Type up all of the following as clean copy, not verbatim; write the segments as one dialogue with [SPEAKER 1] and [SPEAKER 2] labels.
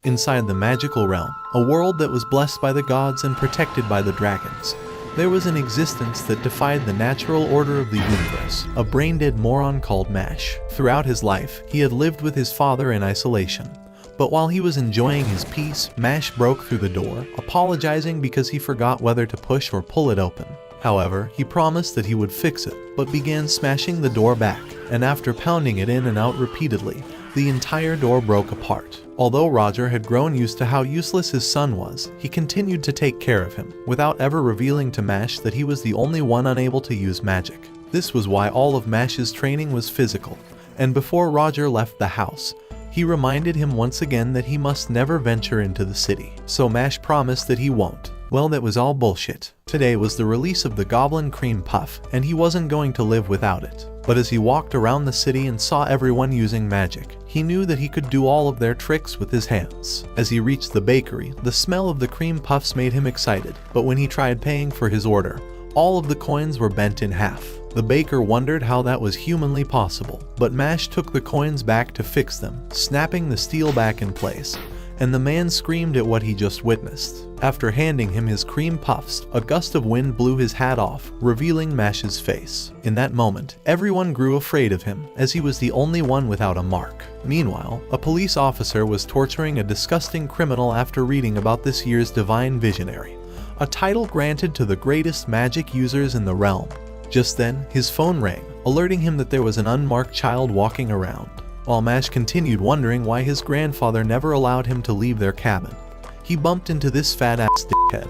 [SPEAKER 1] Inside the magical realm, a world that was blessed by the gods and protected by the dragons, there was an existence that defied the natural order of the universe, a brain-dead moron called Mash. Throughout his life, he had lived with his father in isolation. But while he was enjoying his peace, Mash broke through the door, apologizing because he forgot whether to push or pull it open. However, he promised that he would fix it, but began smashing the door back, and after pounding it in and out repeatedly, the entire door broke apart. Although Roger had grown used to how useless his son was, he continued to take care of him, without ever revealing to Mash that he was the only one unable to use magic. This was why all of Mash's training was physical, and before Roger left the house, he reminded him once again that he must never venture into the city. So Mash promised that he won't. Well, that was all bullshit. Today was the release of the Goblin Cream Puff, and he wasn't going to live without it. But as he walked around the city and saw everyone using magic, he knew that he could do all of their tricks with his hands. As he reached the bakery, the smell of the cream puffs made him excited, but when he tried paying for his order, all of the coins were bent in half. The baker wondered how that was humanly possible, but Mash took the coins back to fix them, snapping the steel back in place, and the man screamed at what he just witnessed. After handing him his cream puffs, a gust of wind blew his hat off, revealing Mash's face. In that moment, everyone grew afraid of him, as he was the only one without a mark. Meanwhile, a police officer was torturing a disgusting criminal after reading about this year's Divine Visionary, a title granted to the greatest magic users in the realm. Just then, his phone rang, alerting him that there was an unmarked child walking around. While Mash continued wondering why his grandfather never allowed him to leave their cabin, he bumped into this fat-ass dickhead,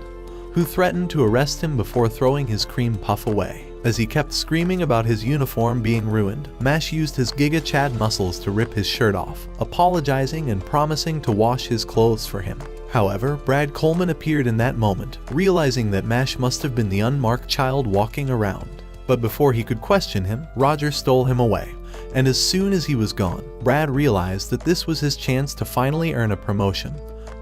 [SPEAKER 1] who threatened to arrest him before throwing his cream puff away. As he kept screaming about his uniform being ruined, Mash used his Giga Chad muscles to rip his shirt off, apologizing and promising to wash his clothes for him. However, Brad Coleman appeared in that moment, realizing that Mash must have been the unmarked child walking around. But before he could question him, Roger stole him away. And as soon as he was gone, Brad realized that this was his chance to finally earn a promotion,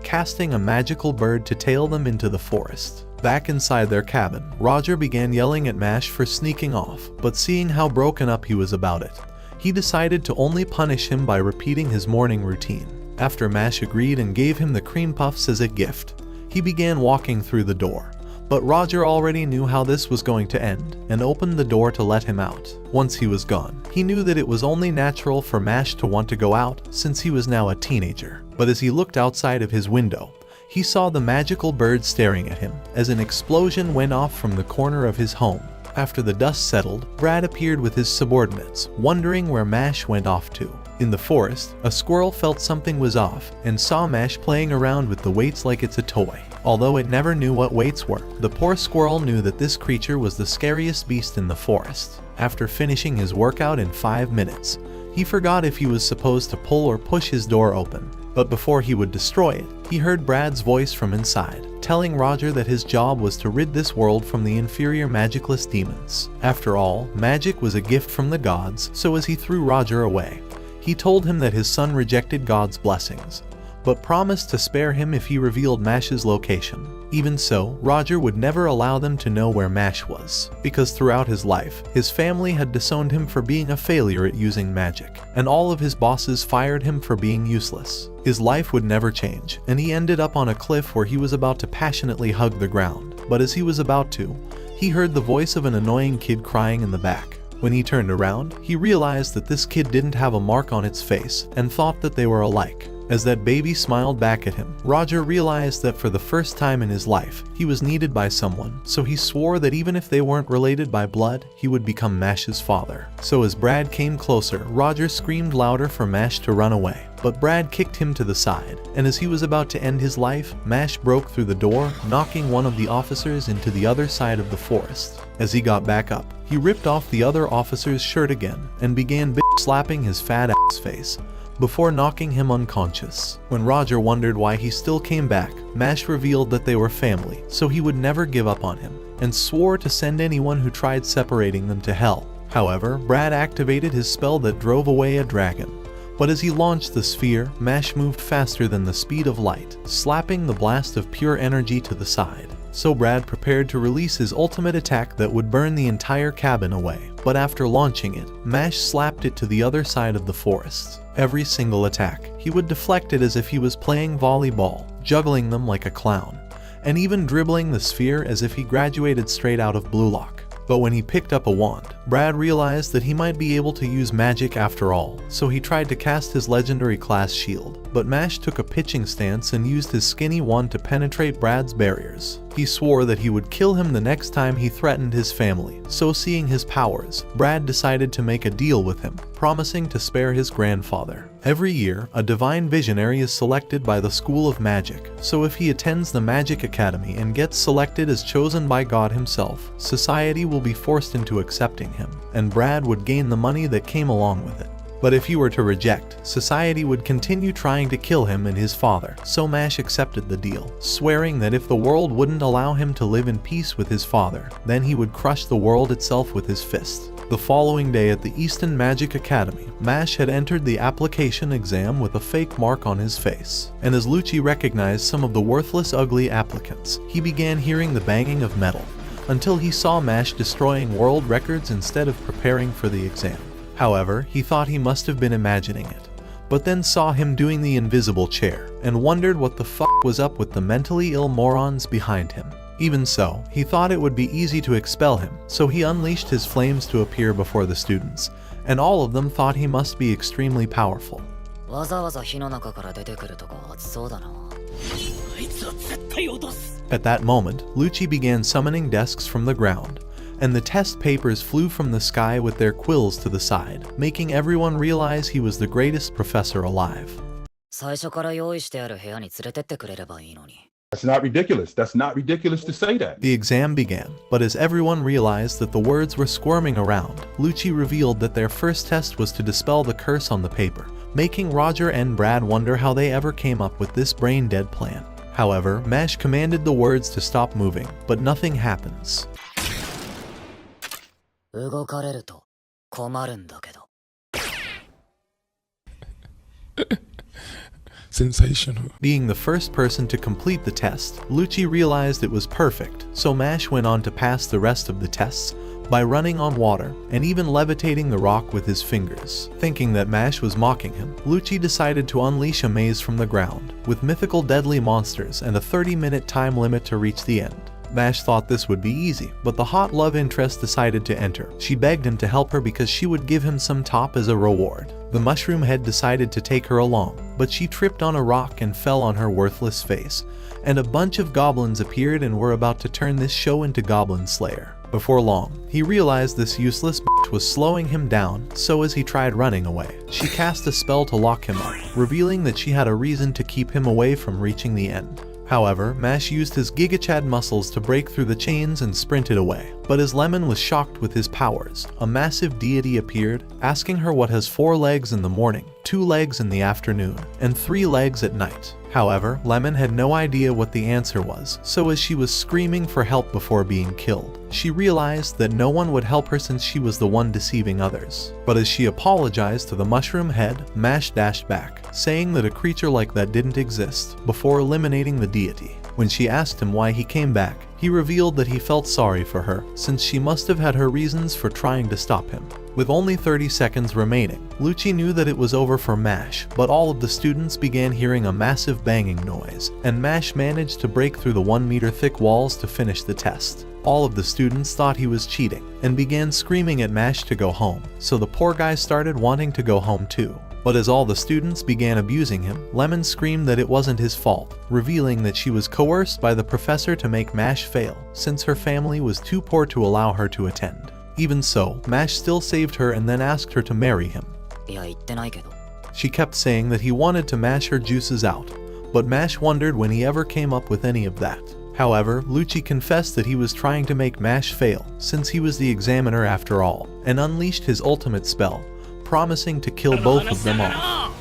[SPEAKER 1] casting a magical bird to tail them into the forest. Back inside their cabin, Roger began yelling at Mash for sneaking off, but seeing how broken up he was about it, he decided to only punish him by repeating his morning routine. After Mash agreed and gave him the cream puffs as a gift, he began walking through the door. But Roger already knew how this was going to end, and opened the door to let him out. Once he was gone, he knew that it was only natural for Mash to want to go out, since he was now a teenager. But as he looked outside of his window, he saw the magical bird staring at him, as an explosion went off from the corner of his home. After the dust settled, Brad appeared with his subordinates, wondering where Mash went off to. In the forest, a squirrel felt something was off, and saw Mash playing around with the weights like it's a toy. Although it never knew what weights were, the poor squirrel knew that this creature was the scariest beast in the forest. After finishing his workout in 5 minutes, he forgot if he was supposed to pull or push his door open. But before he would destroy it, he heard Brad's voice from inside, telling Roger that his job was to rid this world from the inferior magicless demons. After all, magic was a gift from the gods, so as he threw Roger away, he told him that his son rejected God's blessings, but promised to spare him if he revealed Mash's location. Even so, Roger would never allow them to know where Mash was, because throughout his life, his family had disowned him for being a failure at using magic, and all of his bosses fired him for being useless. His life would never change, and he ended up on a cliff where he was about to passionately hug the ground. But as he was about to, he heard the voice of an annoying kid crying in the back. When he turned around, he realized that this kid didn't have a mark on its face, and thought that they were alike. As that baby smiled back at him, Roger realized that for the first time in his life, he was needed by someone, so he swore that even if they weren't related by blood, he would become Mash's father. So as Brad came closer, Roger screamed louder for Mash to run away, but Brad kicked him to the side, and as he was about to end his life, Mash broke through the door, knocking one of the officers into the other side of the forest. As he got back up, he ripped off the other officer's shirt again, and began slapping his fat ass face, before knocking him unconscious. When Roger wondered why he still came back, Mash revealed that they were family, so he would never give up on him, and swore to send anyone who tried separating them to hell. However, Brad activated his spell that drove away a dragon. But as he launched the sphere, Mash moved faster than the speed of light, slapping the blast of pure energy to the side. so Brad prepared to release his ultimate attack that would burn the entire cabin away. But after launching it, Mash slapped it to the other side of the forest. Every single attack, he would deflect it as if he was playing volleyball, juggling them like a clown, and even dribbling the sphere as if he graduated straight out of Blue Lock. But when he picked up a wand, Brad realized that he might be able to use magic after all, so he tried to cast his legendary class shield. But Mash took a pitching stance and used his skinny wand to penetrate Brad's barriers. He swore that he would kill him the next time he threatened his family, so seeing his powers, Brad decided to make a deal with him, promising to spare his grandfather. Every year, a divine visionary is selected by the School of Magic, so if he attends the Magic Academy and gets selected as chosen by God himself, society will be forced into accepting him, and Brad would gain the money that came along with it. But if he were to reject, society would continue trying to kill him and his father, so Mash accepted the deal, swearing that if the world wouldn't allow him to live in peace with his father, then he would crush the world itself with his fist. The following day at the Easton Magic Academy, Mash had entered the application exam with a fake mark on his face, and as Lucci recognized some of the worthless ugly applicants, he began hearing the banging of metal, until he saw Mash destroying world records instead of preparing for the exam. However, he thought he must have been imagining it, but then saw him doing the invisible chair, and wondered what the fuck was up with the mentally ill morons behind him. Even so, he thought it would be easy to expel him, so he unleashed his flames to appear before the students, and all of them thought he must be extremely powerful. At that moment, Lucci began summoning desks from the ground, and the test papers flew from the sky with their quills to the side, making everyone realize he was the greatest professor alive.
[SPEAKER 2] That's not ridiculous. That's not ridiculous to say that.
[SPEAKER 1] The exam began, but as everyone realized that the words were squirming around, Lucci revealed that their first test was to dispel the curse on the paper, making Roger and Brad wonder how they ever came up with this brain-dead plan. However, Mash commanded the words to stop moving, but nothing happens.
[SPEAKER 3] Sensational.
[SPEAKER 1] Being the first person to complete the test, Lucci realized it was perfect, so Mash went on to pass the rest of the tests by running on water and even levitating the rock with his fingers. Thinking that Mash was mocking him, Lucci decided to unleash a maze from the ground, with mythical deadly monsters and a 30-minute time limit to reach the end. Mash thought this would be easy, but the hot love interest decided to enter. She begged him to help her because she would give him some top as a reward. The mushroom head decided to take her along, but she tripped on a rock and fell on her worthless face, and a bunch of goblins appeared and were about to turn this show into Goblin Slayer. Before long, he realized this useless bitch was slowing him down, so as he tried running away, she cast a spell to lock him up, revealing that she had a reason to keep him away from reaching the end. However, Mash used his Gigachad muscles to break through the chains and sprinted away. But as Lemon was shocked with his powers, a massive deity appeared, asking her what has 4 legs in the morning, 2 legs in the afternoon, and 3 legs at night. However, Lemon had no idea what the answer was, so as she was screaming for help before being killed, she realized that no one would help her since she was the one deceiving others. But as she apologized to the mushroom head, Mash dashed back, saying that a creature like that didn't exist, before eliminating the deity. When she asked him why he came back, he revealed that he felt sorry for her, since she must have had her reasons for trying to stop him. With only 30 seconds remaining, Lucci knew that it was over for Mash, but all of the students began hearing a massive banging noise, and Mash managed to break through the 1-meter thick walls to finish the test. All of the students thought he was cheating, and began screaming at Mash to go home, so the poor guy started wanting to go home too. But as all the students began abusing him, Lemon screamed that it wasn't his fault, revealing that she was coerced by the professor to make Mash fail, since her family was too poor to allow her to attend. Even so, Mash still saved her and then asked her to marry him. She kept saying that he wanted to mash her juices out, but Mash wondered when he ever came up with any of that. However, Lucci confessed that he was trying to make Mash fail, since he was the examiner after all, and unleashed his ultimate spell, promising to kill both of them off.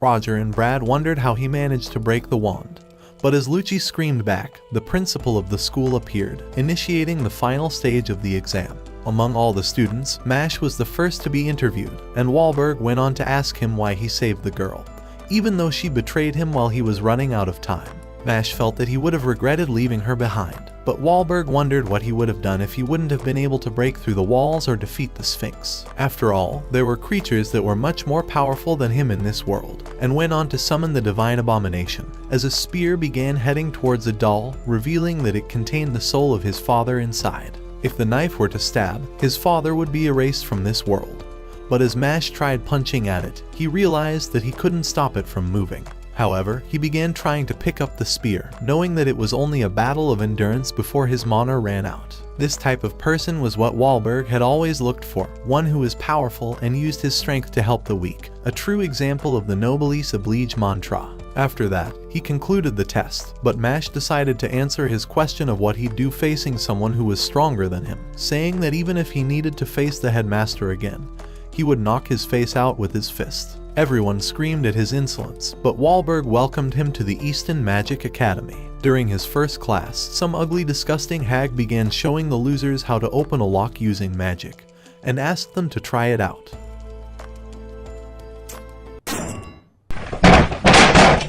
[SPEAKER 1] Roger and Brad wondered how he managed to break the wand. But as Lucci screamed back, the principal of the school appeared, initiating the final stage of the exam. Among all the students, Mash was the first to be interviewed, and Wahlberg went on to ask him why he saved the girl, even though she betrayed him while he was running out of time. Mash felt that he would have regretted leaving her behind, but Wahlberg wondered what he would have done if he wouldn't have been able to break through the walls or defeat the Sphinx. After all, there were creatures that were much more powerful than him in this world, and went on to summon the divine abomination, as a spear began heading towards a doll, revealing that it contained the soul of his father inside. If the knife were to stab, his father would be erased from this world. But as Mash tried punching at it, he realized that he couldn't stop it from moving. However, he began trying to pick up the spear, knowing that it was only a battle of endurance before his mana ran out. This type of person was what Wahlberg had always looked for, one who was powerful and used his strength to help the weak, a true example of the noblesse oblige mantra. After that, he concluded the test, but Mash decided to answer his question of what he'd do facing someone who was stronger than him, saying that even if he needed to face the headmaster again, he would knock his face out with his fist. Everyone screamed at his insolence, but Wahlberg welcomed him to the Easton Magic Academy. During his first class, some ugly, disgusting hag began showing the losers how to open a lock using magic, and asked them to try it out.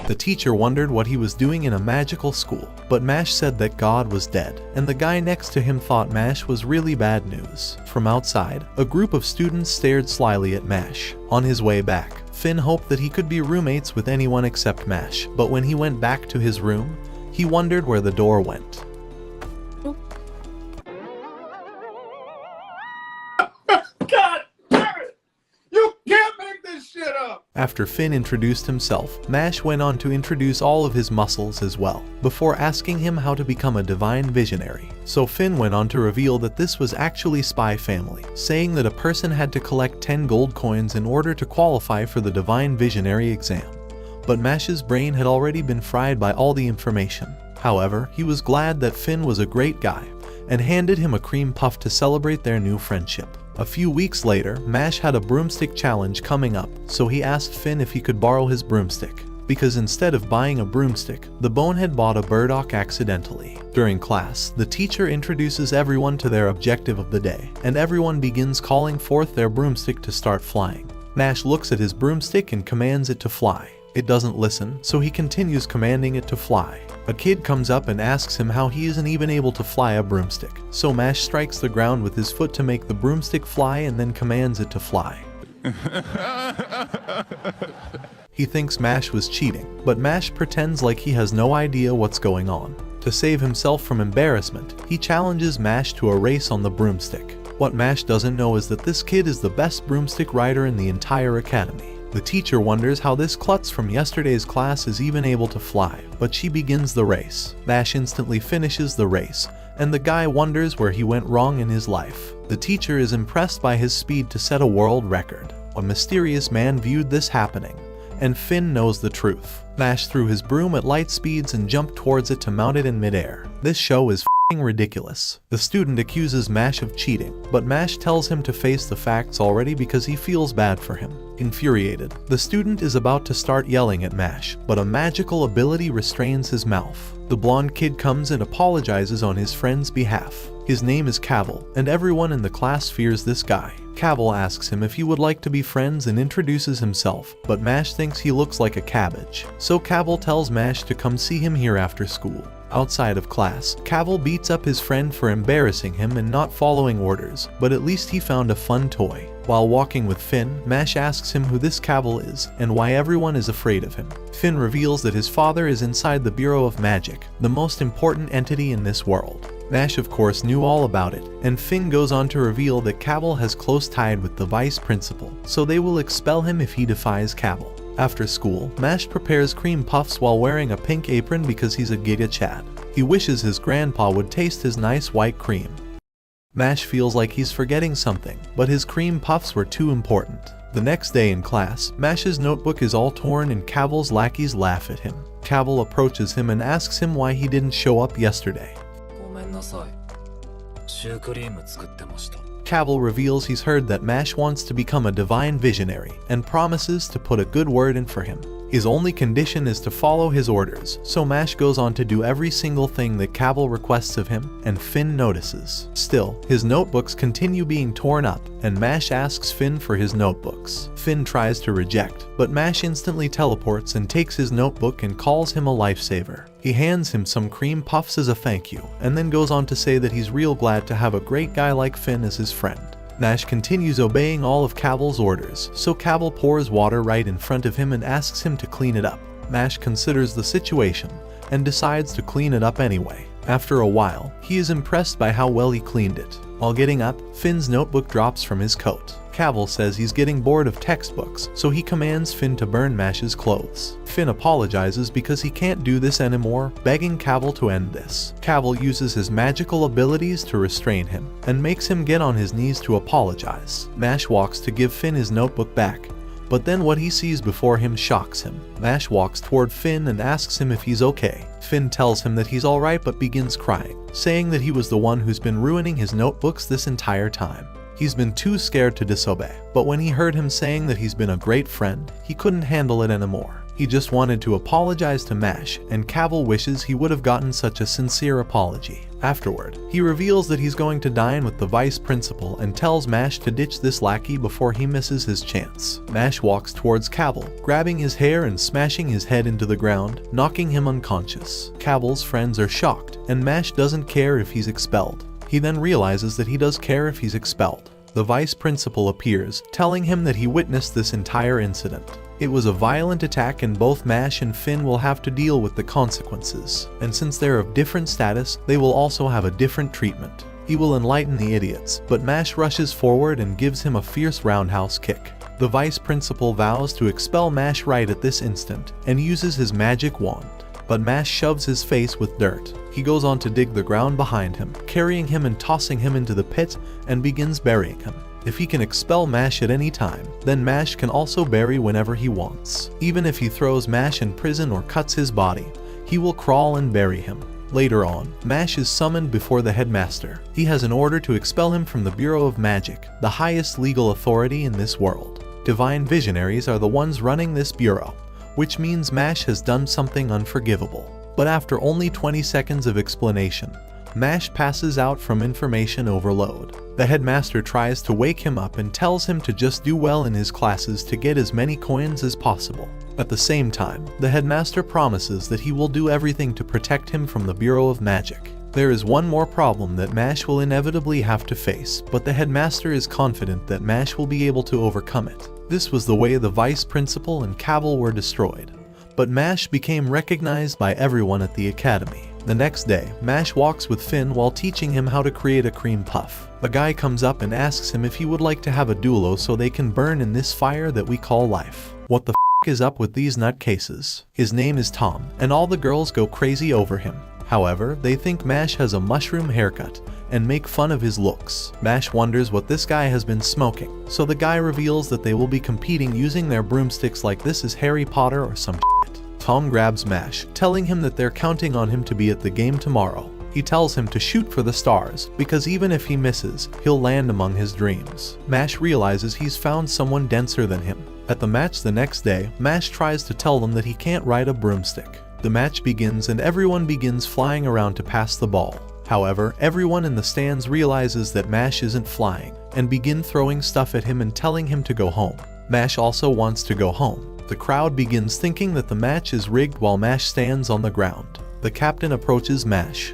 [SPEAKER 1] The teacher wondered what he was doing in a magical school, but Mash said that God was dead, and the guy next to him thought Mash was really bad news. From outside, a group of students stared slyly at Mash. On his way back, Finn hoped that he could be roommates with anyone except Mash, but when he went back to his room, he wondered where the door went.
[SPEAKER 4] God damn it! You can't make this shit up!
[SPEAKER 1] After Finn introduced himself, Mash went on to introduce all of his muscles as well, before asking him how to become a divine visionary. So Finn went on to reveal that this was actually Spy Family, saying that a person had to collect 10 gold coins in order to qualify for the divine visionary exam. But Mash's brain had already been fried by all the information. However, he was glad that Finn was a great guy, and handed him a cream puff to celebrate their new friendship. A few weeks later, Mash had a broomstick challenge coming up, so he asked Finn if he could borrow his broomstick, because instead of buying a broomstick, the bonehead bought a burdock accidentally. During class, the teacher introduces everyone to their objective of the day, and everyone begins calling forth their broomstick to start flying. Mash looks at his broomstick and commands it to fly. It doesn't listen, so he continues commanding it to fly. A kid comes up and asks him how he isn't even able to fly a broomstick. So Mash strikes the ground with his foot to make the broomstick fly and then commands it to fly. He thinks Mash was cheating, but Mash pretends like he has no idea what's going on. To save himself from embarrassment, he challenges Mash to a race on the broomstick. What Mash doesn't know is that this kid is the best broomstick rider in the entire academy. The teacher wonders how this klutz from yesterday's class is even able to fly, but she begins the race. Mash instantly finishes the race, and the guy wonders where he went wrong in his life. The teacher is impressed by his speed to set a world record. A mysterious man viewed this happening, and Finn knows the truth. Mash threw his broom at light speeds and jumped towards it to mount it in midair. This show is ridiculous. The student accuses Mash of cheating, but Mash tells him to face the facts already because he feels bad for him. Infuriated, the student is about to start yelling at Mash, but a magical ability restrains his mouth. The blonde kid comes and apologizes on his friend's behalf. His name is Cavil, and everyone in the class fears this guy. Cavil asks him if he would like to be friends and introduces himself, but Mash thinks he looks like a cabbage. So Cavil tells Mash to come see him here after school. Outside of class, Cavil beats up his friend for embarrassing him and not following orders, but at least he found a fun toy. While walking with Finn, Mash asks him who this Cavil is and why everyone is afraid of him. Finn reveals that his father is inside the Bureau of Magic, the most important entity in this world. Mash of course knew all about it, and Finn goes on to reveal that Cavil has close tied with the vice principal, so they will expel him if he defies Cavil. After school, Mash prepares cream puffs while wearing a pink apron because he's a Giga Chad. He wishes his grandpa would taste his nice white cream. Mash feels like he's forgetting something, but his cream puffs were too important. The next day in class, Mash's notebook is all torn and Cavil's lackeys laugh at him. Cavil approaches him and asks him why he didn't show up yesterday. Cavil reveals he's heard that Mash wants to become a divine visionary and promises to put a good word in for him. His only condition is to follow his orders, so Mash goes on to do every single thing that Cavil requests of him, and Finn notices. Still, his notebooks continue being torn up, and Mash asks Finn for his notebooks. Finn tries to reject, but Mash instantly teleports and takes his notebook and calls him a lifesaver. He hands him some cream puffs as a thank you, and then goes on to say that he's real glad to have a great guy like Finn as his friend. Mash continues obeying all of Cavil's orders, so Cavil pours water right in front of him and asks him to clean it up. Mash considers the situation and decides to clean it up anyway. After a while, he is impressed by how well he cleaned it. While getting up, Finn's notebook drops from his coat. Cavil says he's getting bored of textbooks, so he commands Finn to burn Mash's clothes. Finn apologizes because he can't do this anymore, begging Cavil to end this. Cavil uses his magical abilities to restrain him, and makes him get on his knees to apologize. Mash walks to give Finn his notebook back, but then what he sees before him shocks him. Mash walks toward Finn and asks him if he's okay. Finn tells him that he's alright but begins crying, saying that he was the one who's been ruining his notebooks this entire time. He's been too scared to disobey, but when he heard him saying that he's been a great friend, he couldn't handle it anymore. He just wanted to apologize to Mash, and Cavil wishes he would have gotten such a sincere apology. Afterward, he reveals that he's going to dine with the vice principal and tells Mash to ditch this lackey before he misses his chance. Mash walks towards Cavil, grabbing his hair and smashing his head into the ground, knocking him unconscious. Cavil's friends are shocked, and Mash doesn't care if he's expelled. He then realizes that he does care if he's expelled. The vice principal appears, telling him that he witnessed this entire incident. It was a violent attack and both Mash and Finn will have to deal with the consequences. And since they're of different status, they will also have a different treatment. He will enlighten the idiots, but Mash rushes forward and gives him a fierce roundhouse kick. The vice principal vows to expel Mash right at this instant, and uses his magic wand. But Mash shoves his face with dirt. He goes on to dig the ground behind him, carrying him and tossing him into the pit, and begins burying him. If he can expel Mash at any time, then Mash can also bury whenever he wants. Even if he throws Mash in prison or cuts his body, he will crawl and bury him. Later on, Mash is summoned before the headmaster. He has an order to expel him from the Bureau of Magic, the highest legal authority in this world. Divine visionaries are the ones running this bureau, which means Mash has done something unforgivable. But after only 20 seconds of explanation, Mash passes out from information overload. The headmaster tries to wake him up and tells him to just do well in his classes to get as many coins as possible. At the same time, the headmaster promises that he will do everything to protect him from the Bureau of Magic. There is one more problem that Mash will inevitably have to face, but the headmaster is confident that Mash will be able to overcome it. This was the way the vice principal and Cavil were destroyed. But Mash became recognized by everyone at the academy. The next day, Mash walks with Finn while teaching him how to create a cream puff. A guy comes up and asks him if he would like to have a duelo so they can burn in this fire that we call life. What the f is up with these nutcases? His name is Tom, and all the girls go crazy over him. However, they think Mash has a mushroom haircut and make fun of his looks. Mash wonders what this guy has been smoking, so the guy reveals that they will be competing using their broomsticks like this is Harry Potter or some shit. Tom grabs Mash, telling him that they're counting on him to be at the game tomorrow. He tells him to shoot for the stars, because even if he misses, he'll land among his dreams. Mash realizes he's found someone denser than him. At the match the next day, Mash tries to tell them that he can't ride a broomstick. The match begins and everyone begins flying around to pass the ball. However, everyone in the stands realizes that Mash isn't flying, and begin throwing stuff at him and telling him to go home. Mash also wants to go home. The crowd begins thinking that the match is rigged while Mash stands on the ground. The captain approaches Mash.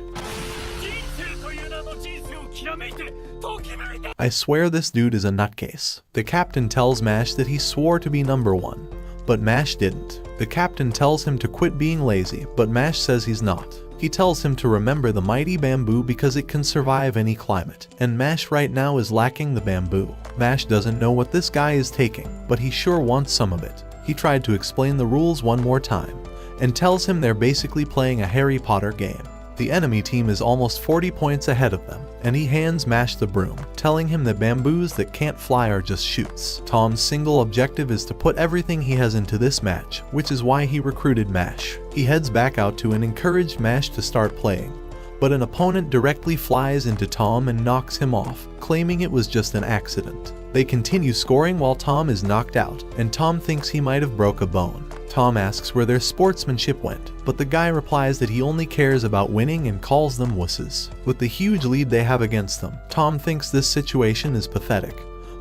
[SPEAKER 1] I swear this dude is a nutcase. The captain tells Mash that he swore to be number one, but Mash didn't. The captain tells him to quit being lazy, but Mash says he's not. He tells him to remember the mighty bamboo because it can survive any climate, and Mash right now is lacking the bamboo. Mash doesn't know what this guy is taking, but he sure wants some of it. He tried to explain the rules one more time, and tells him they're basically playing a Harry Potter game. The enemy team is almost 40 points ahead of them, and he hands Mash the broom, telling him that bamboos that can't fly are just shoots. Tom's single objective is to put everything he has into this match, which is why he recruited Mash. He heads back out to and encouraged Mash to start playing, but an opponent directly flies into Tom and knocks him off, claiming it was just an accident. They continue scoring while Tom is knocked out, and Tom thinks he might have broke a bone. Tom asks where their sportsmanship went, but the guy replies that he only cares about winning and calls them wusses. With the huge lead they have against them, Tom thinks this situation is pathetic,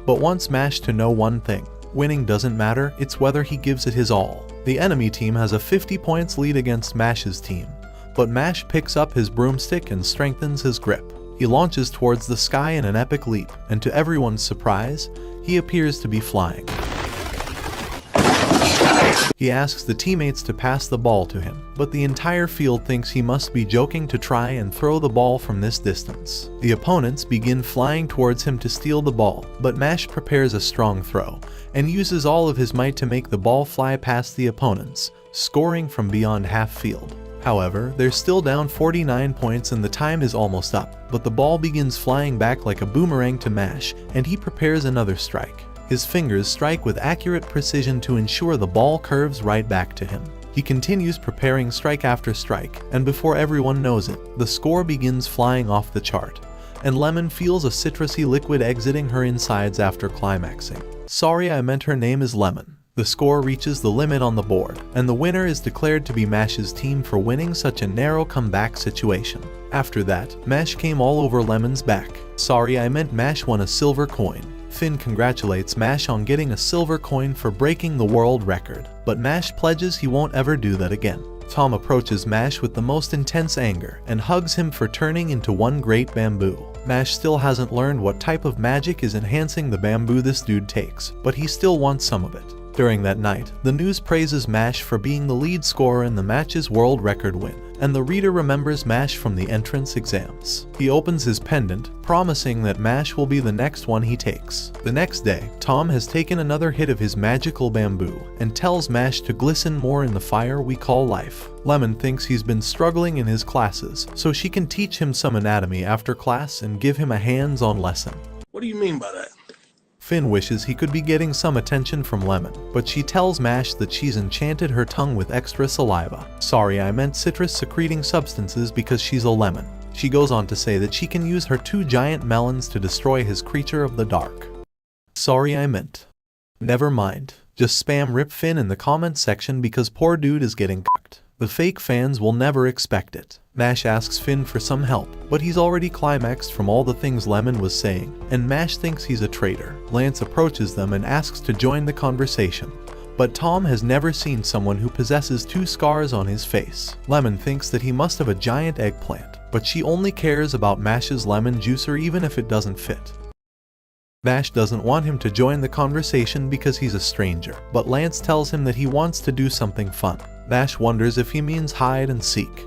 [SPEAKER 1] but wants Mash to know one thing. Winning doesn't matter, it's whether he gives it his all. The enemy team has a 50 points lead against Mash's team, but Mash picks up his broomstick and strengthens his grip. He launches towards the sky in an epic leap, and to everyone's surprise, he appears to be flying. He asks the teammates to pass the ball to him, but the entire field thinks he must be joking to try and throw the ball from this distance. The opponents begin flying towards him to steal the ball, but Mash prepares a strong throw, and uses all of his might to make the ball fly past the opponents, scoring from beyond half field. However, they're still down 49 points and the time is almost up, but the ball begins flying back like a boomerang to Mash, and he prepares another strike. His fingers strike with accurate precision to ensure the ball curves right back to him. He continues preparing strike after strike, and before everyone knows it, the score begins flying off the chart, and Lemon feels a citrusy liquid exiting her insides after climaxing. Sorry, I meant her name is Lemon. The score reaches the limit on the board, and the winner is declared to be Mash's team for winning such a narrow comeback situation. After that, Mash came all over Lemon's back. Sorry, I meant Mash won a silver coin. Finn congratulates Mash on getting a silver coin for breaking the world record, but Mash pledges he won't ever do that again. Tom approaches Mash with the most intense anger and hugs him for turning into one great bamboo. Mash still hasn't learned what type of magic is enhancing the bamboo this dude takes, but he still wants some of it. During that night, the news praises Mash for being the lead scorer in the match's world record win, and the reader remembers Mash from the entrance exams. He opens his pendant, promising that Mash will be the next one he takes. The next day, Tom has taken another hit of his magical bamboo, and tells Mash to glisten more in the fire we call life. Lemon thinks he's been struggling in his classes, so she can teach him some anatomy after class and give him a hands-on lesson.
[SPEAKER 4] What do you mean by that?
[SPEAKER 1] Finn wishes he could be getting some attention from Lemon, but she tells Mash that she's enchanted her tongue with extra saliva. Sorry, I meant citrus-secreting substances because she's a lemon. She goes on to say that she can use her 2 giant melons to destroy his creature of the dark. Sorry, I meant. Never mind. Just spam Rip Finn in the comments section because poor dude is getting cucked. The fake fans will never expect it. Mash asks Finn for some help, but he's already climaxed from all the things Lemon was saying, and Mash thinks he's a traitor. Lance approaches them and asks to join the conversation, but Tom has never seen someone who possesses 2 scars on his face. Lemon thinks that he must have a giant eggplant, but she only cares about Mash's lemon juicer even if it doesn't fit. Mash doesn't want him to join the conversation because he's a stranger, but Lance tells him that he wants to do something fun. Mash wonders if he means hide and seek.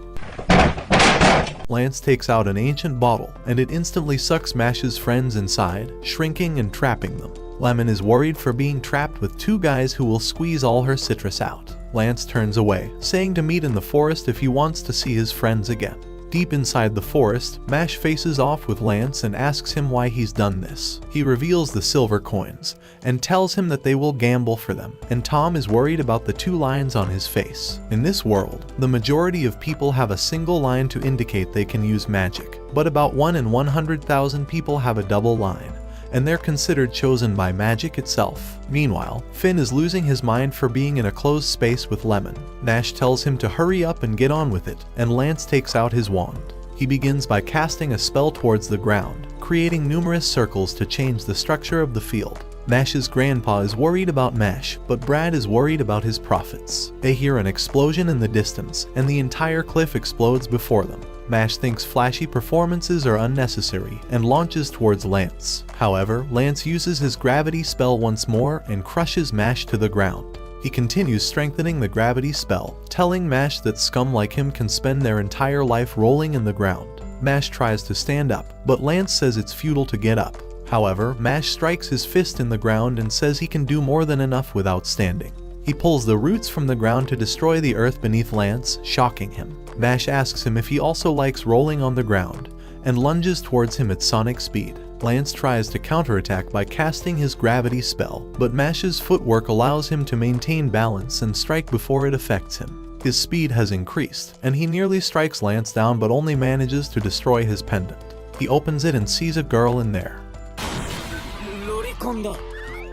[SPEAKER 1] Lance takes out an ancient bottle, and it instantly sucks Mash's friends inside, shrinking and trapping them. Lemon is worried for being trapped with 2 guys who will squeeze all her citrus out. Lance turns away, saying to meet in the forest if he wants to see his friends again. Deep inside the forest, Mash faces off with Lance and asks him why he's done this. He reveals the silver coins, and tells him that they will gamble for them, and Tom is worried about the 2 lines on his face. In this world, the majority of people have a single line to indicate they can use magic, but about 1 in 100,000 people have a double line, and they're considered chosen by magic itself. Meanwhile, Finn is losing his mind for being in a closed space with Lemon. Mash tells him to hurry up and get on with it, and Lance takes out his wand. He begins by casting a spell towards the ground, creating numerous circles to change the structure of the field. Mash's grandpa is worried about Mash, but Brad is worried about his profits. They hear an explosion in the distance, and the entire cliff explodes before them. Mash thinks flashy performances are unnecessary and launches towards Lance. However, Lance uses his gravity spell once more and crushes Mash to the ground. He continues strengthening the gravity spell, telling Mash that scum like him can spend their entire life rolling in the ground. Mash tries to stand up, but Lance says it's futile to get up. However, Mash strikes his fist in the ground and says he can do more than enough without standing. He pulls the roots from the ground to destroy the earth beneath Lance, shocking him. Mash asks him if he also likes rolling on the ground, and lunges towards him at sonic speed. Lance tries to counterattack by casting his gravity spell, but Mash's footwork allows him to maintain balance and strike before it affects him. His speed has increased, and he nearly strikes Lance down but only manages to destroy his pendant. He opens it and sees a girl in there.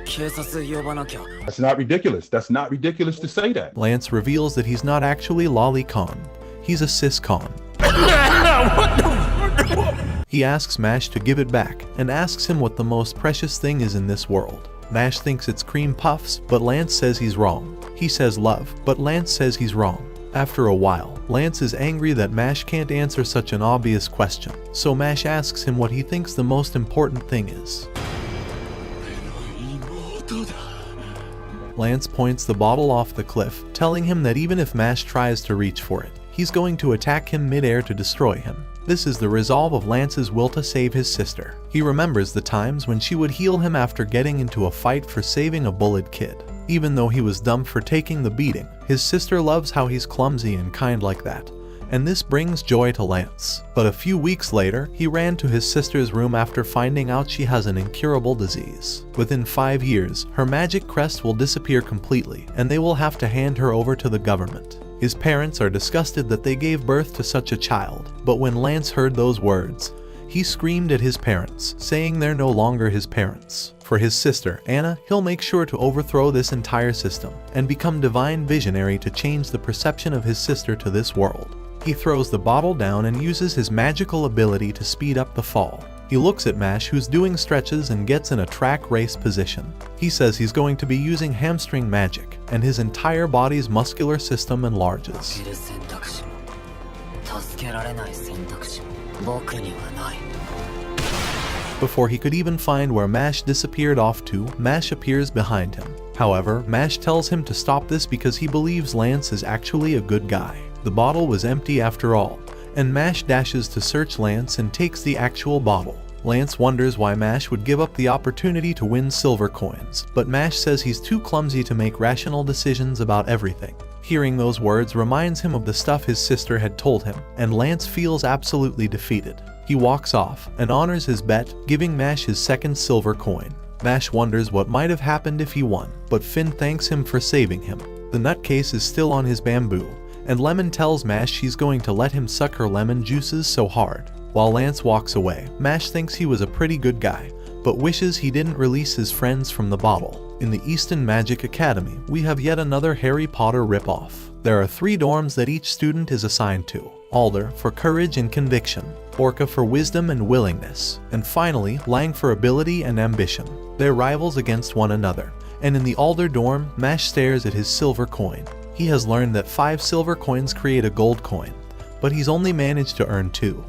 [SPEAKER 2] That's not ridiculous. That's not ridiculous to say that.
[SPEAKER 1] Lance reveals that he's not actually Lolicon. He's a Siscon. He asks Mash to give it back and asks him what the most precious thing is in this world. Mash thinks it's cream puffs, but Lance says he's wrong. He says love, but Lance says he's wrong. After a while, Lance is angry that Mash can't answer such an obvious question, so Mash asks him what he thinks the most important thing is. Lance points the bottle off the cliff, telling him that even if Mash tries to reach for it, he's going to attack him mid-air to destroy him. This is the resolve of Lance's will to save his sister. He remembers the times when she would heal him after getting into a fight for saving a bullied kid. Even though he was dumb for taking the beating, his sister loves how he's clumsy and kind like that, and this brings joy to Lance. But a few weeks later, he ran to his sister's room after finding out she has an incurable disease. Within 5 years, her magic crest will disappear completely, and they will have to hand her over to the government. His parents are disgusted that they gave birth to such a child, but when Lance heard those words, he screamed at his parents, saying they're no longer his parents. For his sister, Anna, he'll make sure to overthrow this entire system and become divine visionary to change the perception of his sister to this world. He throws the bottle down and uses his magical ability to speed up the fall. He looks at Mash, who's doing stretches, and gets in a track race position. He says he's going to be using hamstring magic, and his entire body's muscular system enlarges. Before he could even find where Mash disappeared off to, Mash appears behind him. However, Mash tells him to stop this because he believes Lance is actually a good guy. The bottle was empty after all, and Mash dashes to search Lance and takes the actual bottle. Lance wonders why Mash would give up the opportunity to win silver coins, but Mash says he's too clumsy to make rational decisions about everything. Hearing those words reminds him of the stuff his sister had told him, and Lance feels absolutely defeated. He walks off and honors his bet, giving Mash his second silver coin. Mash wonders what might have happened if he won, but Finn thanks him for saving him. The nutcase is still on his bamboo, and Lemon tells Mash she's going to let him suck her lemon juices so hard. While Lance walks away, Mash thinks he was a pretty good guy, but wishes he didn't release his friends from the bottle. In the Easton Magic Academy, we have yet another Harry Potter ripoff. There are 3 dorms that each student is assigned to. Alder for courage and conviction, Orca for wisdom and willingness, and finally Lang for ability and ambition. They're rivals against one another, and in the Alder dorm, Mash stares at his silver coin. He has learned that 5 silver coins create a gold coin, but he's only managed to earn 2.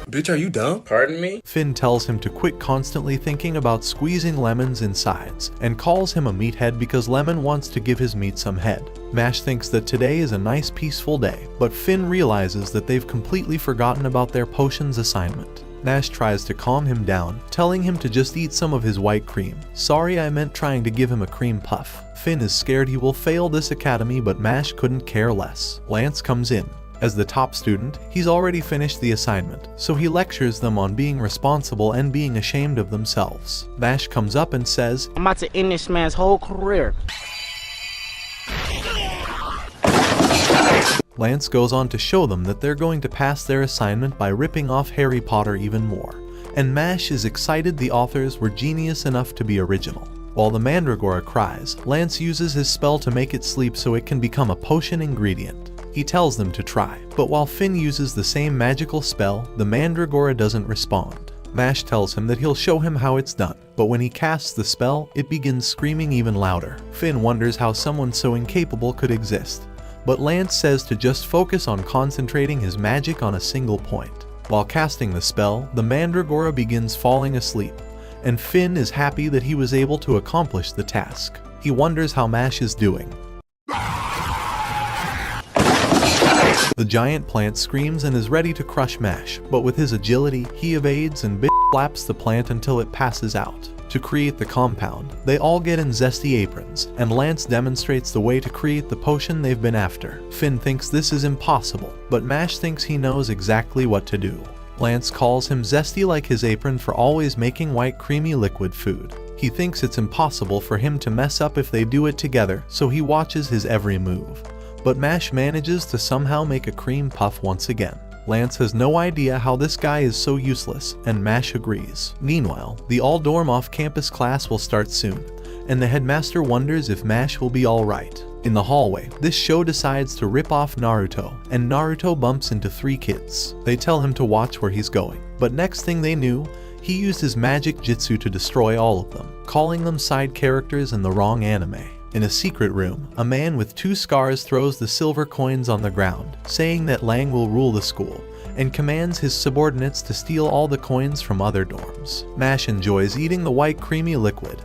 [SPEAKER 3] Bitch, are you dumb?
[SPEAKER 4] Pardon me?
[SPEAKER 1] Finn tells him to quit constantly thinking about squeezing Lemon's insides, and calls him a meathead because Lemon wants to give his meat some head. Mash thinks that today is a nice peaceful day, but Finn realizes that they've completely forgotten about their potions assignment. Mash tries to calm him down, telling him to just eat some of his white cream. Sorry, I meant trying to give him a cream puff. Finn is scared he will fail this academy, but Mash couldn't care less. Lance comes in. As the top student, he's already finished the assignment, so he lectures them on being responsible and being ashamed of themselves. Mash comes up and says,
[SPEAKER 5] I'm about to end this man's whole career.
[SPEAKER 1] Lance goes on to show them that they're going to pass their assignment by ripping off Harry Potter even more, and Mash is excited the authors were genius enough to be original. While the Mandragora cries, Lance uses his spell to make it sleep so it can become a potion ingredient. He tells them to try, but while Finn uses the same magical spell, the Mandragora doesn't respond. Mash tells him that he'll show him how it's done, but when he casts the spell, it begins screaming even louder. Finn wonders how someone so incapable could exist, but Lance says to just focus on concentrating his magic on a single point. While casting the spell, the Mandragora begins falling asleep, and Finn is happy that he was able to accomplish the task. He wonders how Mash is doing. The giant plant screams and is ready to crush Mash, but with his agility, he evades and slaps the plant until it passes out. To create the compound, they all get in zesty aprons, and Lance demonstrates the way to create the potion they've been after. Finn thinks this is impossible, but Mash thinks he knows exactly what to do. Lance calls him zesty like his apron for always making white creamy liquid food. He thinks it's impossible for him to mess up if they do it together, so he watches his every move. But Mash manages to somehow make a cream puff once again. Lance has no idea how this guy is so useless, and Mash agrees. Meanwhile, the all-dorm off-campus class will start soon, and the headmaster wonders if Mash will be alright. In the hallway, this show decides to rip off Naruto, and Naruto bumps into 3 kids. They tell him to watch where he's going, but next thing they knew, he used his magic jutsu to destroy all of them, calling them side characters in the wrong anime. In a secret room, a man with 2 scars throws the silver coins on the ground, saying that Lang will rule the school, and commands his subordinates to steal all the coins from other dorms. Mash enjoys eating the white creamy liquid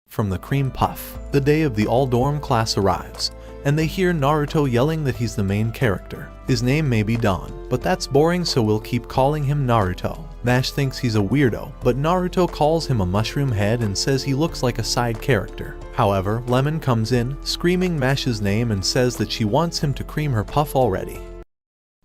[SPEAKER 1] from the cream puff. The day of the all-dorm class arrives, and they hear Naruto yelling that he's the main character. His name may be Don, but that's boring, so we'll keep calling him Naruto. Mash thinks he's a weirdo, but Naruto calls him a mushroom head and says he looks like a side character. However, Lemon comes in, screaming Mash's name and says that she wants him to cream her puff already.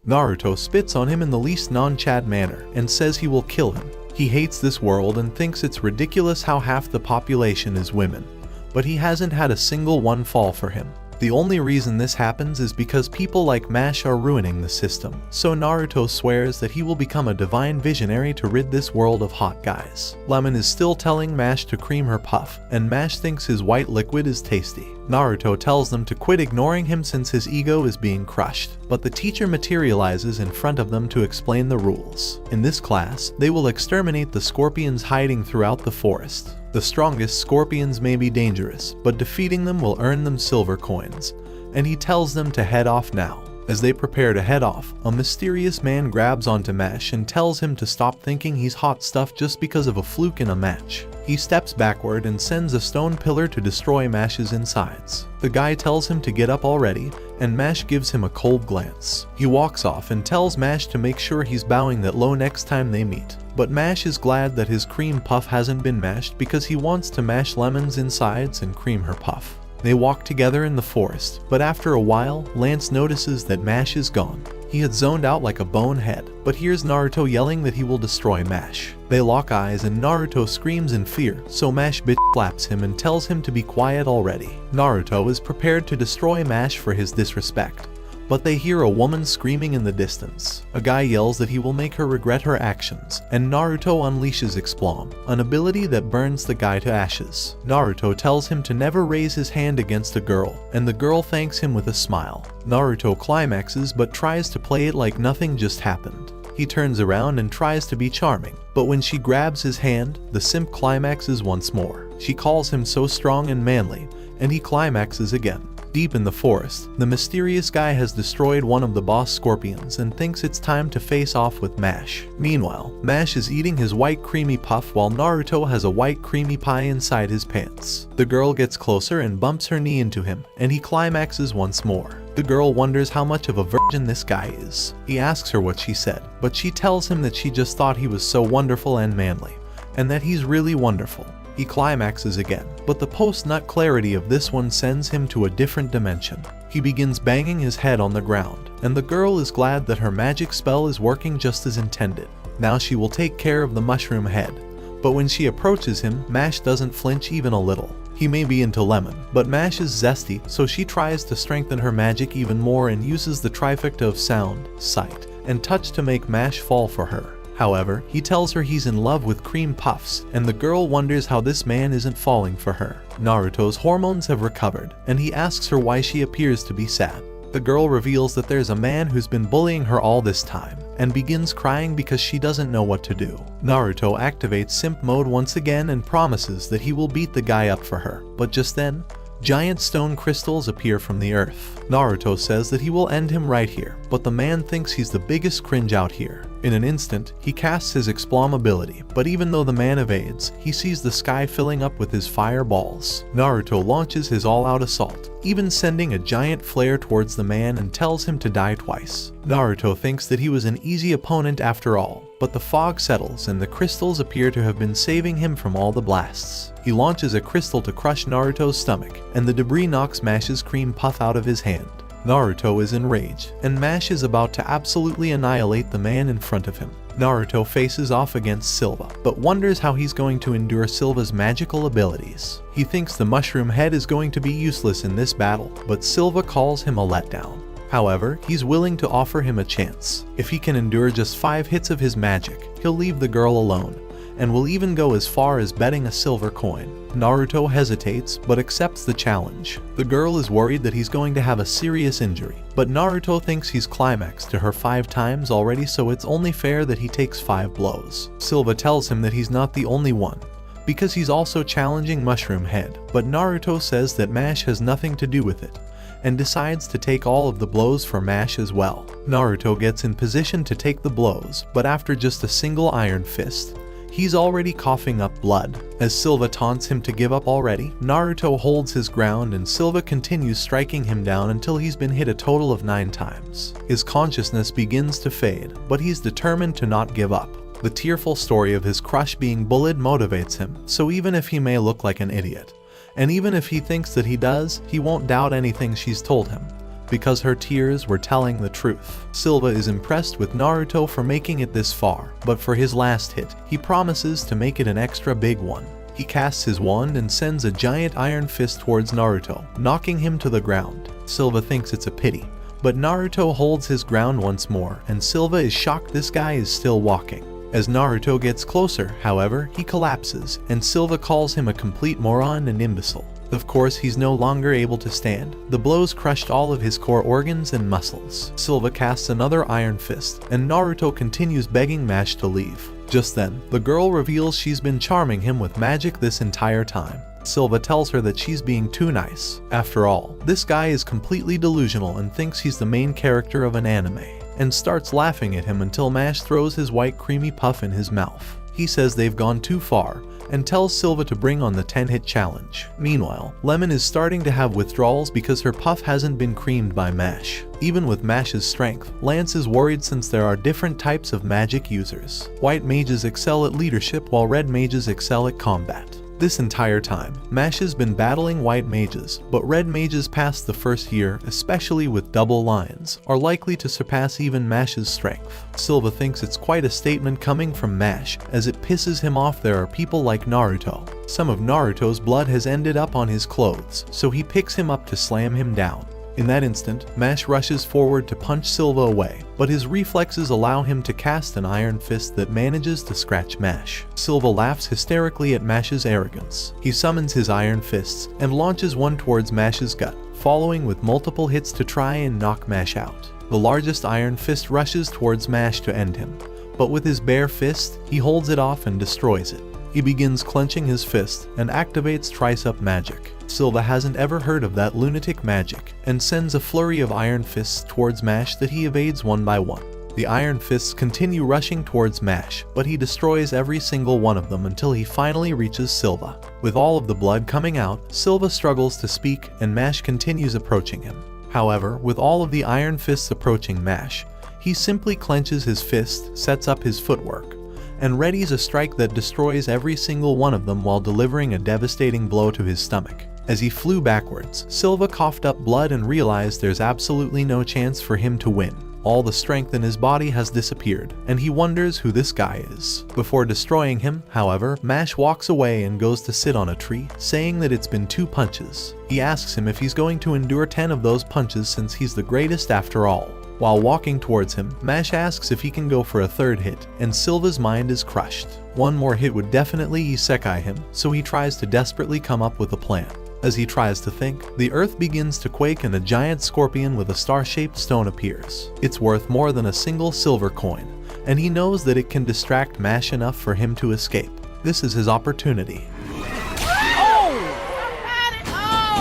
[SPEAKER 1] Naruto spits on him in the least non-Chad manner and says he will kill him. He hates this world and thinks it's ridiculous how half the population is women, but he hasn't had a single one fall for him. The only reason this happens is because people like Mash are ruining the system, so Naruto swears that he will become a divine visionary to rid this world of hot guys. Lemon is still telling Mash to cream her puff, and Mash thinks his white liquid is tasty. Naruto tells them to quit ignoring him since his ego is being crushed, but the teacher materializes in front of them to explain the rules. In this class, they will exterminate the scorpions hiding throughout the forest. The strongest scorpions may be dangerous, but defeating them will earn them silver coins, and he tells them to head off now. As they prepare to head off, a mysterious man grabs onto Mash and tells him to stop thinking he's hot stuff just because of a fluke in a match. He steps backward and sends a stone pillar to destroy Mash's insides. The guy tells him to get up already, and Mash gives him a cold glance. He walks off and tells Mash to make sure he's bowing that low next time they meet. But Mash is glad that his cream puff hasn't been mashed because he wants to mash Lemon's insides and cream her puff. They walk together in the forest, but after a while, Lance notices that Mash is gone. He had zoned out like a bonehead, but hears Naruto yelling that he will destroy Mash. They lock eyes and Naruto screams in fear, so Mash slaps him and tells him to be quiet already. Naruto is prepared to destroy Mash for his disrespect, but they hear a woman screaming in the distance. A guy yells that he will make her regret her actions, and Naruto unleashes Explom, an ability that burns the guy to ashes. Naruto tells him to never raise his hand against a girl, and the girl thanks him with a smile. Naruto climaxes but tries to play it like nothing just happened. He turns around and tries to be charming, but when she grabs his hand, the simp climaxes once more. She calls him so strong and manly, and he climaxes again. Deep in the forest, the mysterious guy has destroyed one of the boss scorpions and thinks it's time to face off with Mash. Meanwhile, Mash is eating his white creamy puff while Naruto has a white creamy pie inside his pants. The girl gets closer and bumps her knee into him, and he climaxes once more. The girl wonders how much of a virgin this guy is. He asks her what she said, but she tells him that she just thought he was so wonderful and manly, and that he's really wonderful. He climaxes again, but the post-nut clarity of this one sends him to a different dimension. He begins banging his head on the ground, and the girl is glad that her magic spell is working just as intended. Now she will take care of the mushroom head, but when she approaches him, Mash doesn't flinch even a little. He may be into Lemon, but Mash is zesty, so she tries to strengthen her magic even more and uses the trifecta of sound, sight, and touch to make Mash fall for her. However, he tells her he's in love with cream puffs, and the girl wonders how this man isn't falling for her. Naruto's hormones have recovered, and he asks her why she appears to be sad. The girl reveals that there's a man who's been bullying her all this time, and begins crying because she doesn't know what to do. Naruto activates simp mode once again and promises that he will beat the guy up for her, but just then, giant stone crystals appear from the earth. Naruto says that he will end him right here, but the man thinks he's the biggest cringe out here. In an instant, he casts his Explom ability, but even though the man evades, he sees the sky filling up with his fireballs. Naruto launches his all-out assault, even sending a giant flare towards the man and tells him to die twice. Naruto thinks that he was an easy opponent after all, but the fog settles and the crystals appear to have been saving him from all the blasts. He launches a crystal to crush Naruto's stomach, and the debris knocks Mash's cream puff out of his hand. Naruto is enraged, and Mash is about to absolutely annihilate the man in front of him. Naruto faces off against Silva, but wonders how he's going to endure Silva's magical abilities. He thinks the mushroom head is going to be useless in this battle, but Silva calls him a letdown. However, he's willing to offer him a chance. If he can endure just 5 hits of his magic, he'll leave the girl alone, and will even go as far as betting a silver coin. Naruto hesitates, but accepts the challenge. The girl is worried that he's going to have a serious injury, but Naruto thinks he's climaxed to her 5 times already, so it's only fair that he takes 5 blows. Silva tells him that he's not the only one, because he's also challenging Mushroom Head, but Naruto says that Mash has nothing to do with it, and decides to take all of the blows for Mash as well. Naruto gets in position to take the blows, but after just a single Iron Fist, he's already coughing up blood. As Silva taunts him to give up already, Naruto holds his ground and Silva continues striking him down until he's been hit a total of 9 times. His consciousness begins to fade, but he's determined to not give up. The tearful story of his crush being bullied motivates him, so even if he may look like an idiot, and even if he thinks that he does, he won't doubt anything she's told him, because her tears were telling the truth. Silva is impressed with Naruto for making it this far, but for his last hit, he promises to make it an extra big one. He casts his wand and sends a giant Iron Fist towards Naruto, knocking him to the ground. Silva thinks it's a pity, but Naruto holds his ground once more, and Silva is shocked this guy is still walking. As Naruto gets closer, however, he collapses, and Silva calls him a complete moron and imbecile. Of course, he's no longer able to stand. The blows crushed all of his core organs and muscles. Silva casts another Iron Fist, and Naruto continues begging Mash to leave. Just then, the girl reveals she's been charming him with magic this entire time. Silva tells her that she's being too nice. After all, this guy is completely delusional and thinks he's the main character of an anime, and starts laughing at him until Mash throws his white creamy puff in his mouth. He says they've gone too far, and tells Silva to bring on the 10-hit challenge. Meanwhile, Lemon is starting to have withdrawals because her puff hasn't been creamed by Mash. Even with Mash's strength, Lance is worried since there are different types of magic users. White mages excel at leadership while red mages excel at combat. This entire time, Mash has been battling white mages, but red mages past the first year, especially with double lines, are likely to surpass even Mash's strength. Silva thinks it's quite a statement coming from Mash, as it pisses him off there are people like Naruto. Some of Naruto's blood has ended up on his clothes, so he picks him up to slam him down. In that instant, Mash rushes forward to punch Silva away, but his reflexes allow him to cast an Iron Fist that manages to scratch Mash. Silva laughs hysterically at Mash's arrogance. He summons his Iron Fists and launches one towards Mash's gut, following with multiple hits to try and knock Mash out. The largest Iron Fist rushes towards Mash to end him, but with his bare fist, he holds it off and destroys it. He begins clenching his fist and activates Triceps magic. Silva hasn't ever heard of that lunatic magic and sends a flurry of Iron Fists towards Mash that he evades one by one. The Iron Fists continue rushing towards Mash, but he destroys every single one of them until he finally reaches Silva. With all of the blood coming out, Silva struggles to speak and Mash continues approaching him. However, with all of the Iron Fists approaching Mash, he simply clenches his fist, sets up his footwork, and readies a strike that destroys every single one of them while delivering a devastating blow to his stomach. As he flew backwards, Silva coughed up blood and realized there's absolutely no chance for him to win. All the strength in his body has disappeared, and he wonders who this guy is. Before destroying him, however, Mash walks away and goes to sit on a tree, saying that it's been 2 punches. He asks him if he's going to endure 10 of those punches since he's the greatest after all. While walking towards him, Mash asks if he can go for a 3rd hit, and Silva's mind is crushed. One more hit would definitely isekai him, so he tries to desperately come up with a plan. As he tries to think, the earth begins to quake and a giant scorpion with a star-shaped stone appears. It's worth more than a single silver coin, and he knows that it can distract Mash enough for him to escape. This is his opportunity.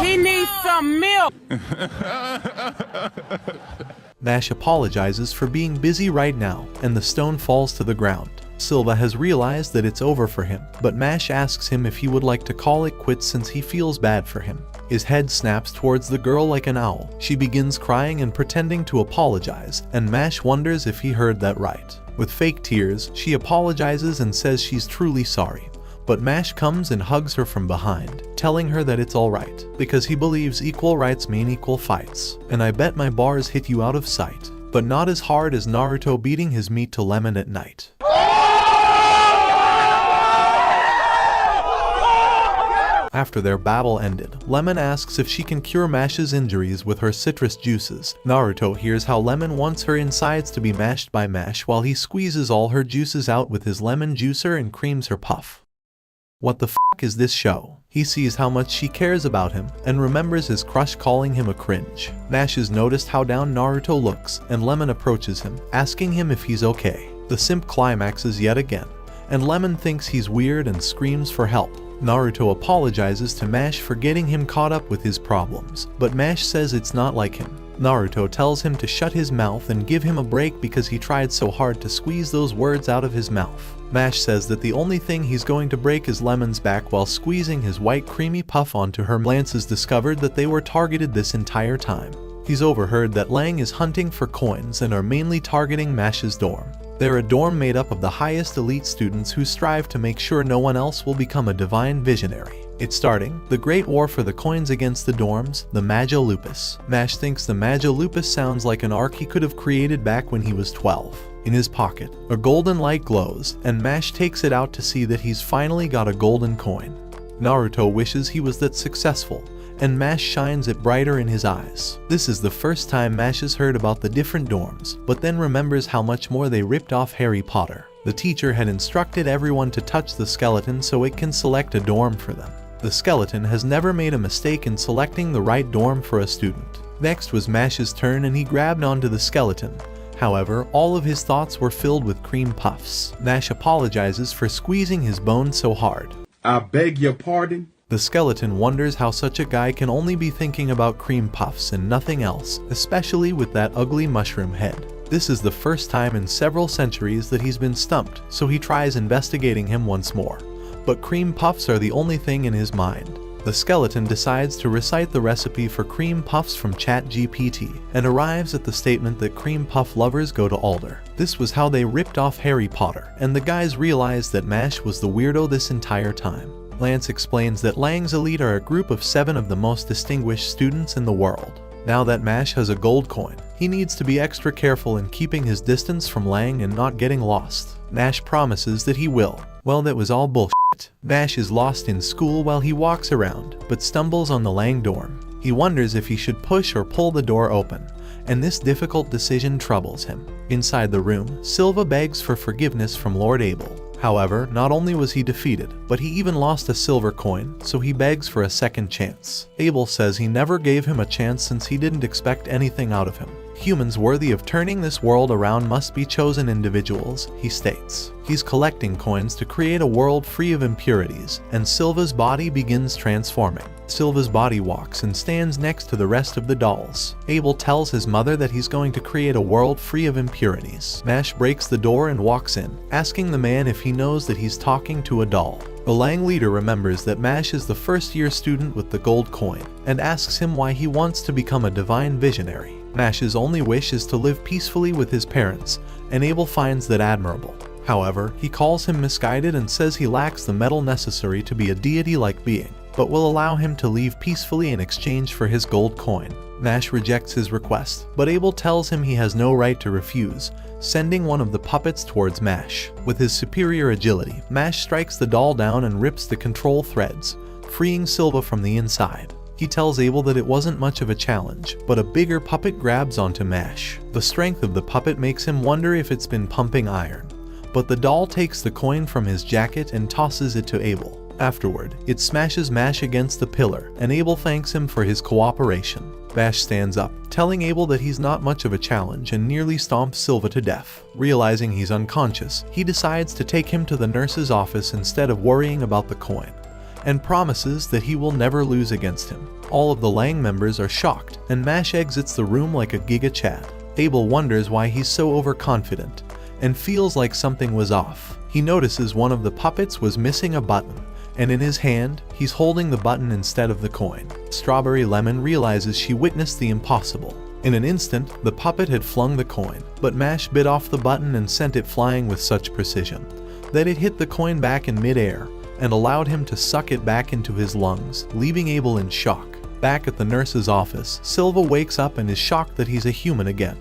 [SPEAKER 5] He needs some milk.
[SPEAKER 1] Mash apologizes for being busy right now, and the stone falls to the ground. Silva has realized that it's over for him, but Mash asks him if he would like to call it quits since he feels bad for him. His head snaps towards the girl like an owl. She begins crying and pretending to apologize, and Mash wonders if he heard that right. With fake tears, she apologizes and says she's truly sorry. But Mash comes and hugs her from behind, telling her that it's alright, because he believes equal rights mean equal fights. And I bet my bars hit you out of sight, but not as hard as Naruto beating his meat to Lemon at night. After their battle ended, Lemon asks if she can cure Mash's injuries with her citrus juices. Naruto hears how Lemon wants her insides to be mashed by Mash while he squeezes all her juices out with his lemon juicer and creams her puff. What the fuck is this show? He sees how much she cares about him and remembers his crush calling him a cringe. Mash has noticed how down Naruto looks and Lemon approaches him, asking him if he's okay. The simp climaxes yet again, and Lemon thinks he's weird and screams for help. Naruto apologizes to Mash for getting him caught up with his problems, but Mash says it's not like him. Naruto tells him to shut his mouth and give him a break because he tried so hard to squeeze those words out of his mouth. Mash says that the only thing he's going to break is Lemon's back while squeezing his white creamy puff onto her. Lance has discovered that they were targeted this entire time. He's overheard that Lang is hunting for coins and are mainly targeting Mash's dorm. They're a dorm made up of the highest elite students who strive to make sure no one else will become a divine visionary. It's starting, the great war for the coins against the dorms, the Mago Lupus. Mash thinks the Mago Lupus sounds like an arc he could have created back when he was 12. In his pocket, a golden light glows, and Mash takes it out to see that he's finally got a golden coin. Naruto wishes he was that successful, and Mash shines it brighter in his eyes. This is the first time Mash has heard about the different dorms, but then remembers how much more they ripped off Harry Potter. The teacher had instructed everyone to touch the skeleton so it can select a dorm for them. The skeleton has never made a mistake in selecting the right dorm for a student. Next was Mash's turn and he grabbed onto the skeleton. However, all of his thoughts were filled with cream puffs. Mash apologizes for squeezing his bones so hard.
[SPEAKER 4] I beg your pardon?
[SPEAKER 1] The skeleton wonders how such a guy can only be thinking about cream puffs and nothing else, especially with that ugly mushroom head. This is the first time in several centuries that he's been stumped, so he tries investigating him once more. But cream puffs are the only thing in his mind. The skeleton decides to recite the recipe for cream puffs from ChatGPT and arrives at the statement that cream puff lovers go to Alder. This was how they ripped off Harry Potter, and the guys realized that Mash was the weirdo this entire time. Lance explains that Lang's elite are a group of 7 of the most distinguished students in the world. Now that Mash has a gold coin, he needs to be extra careful in keeping his distance from Lang and not getting lost. Mash promises that he will. Well, that was all bullshit. Mash is lost in school while he walks around, but stumbles on the Lang dorm. He wonders if he should push or pull the door open, and this difficult decision troubles him. Inside the room, Silva begs for forgiveness from Lord Abel. However, not only was he defeated, but he even lost a silver coin, so he begs for a second chance. Abel says he never gave him a chance since he didn't expect anything out of him. Humans worthy of turning this world around must be chosen individuals, he states. He's collecting coins to create a world free of impurities, and Silva's body begins transforming. Silva's body walks and stands next to the rest of the dolls. Abel tells his mother that he's going to create a world free of impurities. Mash breaks the door and walks in, asking the man if he knows that he's talking to a doll. The Lang leader remembers that Mash is the first-year student with the gold coin, and asks him why he wants to become a divine visionary. Mash's only wish is to live peacefully with his parents, and Abel finds that admirable. However, he calls him misguided and says he lacks the metal necessary to be a deity-like being, but will allow him to leave peacefully in exchange for his gold coin. Mash rejects his request, but Abel tells him he has no right to refuse, sending one of the puppets towards Mash. With his superior agility, Mash strikes the doll down and rips the control threads, freeing Silva from the inside. He tells Abel that it wasn't much of a challenge, but a bigger puppet grabs onto Mash. The strength of the puppet makes him wonder if it's been pumping iron. But the doll takes the coin from his jacket and tosses it to Abel. Afterward, it smashes Mash against the pillar, and Abel thanks him for his cooperation. Mash stands up, telling Abel that he's not much of a challenge and nearly stomps Silva to death. Realizing he's unconscious, he decides to take him to the nurse's office instead of worrying about the coin, and promises that he will never lose against him. All of the Lang members are shocked, and Mash exits the room like a Giga Chad. Abel wonders why he's so overconfident, and feels like something was off. He notices one of the puppets was missing a button, and in his hand, he's holding the button instead of the coin. Strawberry Lemon realizes she witnessed the impossible. In an instant, the puppet had flung the coin, but Mash bit off the button and sent it flying with such precision that it hit the coin back in midair, and allowed him to suck it back into his lungs, leaving Abel in shock. Back at the nurse's office, Silva wakes up and is shocked that he's a human again,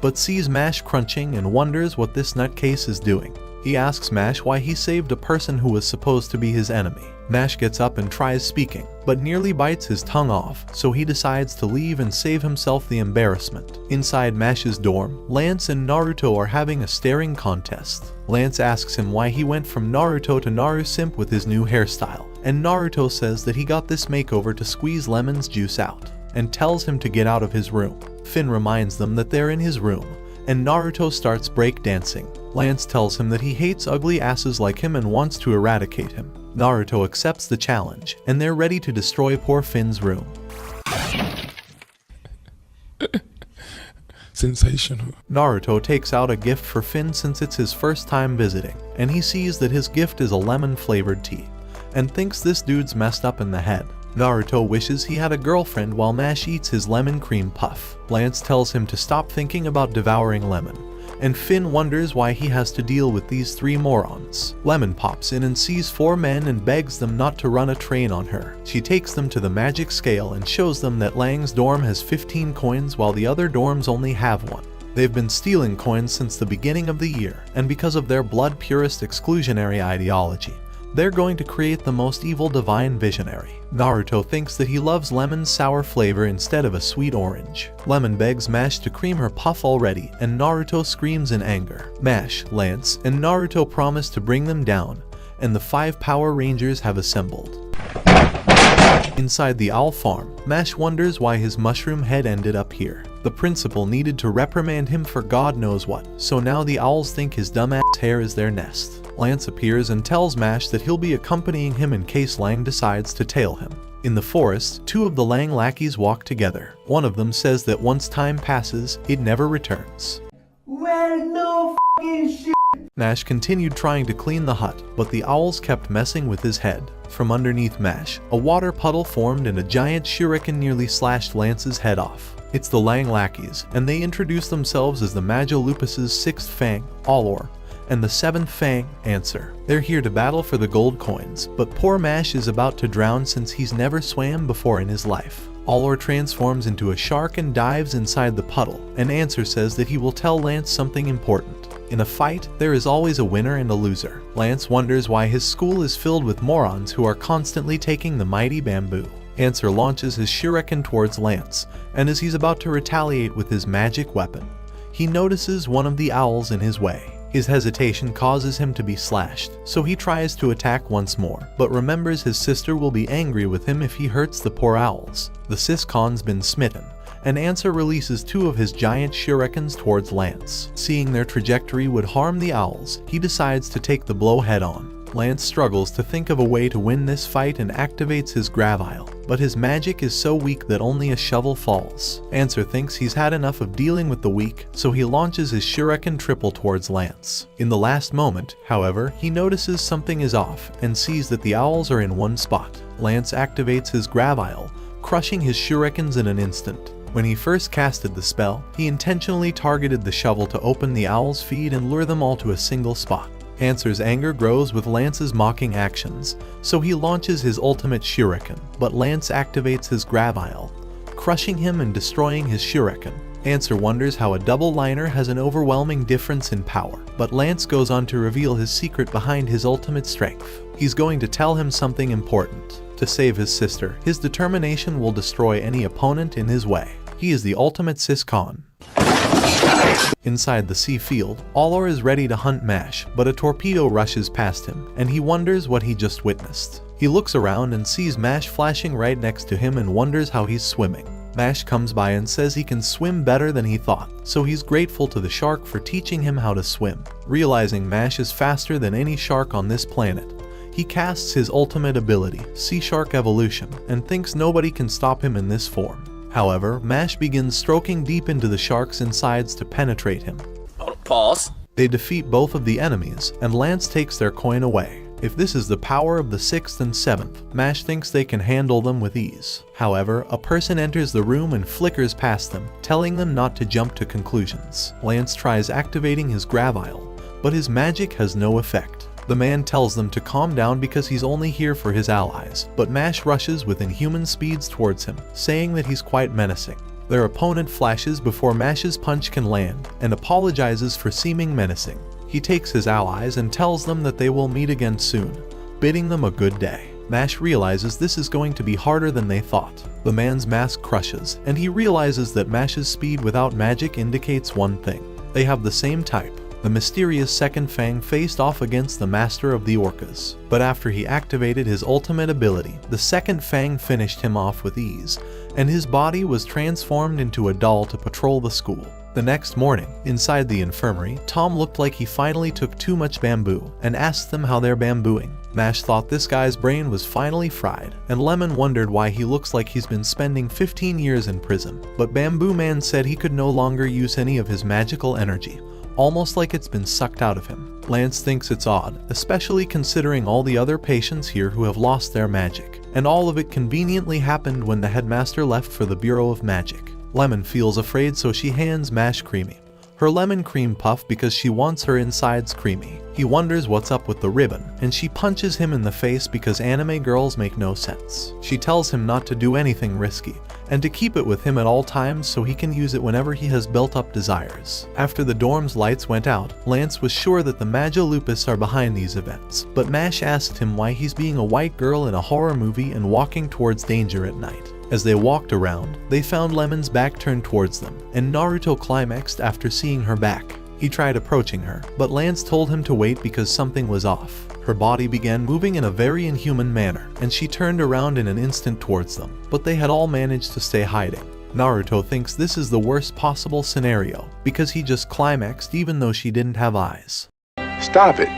[SPEAKER 1] but sees Mash crunching and wonders what this nutcase is doing. He asks Mash why he saved a person who was supposed to be his enemy. Mash gets up and tries speaking, but nearly bites his tongue off, so he decides to leave and save himself the embarrassment. Inside Mash's dorm, Lance and Naruto are having a staring contest. Lance asks him why he went from Naruto to Narusimp with his new hairstyle, and Naruto says that he got this makeover to squeeze Lemon's juice out, and tells him to get out of his room. Finn reminds them that they're in his room, and Naruto starts breakdancing. Lance tells him that he hates ugly asses like him and wants to eradicate him. Naruto accepts the challenge, and they're ready to destroy poor Finn's room.
[SPEAKER 3] Sensational.
[SPEAKER 1] Naruto takes out a gift for Finn since it's his first time visiting, and he sees that his gift is a lemon-flavored tea, and thinks this dude's messed up in the head. Naruto wishes he had a girlfriend while Mash eats his lemon cream puff. Lance tells him to stop thinking about devouring Lemon, and Finn wonders why he has to deal with these three morons. Lemon pops in and sees four men and begs them not to run a train on her. She takes them to the magic scale and shows them that Lang's dorm has 15 coins while the other dorms only have 1. They've been stealing coins since the beginning of the year, and because of their blood purist exclusionary ideology, they're going to create the most evil divine visionary. Naruto thinks that he loves Lemon's sour flavor instead of a sweet orange. Lemon begs Mash to cream her puff already, and Naruto screams in anger. Mash, Lance, and Naruto promise to bring them down, and the 5 Power Rangers have assembled. Inside the owl farm, Mash wonders why his mushroom head ended up here. The principal needed to reprimand him for God knows what, so now the owls think his dumbass hair is their nest. Lance appears and tells Mash that he'll be accompanying him in case Lang decides to tail him. In the forest, 2 of the Lang lackeys walk together. One of them says that once time passes, it never returns.
[SPEAKER 6] Well, no f***ing shit.
[SPEAKER 1] Mash continued trying to clean the hut, but the owls kept messing with his head. From underneath Mash, a water puddle formed and a giant shuriken nearly slashed Lance's head off. It's the Lang lackeys, and they introduce themselves as the Magalupus's 6th Fang, Allor, and the 7th Fang, Answer. They're here to battle for the gold coins, but poor Mash is about to drown since he's never swam before in his life. Allor transforms into a shark and dives inside the puddle, and Answer says that he will tell Lance something important. In a fight, there is always a winner and a loser. Lance wonders why his school is filled with morons who are constantly taking the mighty bamboo. Answer launches his shuriken towards Lance, and as he's about to retaliate with his magic weapon, he notices one of the owls in his way. His hesitation causes him to be slashed, so he tries to attack once more, but remembers his sister will be angry with him if he hurts the poor owls. The Siscon's been smitten, and Answer releases 2 of his giant shurikens towards Lance. Seeing their trajectory would harm the owls, he decides to take the blow head on. Lance struggles to think of a way to win this fight and activates his Gravile, but his magic is so weak that only a shovel falls. Answer thinks he's had enough of dealing with the weak, so he launches his shuriken triple towards Lance. In the last moment, however, he notices something is off and sees that the owls are in one spot. Lance activates his Gravile, crushing his shurikens in an instant. When he first casted the spell, he intentionally targeted the shovel to open the owl's feed and lure them all to a single spot. Answer's anger grows with Lance's mocking actions, so he launches his ultimate shuriken, but Lance activates his Gravile, crushing him and destroying his shuriken. Answer wonders how a double liner has an overwhelming difference in power, but Lance goes on to reveal his secret behind his ultimate strength. He's going to tell him something important. To save his sister, his determination will destroy any opponent in his way. He is the ultimate Siscon. Inside the sea field, Allor is ready to hunt Mash, but a torpedo rushes past him, and he wonders what he just witnessed. He looks around and sees Mash flashing right next to him and wonders how he's swimming. Mash comes by and says he can swim better than he thought, so he's grateful to the shark for teaching him how to swim. Realizing Mash is faster than any shark on this planet, he casts his ultimate ability, Sea Shark Evolution, and thinks nobody can stop him in this form. However, Mash begins stroking deep into the shark's insides to penetrate him.
[SPEAKER 7] Pause.
[SPEAKER 1] They defeat both of the enemies, and Lance takes their coin away. If this is the power of the 6th and 7th, Mash thinks they can handle them with ease. However, a person enters the room and flickers past them, telling them not to jump to conclusions. Lance tries activating his Gravile, but his magic has no effect. The man tells them to calm down because he's only here for his allies, but Mash rushes with inhuman speeds towards him, saying that he's quite menacing. Their opponent flashes before Mash's punch can land, and apologizes for seeming menacing. He takes his allies and tells them that they will meet again soon, bidding them a good day. Mash realizes this is going to be harder than they thought. The man's mask crushes, and he realizes that Mash's speed without magic indicates one thing. They have the same type. The mysterious second Fang faced off against the master of the Orcas, but after he activated his ultimate ability, the second Fang finished him off with ease, and his body was transformed into a doll to patrol the school. The next morning, inside the infirmary, Tom looked like he finally took too much bamboo and asked them how they're bambooing. Mash thought this guy's brain was finally fried, and Lemon wondered why he looks like he's been spending 15 years in prison. But Bamboo Man said he could no longer use any of his magical energy, almost like it's been sucked out of him. Lance thinks it's odd, especially considering all the other patients here who have lost their magic, and all of it conveniently happened when the headmaster left for the Bureau of Magic. Lemon feels afraid, so she hands Mash Creamy her lemon cream puff because she wants her insides creamy. He wonders what's up with the ribbon, and she punches him in the face because anime girls make no sense. She tells him not to do anything risky, and to keep it with him at all times so he can use it whenever he has built up desires. After the dorm's lights went out, Lance was sure that the Magilupus are behind these events, but Mash asked him why he's being a white girl in a horror movie and walking towards danger at night. As they walked around, they found Lemon's back turned towards them, and Naruto climaxed after seeing her back. He tried approaching her, but Lance told him to wait because something was off. Her body began moving in a very inhuman manner, and she turned around in an instant towards them, but they had all managed to stay hiding. Naruto thinks this is the worst possible scenario, because he just climaxed even though she didn't have eyes.
[SPEAKER 3] Stop it.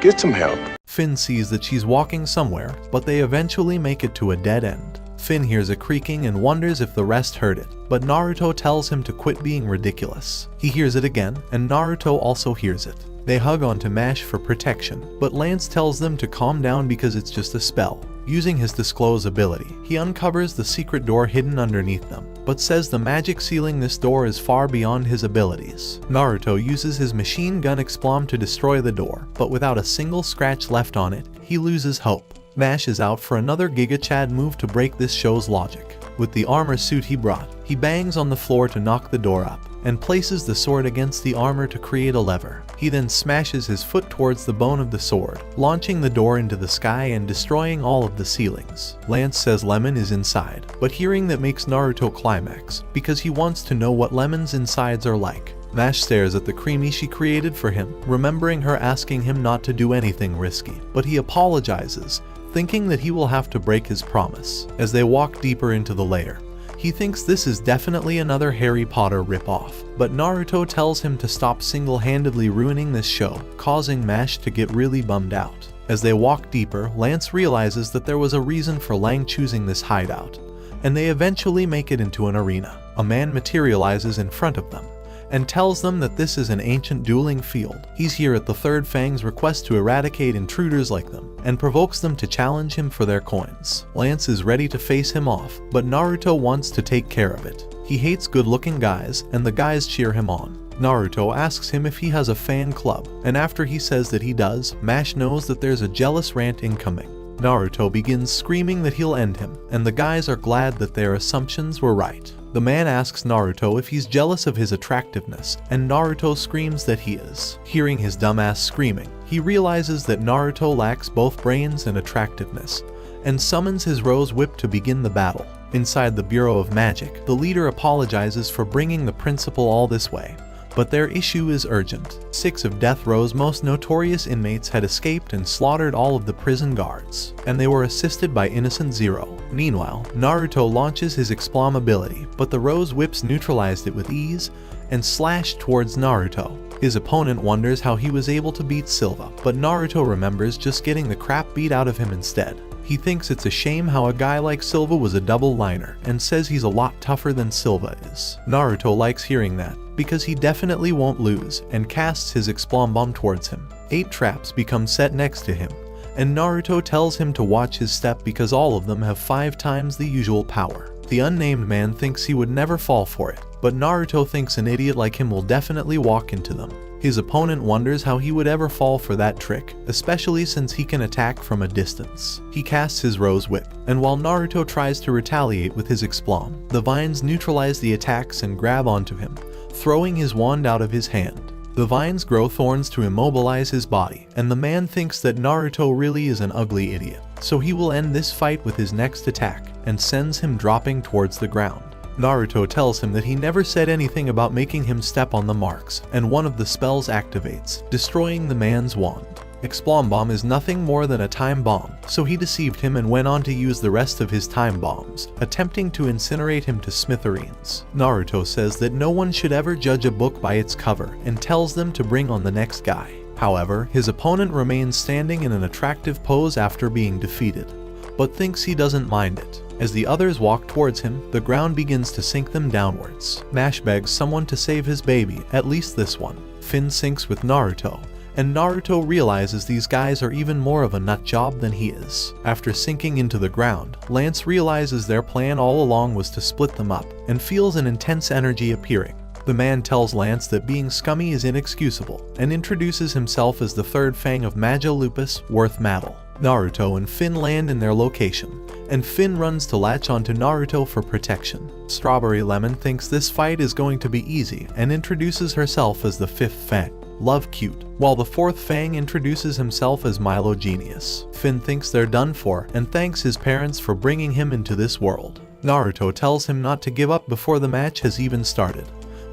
[SPEAKER 3] Get some help.
[SPEAKER 1] Finn sees that she's walking somewhere, but they eventually make it to a dead end. Finn hears a creaking and wonders if the rest heard it, but Naruto tells him to quit being ridiculous. He hears it again, and Naruto also hears it. They hug onto Mash for protection, but Lance tells them to calm down because it's just a spell. Using his disclose ability, he uncovers the secret door hidden underneath them, but says the magic sealing this door is far beyond his abilities. Naruto uses his machine gun Explom to destroy the door, but without a single scratch left on it, he loses hope. Mash is out for another Giga Chad move to break this show's logic. With the armor suit he brought, he bangs on the floor to knock the door up, and places the sword against the armor to create a lever. He then smashes his foot towards the bone of the sword, launching the door into the sky and destroying all of the ceilings. Lance says Lemon is inside, but hearing that makes Naruto climax, because he wants to know what Lemon's insides are like. Mash stares at the creamy she created for him, remembering her asking him not to do anything risky, but he apologizes, thinking that he will have to break his promise. As they walk deeper into the lair, he thinks this is definitely another Harry Potter ripoff, but Naruto tells him to stop single-handedly ruining this show, causing Mash to get really bummed out. As they walk deeper, Lance realizes that there was a reason for Lang choosing this hideout, and they eventually make it into an arena. A man materializes in front of them, and tells them that this is an ancient dueling field. He's here at the Third Fang's request to eradicate intruders like them, and provokes them to challenge him for their coins. Lance is ready to face him off, but Naruto wants to take care of it. He hates good-looking guys, and the guys cheer him on. Naruto asks him if he has a fan club, and after he says that he does, Mash knows that there's a jealous rant incoming. Naruto begins screaming that he'll end him, and the guys are glad that their assumptions were right. The man asks Naruto if he's jealous of his attractiveness, and Naruto screams that he is. Hearing his dumbass screaming, he realizes that Naruto lacks both brains and attractiveness, and summons his Rose Whip to begin the battle. Inside the Bureau of Magic, the leader apologizes for bringing the principal all this way, but their issue is urgent. 6 of Death Row's most notorious inmates had escaped and slaughtered all of the prison guards, and they were assisted by Innocent Zero. Meanwhile, Naruto launches his Explom ability, but the Rose Whips neutralized it with ease and slashed towards Naruto. His opponent wonders how he was able to beat Silva, but Naruto remembers just getting the crap beat out of him instead. He thinks it's a shame how a guy like Silva was a double liner, and says he's a lot tougher than Silva is. Naruto likes hearing that, because he definitely won't lose, and casts his Explom bomb towards him. 8 traps become set next to him, and Naruto tells him to watch his step because all of them have 5 times the usual power. The unnamed man thinks he would never fall for it, but Naruto thinks an idiot like him will definitely walk into them. His opponent wonders how he would ever fall for that trick, especially since he can attack from a distance. He casts his Rose Whip, and while Naruto tries to retaliate with his Explom, the vines neutralize the attacks and grab onto him, throwing his wand out of his hand. The vines grow thorns to immobilize his body, and the man thinks that Naruto really is an ugly idiot. so he will end this fight with his next attack and sends him dropping towards the ground. Naruto tells him that he never said anything about making him step on the marks, and one of the spells activates, destroying the man's wand. Explode Bomb is nothing more than a time bomb, so he deceived him and went on to use the rest of his time bombs, attempting to incinerate him to smithereens. Naruto says that no one should ever judge a book by its cover and tells them to bring on the next guy. However, his opponent remains standing in an attractive pose after being defeated, but thinks he doesn't mind it. As the others walk towards him, the ground begins to sink them downwards. Nash begs someone to save his baby, at least this one. Finn sinks with Naruto, and Naruto realizes these guys are even more of a nutjob than he is. After sinking into the ground, Lance realizes their plan all along was to split them up, and feels an intense energy appearing. The man tells Lance that being scummy is inexcusable, and introduces himself as the third Fang of Majo Lupus, Worth Mattel. Naruto and Finn land in their location, and Finn runs to latch onto Naruto for protection. Strawberry Lemon thinks this fight is going to be easy and introduces herself as the fifth Fang, Love Cute, while the fourth Fang introduces himself as Milo Genius. Finn thinks they're done for and thanks his parents for bringing him into this world. Naruto tells him not to give up before the match has even started,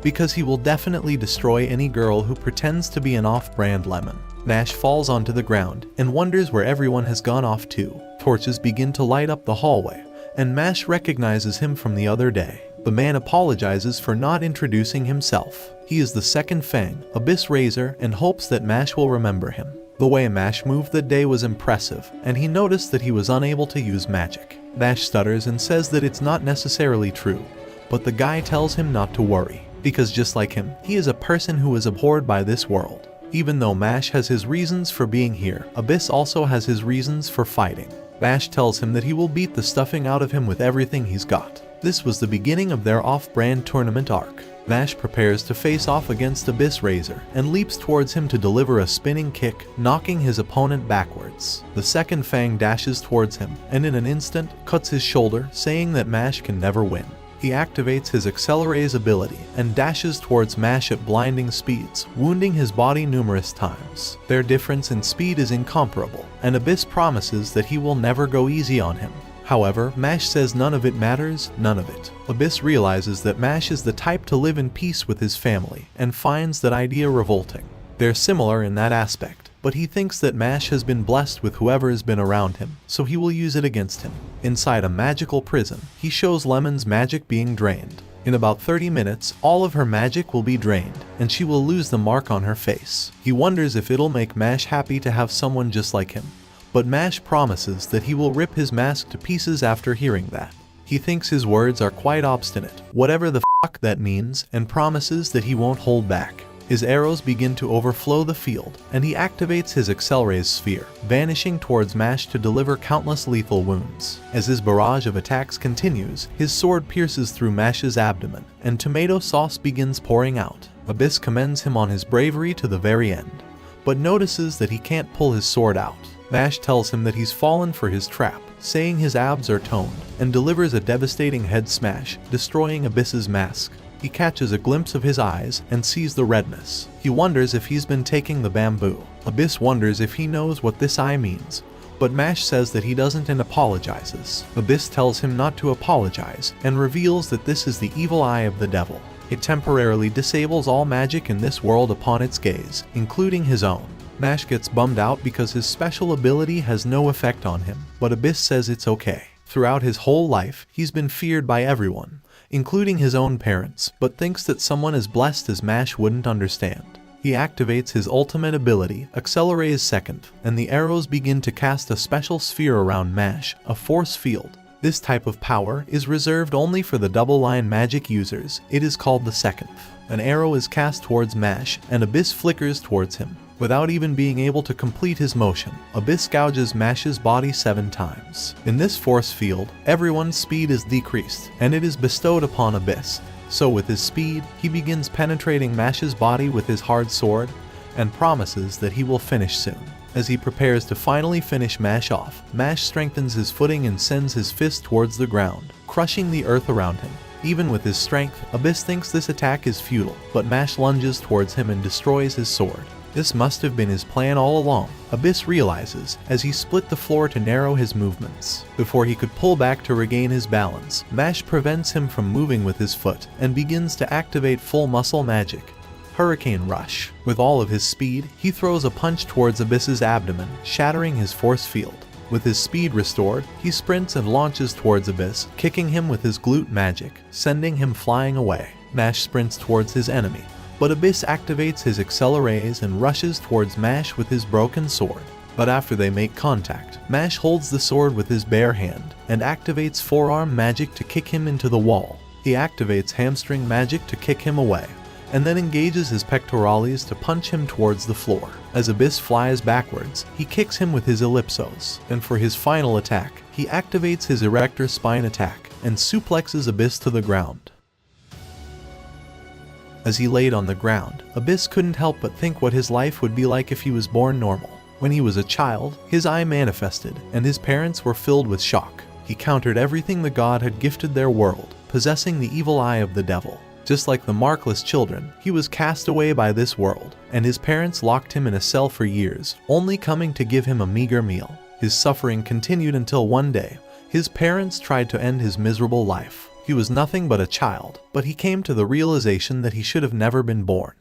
[SPEAKER 1] because he will definitely destroy any girl who pretends to be an off-brand lemon. Nash falls onto the ground and wonders where everyone has gone off to. Torches begin to light up the hallway, and Mash recognizes him from the other day. The man apologizes for not introducing himself. He is the second Fang, Abyss Razor, and hopes that Mash will remember him. The way Mash moved that day was impressive, and he noticed that he was unable to use magic. Mash stutters and says that it's not necessarily true, but the guy tells him not to worry, because just like him, he is a person who is abhorred by this world. Even though Mash has his reasons for being here, Abyss also has his reasons for fighting. Mash tells him that he will beat the stuffing out of him with everything he's got. This was the beginning of their off-brand tournament arc. Mash prepares to face off against Abyss Razor and leaps towards him to deliver a spinning kick, knocking his opponent backwards. The second Fang dashes towards him and in an instant cuts his shoulder, saying that Mash can never win. He activates his Accelerate's ability and dashes towards Mash at blinding speeds, wounding his body numerous times. Their difference in speed is incomparable, and Abyss promises that he will never go easy on him. However, Mash says none of it matters, none of it. Abyss realizes that Mash is the type to live in peace with his family, and finds that idea revolting. They're similar in that aspect, but he thinks that Mash has been blessed with whoever has been around him, so he will use it against him. Inside a magical prison, he shows Lemon's magic being drained. In about 30 minutes, all of her magic will be drained, and she will lose the mark on her face. He wonders if it'll make Mash happy to have someone just like him, but Mash promises that he will rip his mask to pieces after hearing that. He thinks his words are quite obstinate, whatever the fuck that means, and promises that he won't hold back. His arrows begin to overflow the field, and he activates his Accelerate's sphere, vanishing towards Mash to deliver countless lethal wounds. As his barrage of attacks continues, his sword pierces through Mash's abdomen, and tomato sauce begins pouring out. Abyss commends him on his bravery to the very end, but notices that he can't pull his sword out. Mash tells him that he's fallen for his trap, saying his abs are toned, and delivers a devastating head smash, destroying Abyss's mask. He catches a glimpse of his eyes and sees the redness. He wonders if he's been taking the bamboo. Abyss wonders if he knows what this eye means, but Mash says that he doesn't and apologizes. Abyss tells him not to apologize and reveals that this is the evil eye of the devil. It temporarily disables all magic in this world upon its gaze, including his own. Mash gets bummed out because his special ability has no effect on him, but Abyss says it's okay. Throughout his whole life, he's been feared by everyone, including his own parents, but thinks that someone as blessed as Mash wouldn't understand. He activates his ultimate ability, Accelerate's second, and the arrows begin to cast a special sphere around Mash, a force field. This type of power is reserved only for the double-line magic users. It is called the second. An arrow is cast towards Mash, and Abyss flickers towards him. Without even being able to complete his motion, Abyss gouges Mash's body 7 times. In this force field, everyone's speed is decreased, and it is bestowed upon Abyss. So with his speed, he begins penetrating Mash's body with his hard sword, and promises that he will finish soon. As he prepares to finally finish Mash off, Mash strengthens his footing and sends his fist towards the ground, crushing the earth around him. Even with his strength, Abyss thinks this attack is futile, but Mash lunges towards him and destroys his sword. This must have been his plan all along, Abyss realizes as he split the floor to narrow his movements. Before he could pull back to regain his balance, Mash prevents him from moving with his foot and begins to activate full muscle magic. Hurricane Rush. With all of his speed, he throws a punch towards Abyss's abdomen, shattering his force field. With his speed restored, he sprints and launches towards Abyss, kicking him with his glute magic, sending him flying away. Mash sprints towards his enemy, but Abyss activates his acceleres and rushes towards Mash with his broken sword. But after they make contact, Mash holds the sword with his bare hand and activates forearm magic to kick him into the wall. He activates hamstring magic to kick him away, and then engages his pectorales to punch him towards the floor. As Abyss flies backwards, he kicks him with his ellipsos, and for his final attack, he activates his erector spine attack and suplexes Abyss to the ground. As he laid on the ground, Abyss couldn't help but think what his life would be like if he was born normal. When he was a child, his eye manifested, and his parents were filled with shock. He countered everything the god had gifted their world, possessing the evil eye of the devil. Just like the markless children, he was cast away by this world, and his parents locked him in a cell for years, only coming to give him a meager meal. His suffering continued until one day, his parents tried to end his miserable life. He was nothing but a child, but he came to the realization that he should have never been born.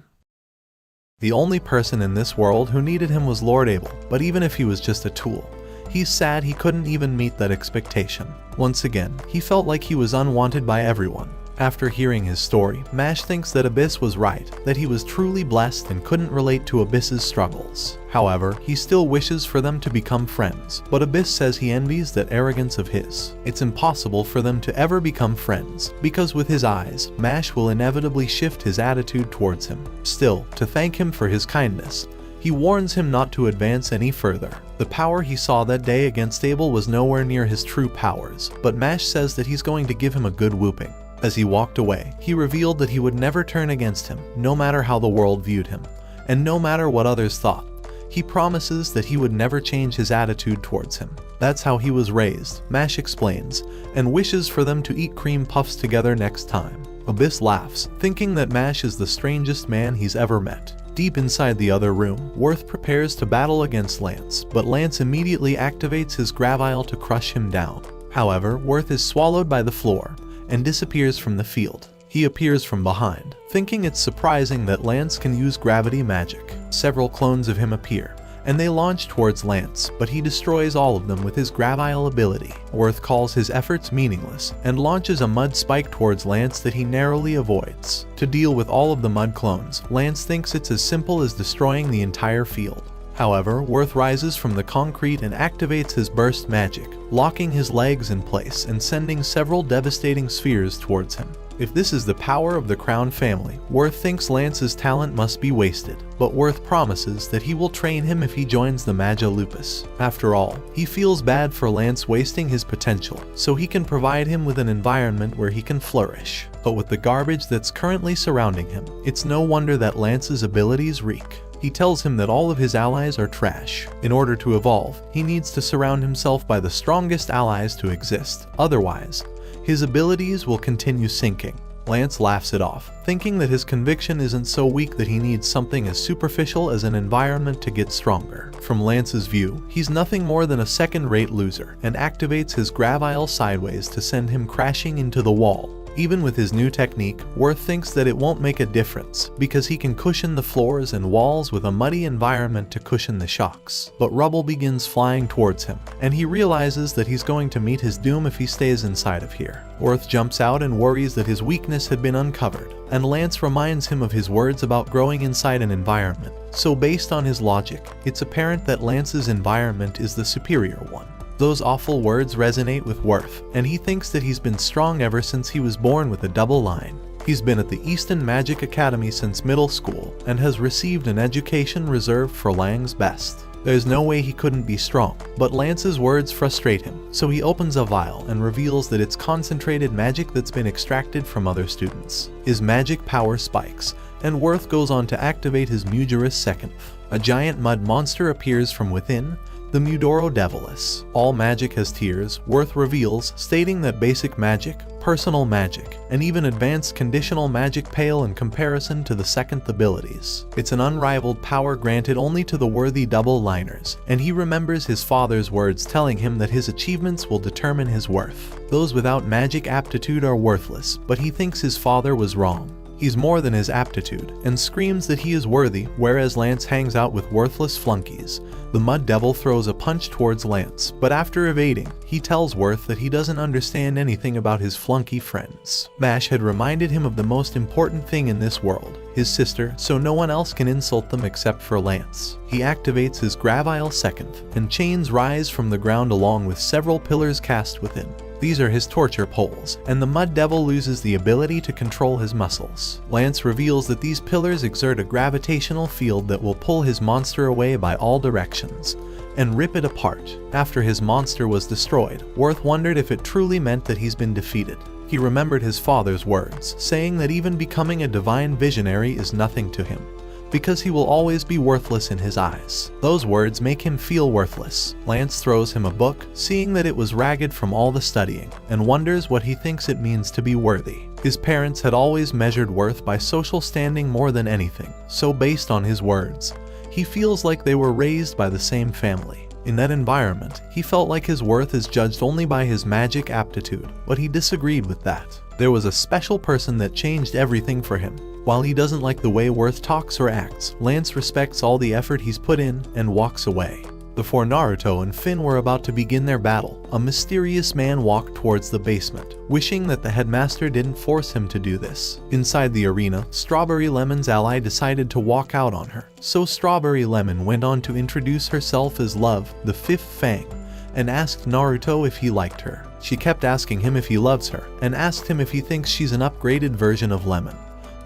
[SPEAKER 1] The only person in this world who needed him was Lord Abel, but even if he was just a tool, he's sad he couldn't even meet that expectation. Once again, he felt like he was unwanted by everyone. After hearing his story, Mash thinks that Abyss was right, that he was truly blessed and couldn't relate to Abyss's struggles. However, he still wishes for them to become friends, but Abyss says he envies that arrogance of his. It's impossible for them to ever become friends, because with his eyes, Mash will inevitably shift his attitude towards him. Still, to thank him for his kindness, he warns him not to advance any further. The power he saw that day against Abel was nowhere near his true powers, but Mash says that he's going to give him a good whooping. As he walked away, he revealed that he would never turn against him, no matter how the world viewed him, and no matter what others thought. He promises that he would never change his attitude towards him. That's how he was raised, Mash explains, and wishes for them to eat cream puffs together next time. Abyss laughs, thinking that Mash is the strangest man he's ever met. Deep inside the other room, Worth prepares to battle against Lance, but Lance immediately activates his Gravile to crush him down. However, Worth is swallowed by the floor and disappears from the field. He appears from behind, thinking it's surprising that Lance can use gravity magic. Several clones of him appear, and they launch towards Lance, but he destroys all of them with his Gravile ability. Worth calls his efforts meaningless, and launches a mud spike towards Lance that he narrowly avoids. To deal with all of the mud clones, Lance thinks it's as simple as destroying the entire field. However, Worth rises from the concrete and activates his burst magic, locking his legs in place and sending several devastating spheres towards him. If this is the power of the Crown family, Worth thinks Lance's talent must be wasted, but Worth promises that he will train him if he joins the Magia Lupus. After all, he feels bad for Lance wasting his potential, so he can provide him with an environment where he can flourish. But with the garbage that's currently surrounding him, it's no wonder that Lance's abilities reek. He tells him that all of his allies are trash. In order to evolve, he needs to surround himself by the strongest allies to exist. Otherwise, his abilities will continue sinking. Lance laughs it off, thinking that his conviction isn't so weak that he needs something as superficial as an environment to get stronger. From Lance's view, he's nothing more than a second-rate loser, and activates his Gravile sideways to send him crashing into the wall. Even with his new technique, Worth thinks that it won't make a difference, because he can cushion the floors and walls with a muddy environment to cushion the shocks. But rubble begins flying towards him, and he realizes that he's going to meet his doom if he stays inside of here. Worth jumps out and worries that his weakness had been uncovered, and Lance reminds him of his words about growing inside an environment. So based on his logic, it's apparent that Lance's environment is the superior one. Those awful words resonate with Worth, and he thinks that he's been strong ever since he was born with a double line. He's been at the Easton Magic Academy since middle school, and has received an education reserved for Lang's best. There's no way he couldn't be strong, but Lance's words frustrate him, so he opens a vial and reveals that it's concentrated magic that's been extracted from other students. His magic power spikes, and Worth goes on to activate his Mugirus Second. A giant mud monster appears from within, The Mudoro Devilis. All magic has tiers, Worth reveals, stating that basic magic, personal magic, and even advanced conditional magic pale in comparison to the second abilities. It's an unrivaled power granted only to the worthy double-liners, and he remembers his father's words telling him that his achievements will determine his worth. Those without magic aptitude are worthless, but he thinks his father was wrong. He's more than his aptitude, and screams that he is worthy, whereas Lance hangs out with worthless flunkies. The Mud Devil throws a punch towards Lance, but after evading, he tells Worth that he doesn't understand anything about his flunky friends. Mash had reminded him of the most important thing in this world, his sister, so no one else can insult them except for Lance. He activates his Gravile Second, and chains rise from the ground along with several pillars cast within. These are his torture poles, and the Mud Devil loses the ability to control his muscles. Lance reveals that these pillars exert a gravitational field that will pull his monster away by all directions and rip it apart. After his monster was destroyed, Worth wondered if it truly meant that he's been defeated. He remembered his father's words, saying that even becoming a divine visionary is nothing to him, because he will always be worthless in his eyes. Those words make him feel worthless. Lance throws him a book, seeing that it was ragged from all the studying, and wonders what he thinks it means to be worthy. His parents had always measured worth by social standing more than anything, so based on his words, he feels like they were raised by the same family. In that environment, he felt like his worth is judged only by his magic aptitude, but he disagreed with that. There was a special person that changed everything for him. While he doesn't like the way Worth talks or acts, Lance respects all the effort he's put in and walks away. Before Naruto and Finn were about to begin their battle, a mysterious man walked towards the basement, wishing that the headmaster didn't force him to do this. Inside the arena, Strawberry Lemon's ally decided to walk out on her, so Strawberry Lemon went on to introduce herself as Love, the Fifth Fang, and asked Naruto if he liked her. She kept asking him if he loves her, and asked him if he thinks she's an upgraded version of Lemon.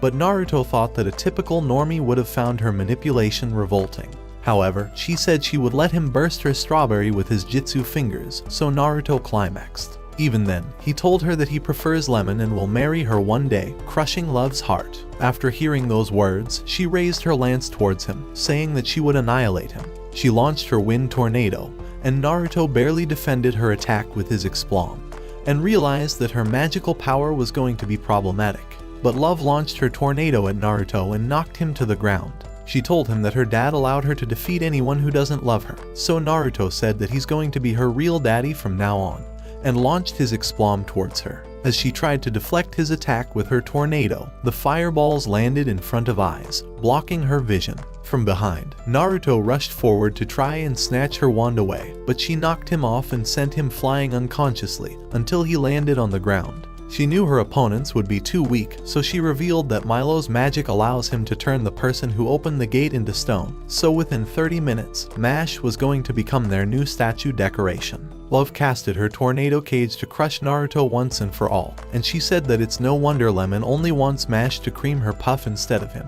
[SPEAKER 1] But Naruto thought that a typical normie would have found her manipulation revolting. However, she said she would let him burst her strawberry with his jutsu fingers, so Naruto climaxed. Even then, he told her that he prefers Lemon and will marry her one day, crushing Love's heart. After hearing those words, she raised her lance towards him, saying that she would annihilate him. She launched her wind tornado, and Naruto barely defended her attack with his Explom, and realized that her magical power was going to be problematic. But Love launched her tornado at Naruto and knocked him to the ground. She told him that her dad allowed her to defeat anyone who doesn't love her, so Naruto said that he's going to be her real daddy from now on, and launched his Explom towards her. As she tried to deflect his attack with her tornado, the fireballs landed in front of eyes, blocking her vision. From behind, Naruto rushed forward to try and snatch her wand away, but she knocked him off and sent him flying unconsciously until he landed on the ground. She knew her opponents would be too weak, so she revealed that Milo's magic allows him to turn the person who opened the gate into stone, so within 30 minutes, Mash was going to become their new statue decoration. Love casted her tornado cage to crush Naruto once and for all, and she said that it's no wonder Lemon only wants Mash to cream her puff instead of him.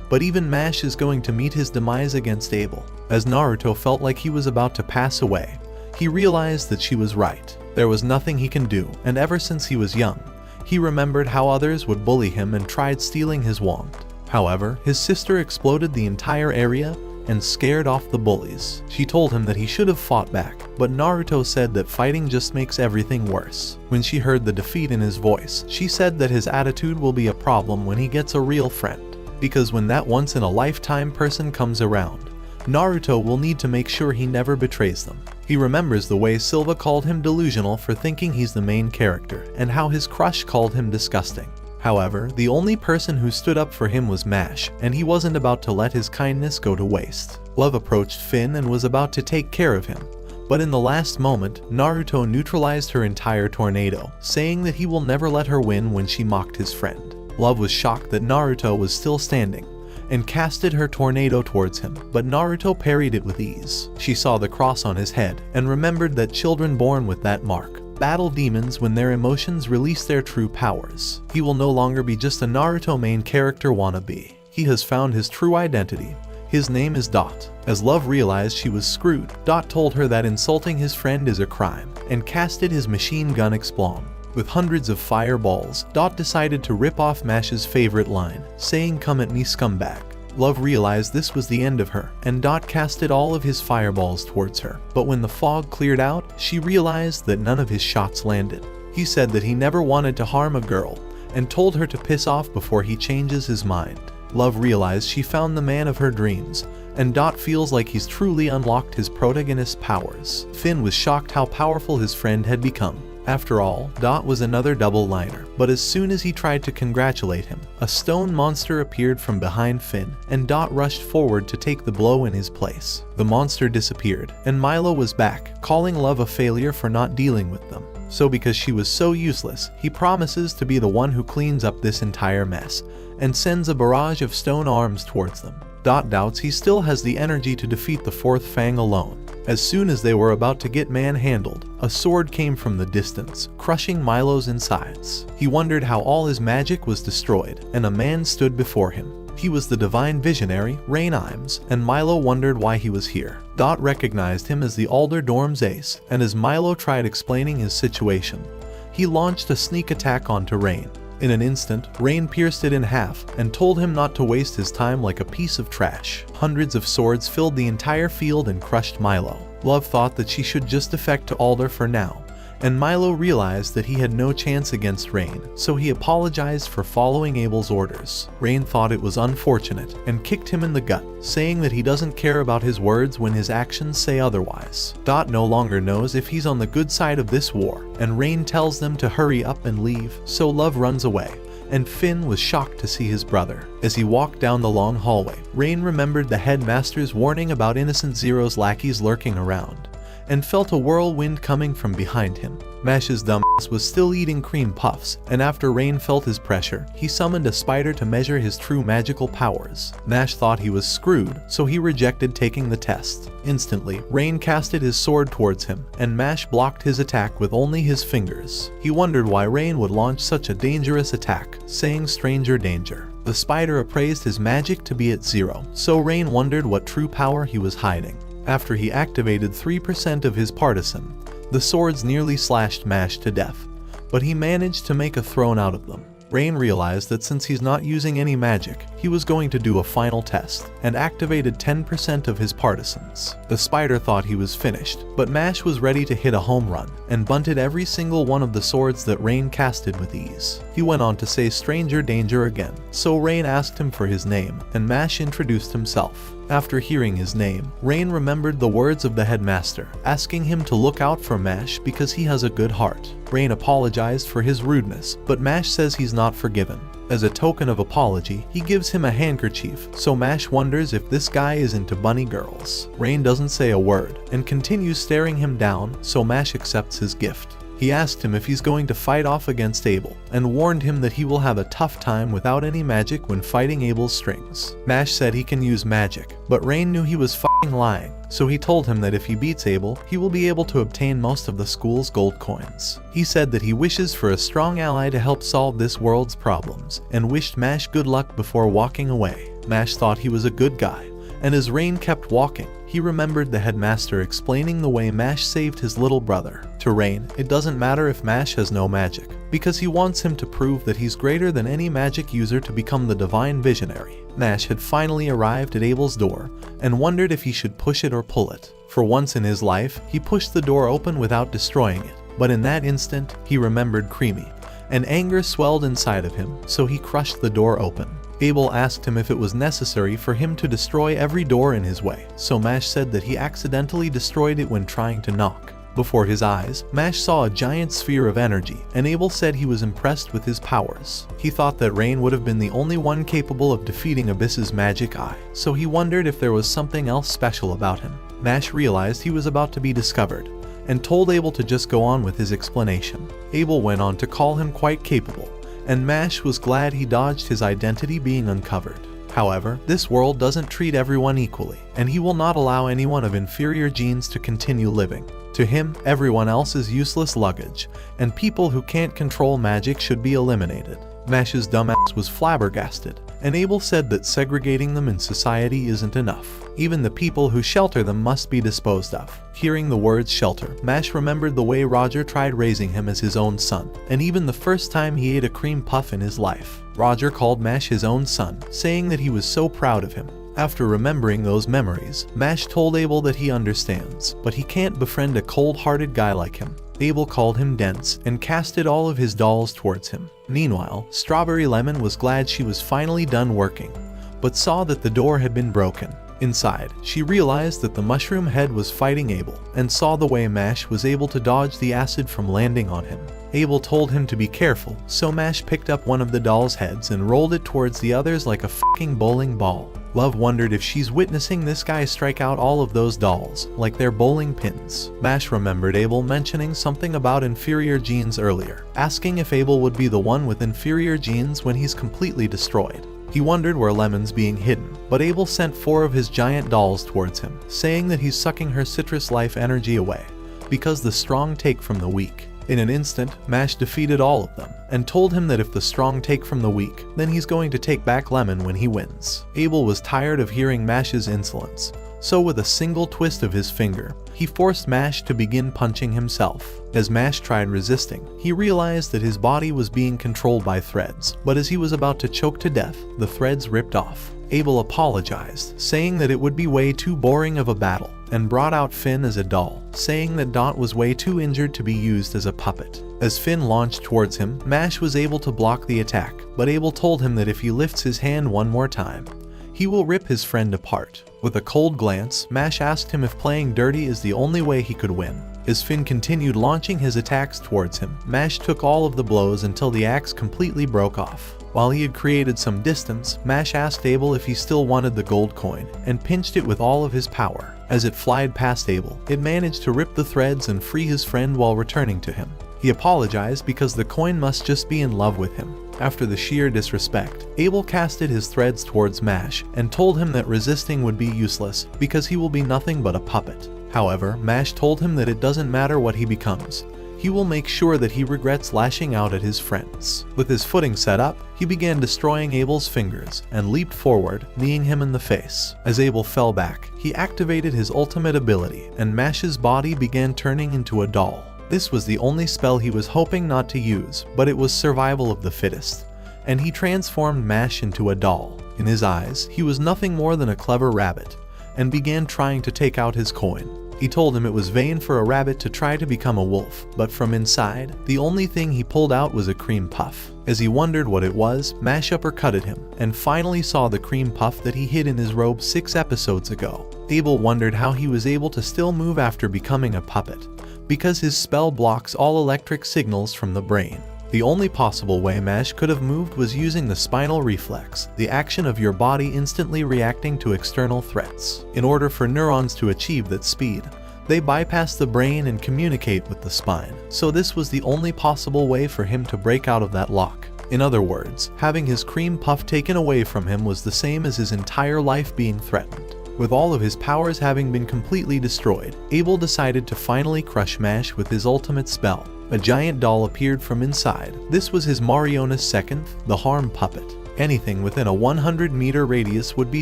[SPEAKER 1] But even Mash is going to meet his demise against Abel. As Naruto felt like he was about to pass away, he realized that she was right. There was nothing he can do, and ever since he was young, he remembered how others would bully him and tried stealing his wand. However, his sister exploded the entire area and scared off the bullies. She told him that he should have fought back, but Naruto said that fighting just makes everything worse. When she heard the defeat in his voice, she said that his attitude will be a problem when he gets a real friend, because when that once-in-a-lifetime person comes around, Naruto will need to make sure he never betrays them. He remembers the way Silva called him delusional for thinking he's the main character, and how his crush called him disgusting. However, the only person who stood up for him was Mash, and he wasn't about to let his kindness go to waste. Love approached Finn and was about to take care of him, but in the last moment, Naruto neutralized her entire tornado, saying that he will never let her win when she mocked his friend. Love was shocked that Naruto was still standing, and casted her tornado towards him, but Naruto parried it with ease. She saw the cross on his head, and remembered that children born with that mark battle demons when their emotions release their true powers. He will no longer be just a Naruto main character wannabe. He has found his true identity. His name is Dot. As Love realized she was screwed, Dot told her that insulting his friend is a crime, and casted his machine gun Explom. With hundreds of fireballs, Dot decided to rip off Mash's favorite line, saying "Come at me, scumbag." Love realized this was the end of her, and Dot casted all of his fireballs towards her. But when the fog cleared out, she realized that none of his shots landed. He said that he never wanted to harm a girl, and told her to piss off before he changes his mind. Love realized she found the man of her dreams, and Dot feels like he's truly unlocked his protagonist's powers. Finn was shocked how powerful his friend had become. After all, Dot was another double-liner, but as soon as he tried to congratulate him, a stone monster appeared from behind Finn, and Dot rushed forward to take the blow in his place. The monster disappeared, and Milo was back, calling Love a failure for not dealing with them. So because she was so useless, he promises to be the one who cleans up this entire mess, and sends a barrage of stone arms towards them. Dot doubts he still has the energy to defeat the fourth Fang alone. As soon as they were about to get manhandled, a sword came from the distance, crushing Milo's insides. He wondered how all his magic was destroyed, and a man stood before him. He was the divine visionary, Rain Imes, and Milo wondered why he was here. Dot recognized him as the Alder Dorm's ace, and as Milo tried explaining his situation, he launched a sneak attack onto Rain. In an instant, Rain pierced it in half and told him not to waste his time like a piece of trash. Hundreds of swords filled the entire field and crushed Milo. Love thought that she should just defect to Alder for now, and Milo realized that he had no chance against Rain, so he apologized for following Abel's orders. Rain thought it was unfortunate and kicked him in the gut, saying that he doesn't care about his words when his actions say otherwise. Dot no longer knows if he's on the good side of this war, and Rain tells them to hurry up and leave, so Love runs away, and Finn was shocked to see his brother. As he walked down the long hallway, Rain remembered the headmaster's warning about Innocent Zero's lackeys lurking around, and felt a whirlwind coming from behind him. Mash's dumbass was still eating cream puffs, and after Rain felt his pressure, he summoned a spider to measure his true magical powers. Mash thought he was screwed, so he rejected taking the test. Instantly, Rain casted his sword towards him, and Mash blocked his attack with only his fingers. He wondered why Rain would launch such a dangerous attack, saying stranger danger. The spider appraised his magic to be at 0, so Rain wondered what true power he was hiding. After he activated 3% of his partisan, the swords nearly slashed Mash to death, but he managed to make a throne out of them. Rain realized that since he's not using any magic, he was going to do a final test, and activated 10% of his partisans. The spider thought he was finished, but Mash was ready to hit a home run, and bunted every single one of the swords that Rain casted with ease. He went on to say stranger danger again, so Rain asked him for his name, and Mash introduced himself. After hearing his name, Rain remembered the words of the headmaster, asking him to look out for Mash because he has a good heart. Rain apologized for his rudeness, but Mash says he's not forgiven. As a token of apology, he gives him a handkerchief, so Mash wonders if this guy is into bunny girls. Rain doesn't say a word, and continues staring him down, so Mash accepts his gift. He asked him if he's going to fight off against Abel, and warned him that he will have a tough time without any magic when fighting Abel's strings. Mash said he can use magic, but Rain knew he was f***ing lying, so he told him that if he beats Abel, he will be able to obtain most of the school's gold coins. He said that he wishes for a strong ally to help solve this world's problems, and wished Mash good luck before walking away. Mash thought he was a good guy, and as Rain kept walking, he remembered the headmaster explaining the way Mash saved his little brother. To Rain, it doesn't matter if Mash has no magic, because he wants him to prove that he's greater than any magic user to become the divine visionary. Mash had finally arrived at Abel's door, and wondered if he should push it or pull it. For once in his life, he pushed the door open without destroying it, but in that instant, he remembered Creamy, and anger swelled inside of him, so he crushed the door open. Abel asked him if it was necessary for him to destroy every door in his way, so Mash said that he accidentally destroyed it when trying to knock. Before his eyes, Mash saw a giant sphere of energy, and Abel said he was impressed with his powers. He thought that Rain would have been the only one capable of defeating Abyss's magic eye, so he wondered if there was something else special about him. Mash realized he was about to be discovered, and told Abel to just go on with his explanation. Abel went on to call him quite capable, and Mash was glad he dodged his identity being uncovered. However, this world doesn't treat everyone equally, and he will not allow anyone of inferior genes to continue living. To him, everyone else is useless luggage, and people who can't control magic should be eliminated. Mash's dumbass was flabbergasted, and Abel said that segregating them in society isn't enough. Even the people who shelter them must be disposed of. Hearing the words shelter, Mash remembered the way Roger tried raising him as his own son, and even the first time he ate a cream puff in his life. Roger called Mash his own son, saying that he was so proud of him. After remembering those memories, Mash told Abel that he understands, but he can't befriend a cold-hearted guy like him. Abel called him dense and casted all of his dolls towards him. Meanwhile, Strawberry Lemon was glad she was finally done working, but saw that the door had been broken. Inside, she realized that the mushroom head was fighting Abel, and saw the way Mash was able to dodge the acid from landing on him. Abel told him to be careful, so Mash picked up one of the doll's heads and rolled it towards the others like a fucking bowling ball. Love wondered if she's witnessing this guy strike out all of those dolls, like they're bowling pins. Mash remembered Abel mentioning something about inferior genes earlier, asking if Abel would be the one with inferior genes when he's completely destroyed. He wondered where Lemon's being hidden, but Abel sent 4 of his giant dolls towards him, saying that he's sucking her citrus life energy away, because the strong take from the weak. In an instant, Mash defeated all of them, and told him that if the strong take from the weak, then he's going to take back Lemon when he wins. Abel was tired of hearing Mash's insolence, so with a single twist of his finger, he forced Mash to begin punching himself. As Mash tried resisting, he realized that his body was being controlled by threads, but as he was about to choke to death, the threads ripped off. Abel apologized, saying that it would be way too boring of a battle, and brought out Finn as a doll, saying that Dot was way too injured to be used as a puppet. As Finn launched towards him, Mash was able to block the attack, but Abel told him that if he lifts his hand one more time, he will rip his friend apart. With a cold glance, Mash asked him if playing dirty is the only way he could win. As Finn continued launching his attacks towards him, Mash took all of the blows until the axe completely broke off. While he had created some distance, Mash asked Abel if he still wanted the gold coin, and pinched it with all of his power. As it flied past Abel, it managed to rip the threads and free his friend while returning to him. He apologized because the coin must just be in love with him. After the sheer disrespect, Abel casted his threads towards Mash and told him that resisting would be useless because he will be nothing but a puppet. However, Mash told him that it doesn't matter what he becomes. He will make sure that he regrets lashing out at his friends. With his footing set up, he began destroying Abel's fingers and leaped forward, kneeing him in the face. As Abel fell back, he activated his ultimate ability, and Mash's body began turning into a doll. This was the only spell he was hoping not to use, but it was survival of the fittest, and he transformed Mash into a doll. In his eyes, he was nothing more than a clever rabbit, and began trying to take out his coin. He told him it was vain for a rabbit to try to become a wolf, but from inside, the only thing he pulled out was a cream puff. As he wondered what it was, Mash uppercutted him, and finally saw the cream puff that he hid in his robe 6 episodes ago. Abel wondered how he was able to still move after becoming a puppet, because his spell blocks all electric signals from the brain. The only possible way Mash could have moved was using the spinal reflex, the action of your body instantly reacting to external threats. In order for neurons to achieve that speed, they bypass the brain and communicate with the spine, so this was the only possible way for him to break out of that lock. In other words, having his cream puff taken away from him was the same as his entire life being threatened. With all of his powers having been completely destroyed, Abel decided to finally crush Mash with his ultimate spell. A giant doll appeared from inside. This was his Marionis second, the Harm Puppet. Anything within a 100-meter radius would be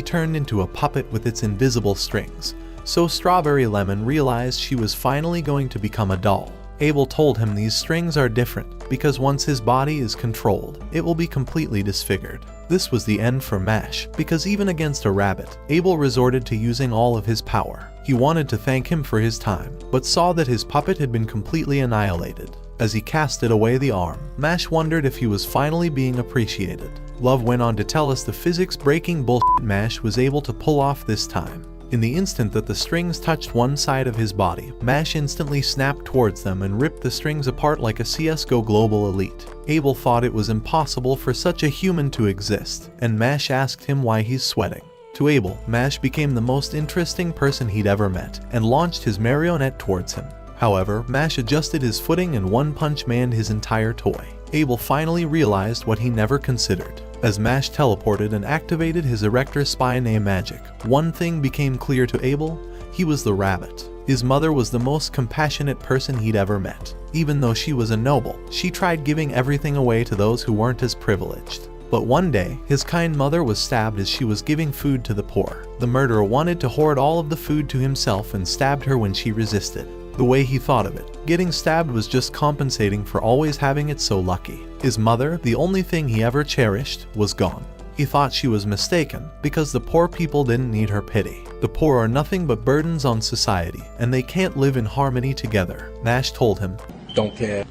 [SPEAKER 1] turned into a puppet with its invisible strings. So Strawberry Lemon realized she was finally going to become a doll. Abel told him these strings are different, because once his body is controlled, it will be completely disfigured. This was the end for Mash, because even against a rabbit, Abel resorted to using all of his power. He wanted to thank him for his time, but saw that his puppet had been completely annihilated. As he casted away the arm, Mash wondered if he was finally being appreciated. Love went on to tell us the physics-breaking bullshit Mash was able to pull off this time. In the instant that the strings touched one side of his body, Mash instantly snapped towards them and ripped the strings apart like a CSGO global elite. Abel thought it was impossible for such a human to exist, and Mash asked him why he's sweating. To Abel, Mash became the most interesting person he'd ever met, and launched his marionette towards him. However, Mash adjusted his footing and one-punch manned his entire toy. Abel finally realized what he never considered. As Mash teleported and activated his Erector Spy name magic, one thing became clear to Abel: he was the rabbit. His mother was the most compassionate person he'd ever met. Even though she was a noble, she tried giving everything away to those who weren't as privileged. But one day, his kind mother was stabbed as she was giving food to the poor. The murderer wanted to hoard all of the food to himself and stabbed her when she resisted. The way he thought of it, getting stabbed was just compensating for always having it so lucky. His mother, the only thing he ever cherished, was gone. He thought she was mistaken because the poor people didn't need her pity. The poor are nothing but burdens on society, and they can't live in harmony together. Mash told him,
[SPEAKER 7] Don't care,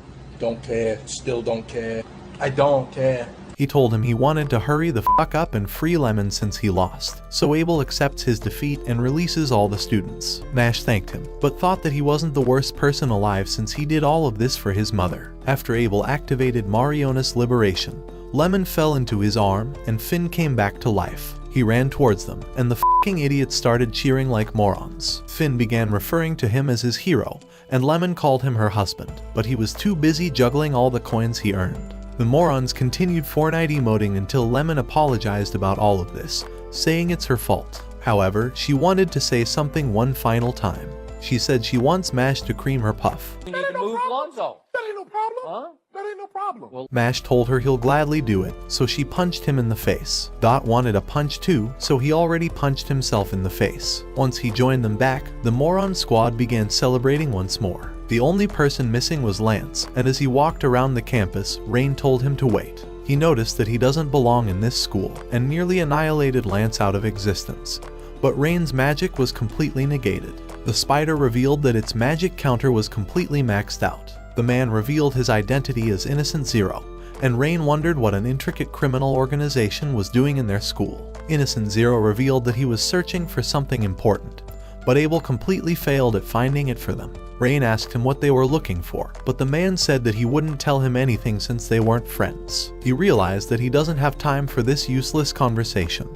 [SPEAKER 7] still don't care, I don't care.
[SPEAKER 1] He told him he wanted to hurry the fuck up and free Lemon since he lost. So Abel accepts his defeat and releases all the students. Mash thanked him, but thought that he wasn't the worst person alive since he did all of this for his mother. After Abel activated Mariona's liberation, Lemon fell into his arm and Finn came back to life. He ran towards them, and the fucking idiots started cheering like morons. Finn began referring to him as his hero, and Lemon called him her husband, but he was too busy juggling all the coins he earned. The morons continued Fortnite emoting until Lemon apologized about all of this, saying it's her fault. However, she wanted to say something one final time. She said she wants Mash to cream her puff.
[SPEAKER 7] We need to move Lonzo.
[SPEAKER 4] That ain't no problem.
[SPEAKER 7] Huh?
[SPEAKER 4] That ain't no problem.
[SPEAKER 1] Mash told her he'll gladly do it, so she punched him in the face. Dot wanted a punch too, so he already punched himself in the face. Once he joined them back, the moron squad began celebrating once more. The only person missing was Lance, and as he walked around the campus, Rain told him to wait. He noticed that he doesn't belong in this school, and nearly annihilated Lance out of existence. But Rain's magic was completely negated. The spider revealed that its magic counter was completely maxed out. The man revealed his identity as Innocent Zero, and Rain wondered what an intricate criminal organization was doing in their school. Innocent Zero revealed that he was searching for something important, but Abel completely failed at finding it for them. Rain asked him what they were looking for, but the man said that he wouldn't tell him anything since they weren't friends. He realized that he doesn't have time for this useless conversation,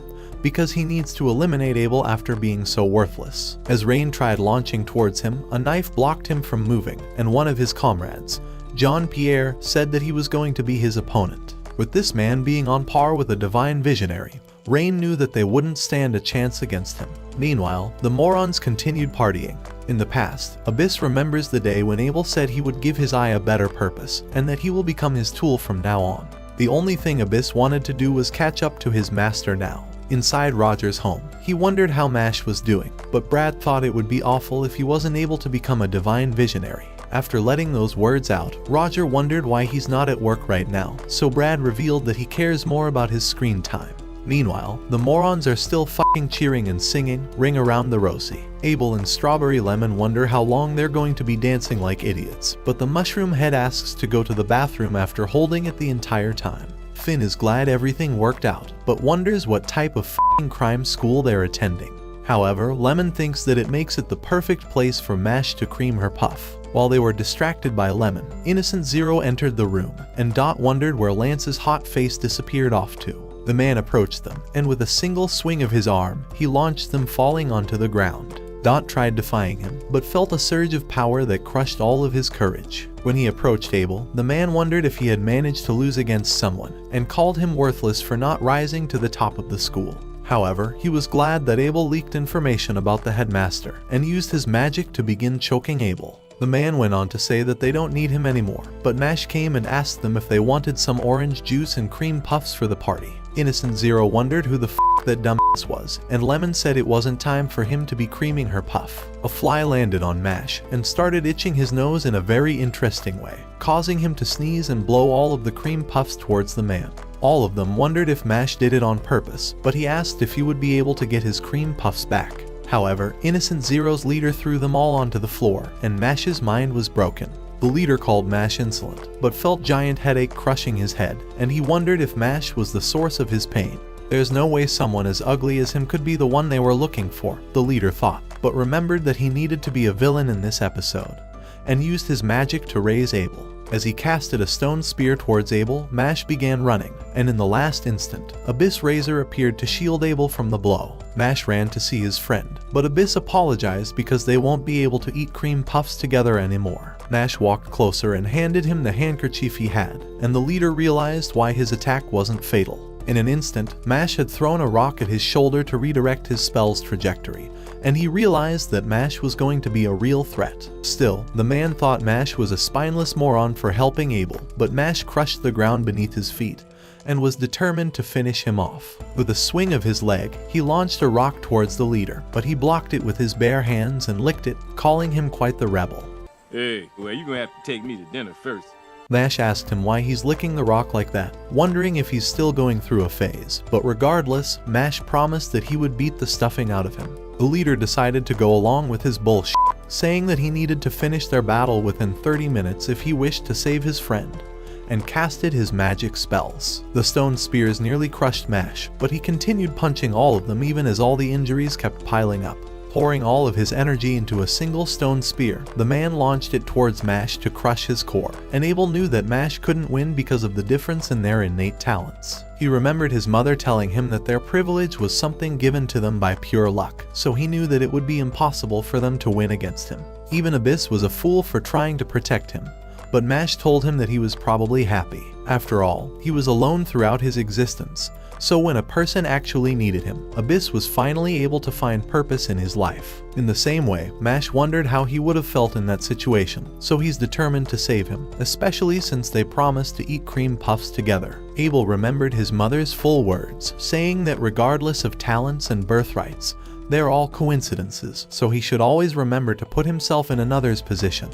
[SPEAKER 1] because he needs to eliminate Abel after being so worthless. As Rain tried launching towards him, a knife blocked him from moving, and one of his comrades, Jean-Pierre, said that he was going to be his opponent. With this man being on par with a divine visionary, Rain knew that they wouldn't stand a chance against him. Meanwhile, the morons continued partying. In the past, Abyss remembers the day when Abel said he would give his eye a better purpose, and that he will become his tool from now on. The only thing Abyss wanted to do was catch up to his master now. Inside Roger's home, he wondered how Mash was doing, but Brad thought it would be awful if he wasn't able to become a divine visionary. After letting those words out, Roger wondered why he's not at work right now, so Brad revealed that he cares more about his screen time. Meanwhile, the morons are still fucking cheering and singing Ring Around the Rosie. Abel and Strawberry Lemon wonder how long they're going to be dancing like idiots, but the mushroom head asks to go to the bathroom after holding it the entire time. Finn is glad everything worked out, but wonders what type of fucking crime school they're attending. However, Lemon thinks that it makes it the perfect place for Mash to cream her puff. While they were distracted by Lemon, Innocent Zero entered the room, and Dot wondered where Lance's hot face disappeared off to. The man approached them, and with a single swing of his arm, he launched them falling onto the ground. Dot tried defying him, but felt a surge of power that crushed all of his courage. When he approached Abel, the man wondered if he had managed to lose against someone, and called him worthless for not rising to the top of the school. However, he was glad that Abel leaked information about the headmaster, and used his magic to begin choking Abel. The man went on to say that they don't need him anymore, but Mash came and asked them if they wanted some orange juice and cream puffs for the party. Innocent Zero wondered who the that dumbass was, and Lemon said it wasn't time for him to be creaming her puff. A fly landed on Mash, and started itching his nose in a very interesting way, causing him to sneeze and blow all of the cream puffs towards the man. All of them wondered if Mash did it on purpose, but he asked if he would be able to get his cream puffs back. However, Innocent Zero's leader threw them all onto the floor, and Mash's mind was broken. The leader called Mash insolent, but felt giant headache crushing his head, and he wondered if Mash was the source of his pain. There's no way someone as ugly as him could be the one they were looking for, the leader thought, but remembered that he needed to be a villain in this episode, and used his magic to raise Abel. As he casted a stone spear towards Abel, Mash began running, and in the last instant, Abyss Razor appeared to shield Abel from the blow. Mash ran to see his friend, but Abyss apologized because they won't be able to eat cream puffs together anymore. Mash walked closer and handed him the handkerchief he had, and the leader realized why his attack wasn't fatal. In an instant, Mash had thrown a rock at his shoulder to redirect his spell's trajectory, and he realized that Mash was going to be a real threat. Still, the man thought Mash was a spineless moron for helping Abel, but Mash crushed the ground beneath his feet, and was determined to finish him off. With a swing of his leg, he launched a rock towards the leader, but he blocked it with his bare hands and licked it, calling him quite the rebel.
[SPEAKER 8] Hey, well, you're gonna have to take me to dinner first.
[SPEAKER 1] Mash asked him why he's licking the rock like that, wondering if he's still going through a phase, but regardless, Mash promised that he would beat the stuffing out of him. The leader decided to go along with his bullshit, saying that he needed to finish their battle within 30 minutes if he wished to save his friend, and casted his magic spells. The stone spears nearly crushed Mash, but he continued punching all of them even as all the injuries kept piling up. Pouring all of his energy into a single stone spear, the man launched it towards Mash to crush his core, and Abel knew that Mash couldn't win because of the difference in their innate talents. He remembered his mother telling him that their privilege was something given to them by pure luck, so he knew that it would be impossible for them to win against him. Even Abyss was a fool for trying to protect him, but Mash told him that he was probably happy. After all, he was alone throughout his existence, so when a person actually needed him, Abyss was finally able to find purpose in his life. In the same way, Mash wondered how he would have felt in that situation, so he's determined to save him, especially since they promised to eat cream puffs together. Abel remembered his mother's full words, saying that regardless of talents and birthrights, they're all coincidences, so he should always remember to put himself in another's position,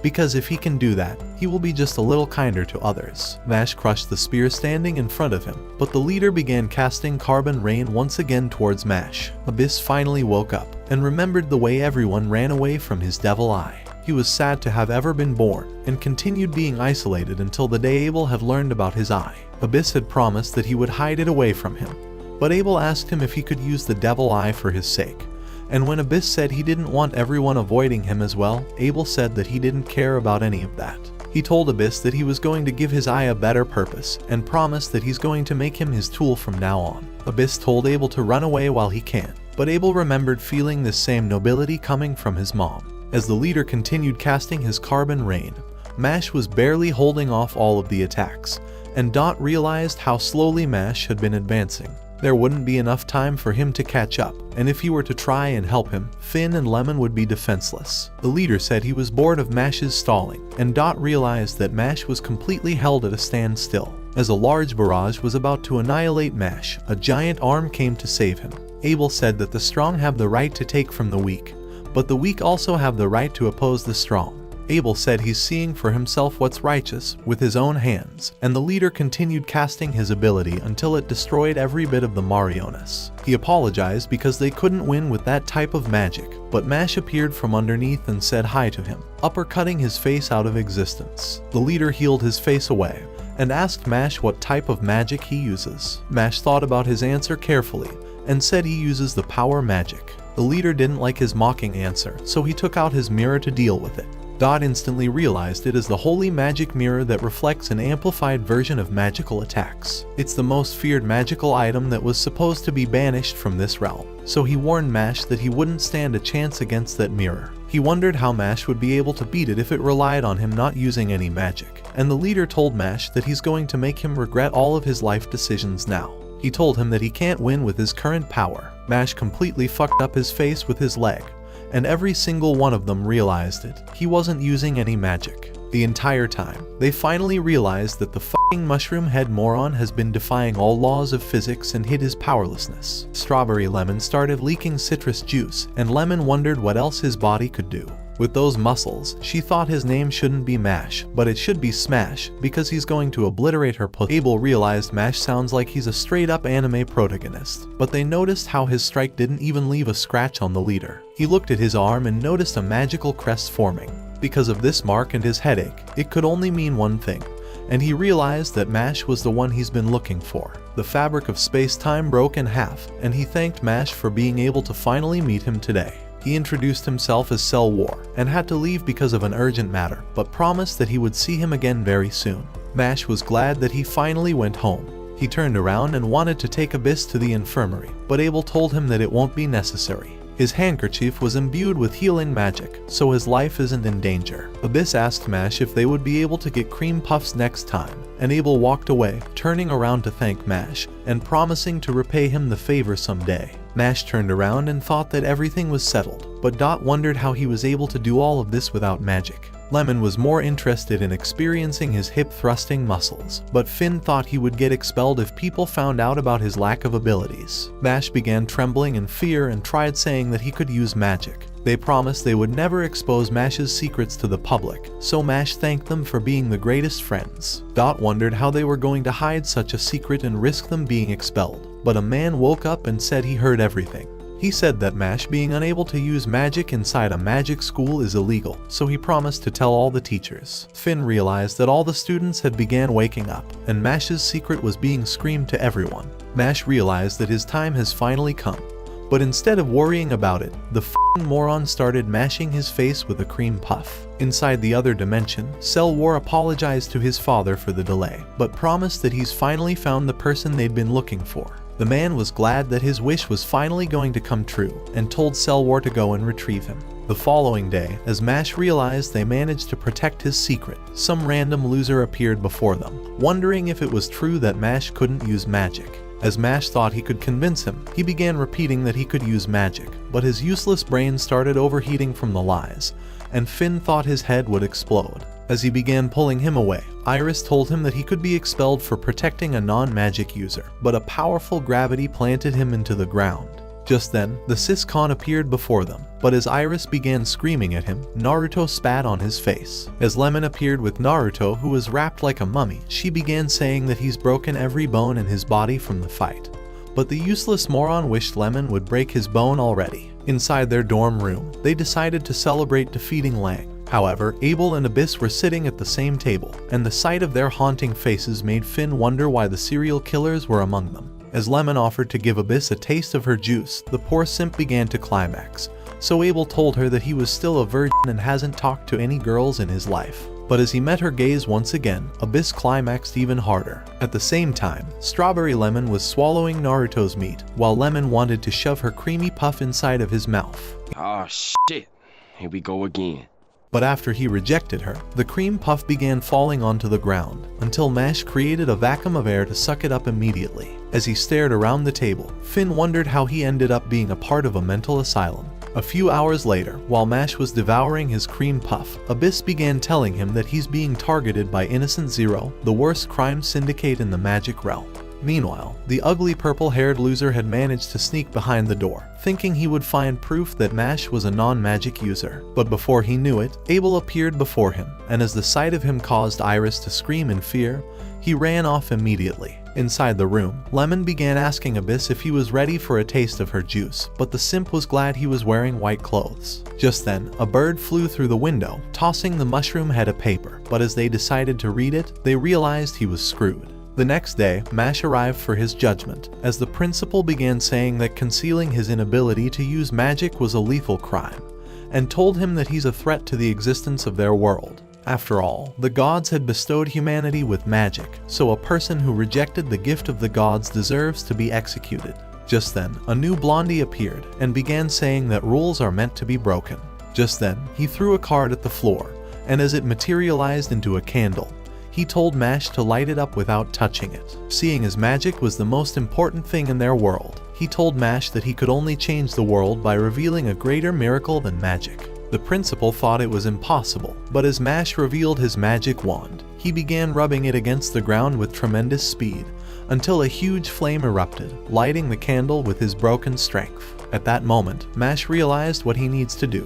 [SPEAKER 1] because if he can do that, he will be just a little kinder to others. Mash crushed the spear standing in front of him, but the leader began casting carbon rain once again towards Mash. Abyss finally woke up, and remembered the way everyone ran away from his devil eye. He was sad to have ever been born, and continued being isolated until the day Abel had learned about his eye. Abyss had promised that he would hide it away from him, but Abel asked him if he could use the devil eye for his sake. And when Abyss said he didn't want everyone avoiding him as well, Abel said that he didn't care about any of that. He told Abyss that he was going to give his eye a better purpose, and promised that he's going to make him his tool from now on. Abyss told Abel to run away while he can, but Abel remembered feeling this same nobility coming from his mom. As the leader continued casting his carbon rain, Mash was barely holding off all of the attacks, and Dot realized how slowly Mash had been advancing. There wouldn't be enough time for him to catch up, and if he were to try and help him, Finn and Lemon would be defenseless. The leader said he was bored of Mash's stalling, and Dot realized that Mash was completely held at a standstill. As a large barrage was about to annihilate Mash, a giant arm came to save him. Abel said that the strong have the right to take from the weak, but the weak also have the right to oppose the strong. Abel said he's seeing for himself what's righteous with his own hands, and the leader continued casting his ability until it destroyed every bit of the Marionis. He apologized because they couldn't win with that type of magic, but Mash appeared from underneath and said hi to him, uppercutting his face out of existence. The leader healed his face away, and asked Mash what type of magic he uses. Mash thought about his answer carefully, and said he uses the power magic. The leader didn't like his mocking answer, so he took out his mirror to deal with it. Dot instantly realized it is the holy magic mirror that reflects an amplified version of magical attacks. It's the most feared magical item that was supposed to be banished from this realm, so he warned Mash that he wouldn't stand a chance against that mirror. He wondered how Mash would be able to beat it if it relied on him not using any magic, and the leader told Mash that he's going to make him regret all of his life decisions now. He told him that he can't win with his current power. Mash completely fucked up his face with his leg, and every single one of them realized it. He wasn't using any magic. The entire time, they finally realized that the fucking mushroom head moron has been defying all laws of physics and hid his powerlessness. Strawberry Lemon started leaking citrus juice, and Lemon wondered what else his body could do. With those muscles, she thought his name shouldn't be Mash, but it should be Smash, because he's going to obliterate her pussy. Abel realized Mash sounds like he's a straight-up anime protagonist, but they noticed how his strike didn't even leave a scratch on the leader. He looked at his arm and noticed a magical crest forming. Because of this mark and his headache, it could only mean one thing, and he realized that Mash was the one he's been looking for. The fabric of space-time broke in half, and he thanked Mash for being able to finally meet him today. He introduced himself as Cell War, and had to leave because of an urgent matter, but promised that he would see him again very soon. Mash was glad that he finally went home. He turned around and wanted to take Abyss to the infirmary, but Abel told him that it won't be necessary. His handkerchief was imbued with healing magic, so his life isn't in danger. Abyss asked Mash if they would be able to get cream puffs next time, and Abel walked away, turning around to thank Mash, and promising to repay him the favor someday. Mash turned around and thought that everything was settled, but Dot wondered how he was able to do all of this without magic. Lemon was more interested in experiencing his hip-thrusting muscles, but Finn thought he would get expelled if people found out about his lack of abilities. Mash began trembling in fear and tried saying that he could use magic. They promised they would never expose Mash's secrets to the public, so Mash thanked them for being the greatest friends. Dot wondered how they were going to hide such a secret and risk them being expelled, but a man woke up and said he heard everything. He said that Mash being unable to use magic inside a magic school is illegal, so he promised to tell all the teachers. Finn realized that all the students had began waking up, and Mash's secret was being screamed to everyone. Mash realized that his time has finally come, but instead of worrying about it, the f***ing moron started mashing his face with a cream puff. Inside the other dimension, Selwar apologized to his father for the delay, but promised that he's finally found the person they'd been looking for. The man was glad that his wish was finally going to come true, and told Selwar to go and retrieve him. The following day, as Mash realized they managed to protect his secret, some random loser appeared before them, wondering if it was true that Mash couldn't use magic. As Mash thought he could convince him, he began repeating that he could use magic, but his useless brain started overheating from the lies, and Finn thought his head would explode. As he began pulling him away, Iris told him that he could be expelled for protecting a non-magic user, but a powerful gravity planted him into the ground. Just then, the Siscon appeared before them, but as Iris began screaming at him, Naruto spat on his face. As Lemon appeared with Naruto, who was wrapped like a mummy, she began saying that he's broken every bone in his body from the fight. But the useless moron wished Lemon would break his bone already. Inside their dorm room, they decided to celebrate defeating Lang. However, Abel and Abyss were sitting at the same table, and the sight of their haunting faces made Finn wonder why the serial killers were among them. As Lemon offered to give Abyss a taste of her juice, the poor simp began to climax, so Abel told her that he was still a virgin and hasn't talked to any girls in his life. But as he met her gaze once again, Abyss climaxed even harder. At the same time, Strawberry Lemon was swallowing Naruto's meat, while Lemon wanted to shove her creamy puff inside of his mouth.
[SPEAKER 9] Oh shit, here we go again.
[SPEAKER 1] But after he rejected her, the cream puff began falling onto the ground, until Mash created a vacuum of air to suck it up immediately. As he stared around the table, Finn wondered how he ended up being a part of a mental asylum. A few hours later, while Mash was devouring his cream puff, Abyss began telling him that he's being targeted by Innocent Zero, the worst crime syndicate in the magic realm. Meanwhile, the ugly purple-haired loser had managed to sneak behind the door, thinking he would find proof that Mash was a non-magic user. But before he knew it, Abel appeared before him, and as the sight of him caused Iris to scream in fear, he ran off immediately. Inside the room, Lemon began asking Abyss if he was ready for a taste of her juice, but the simp was glad he was wearing white clothes. Just then, a bird flew through the window, tossing the mushroom head of paper, but as they decided to read it, they realized he was screwed. The next day, Mash arrived for his judgment, as the principal began saying that concealing his inability to use magic was a lethal crime, and told him that he's a threat to the existence of their world. After all, the gods had bestowed humanity with magic, so a person who rejected the gift of the gods deserves to be executed. Just then, a new blondie appeared, and began saying that rules are meant to be broken. Just then, he threw a card at the floor, and as it materialized into a candle, he told Mash to light it up without touching it. Seeing as magic was the most important thing in their world, he told Mash that he could only change the world by revealing a greater miracle than magic. The principal thought it was impossible, but as Mash revealed his magic wand, he began rubbing it against the ground with tremendous speed, until a huge flame erupted, lighting the candle with his broken strength. At that moment, Mash realized what he needs to do,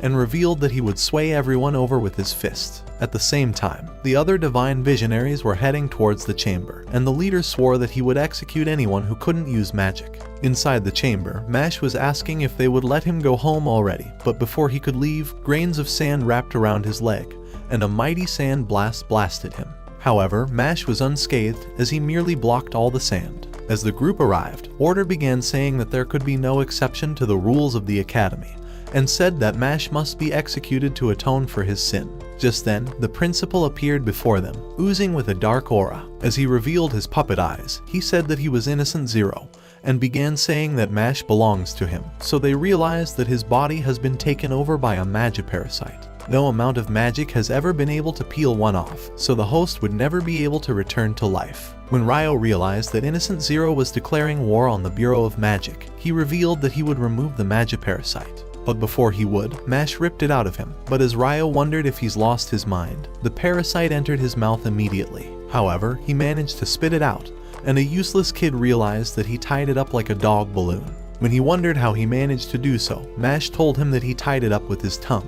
[SPEAKER 1] and revealed that he would sway everyone over with his fist. At the same time, the other divine visionaries were heading towards the chamber, and the leader swore that he would execute anyone who couldn't use magic. Inside the chamber, Mash was asking if they would let him go home already, but before he could leave, grains of sand wrapped around his leg, and a mighty sand blast blasted him. However, Mash was unscathed as he merely blocked all the sand. As the group arrived, Order began saying that there could be no exception to the rules of the academy, and said that Mash must be executed to atone for his sin. Just then, the principal appeared before them, oozing with a dark aura. As he revealed his puppet eyes, he said that he was Innocent Zero, and began saying that Mash belongs to him, so they realized that his body has been taken over by a magiparasite. No amount of magic has ever been able to peel one off, so the host would never be able to return to life. When Ryo realized that Innocent Zero was declaring war on the Bureau of Magic, he revealed that he would remove the magiparasite. But before he would, Mash ripped it out of him. But as Ryo wondered if he's lost his mind, the parasite entered his mouth immediately. However, he managed to spit it out, and a useless kid realized that he tied it up like a dog balloon. When he wondered how he managed to do so, Mash told him that he tied it up with his tongue,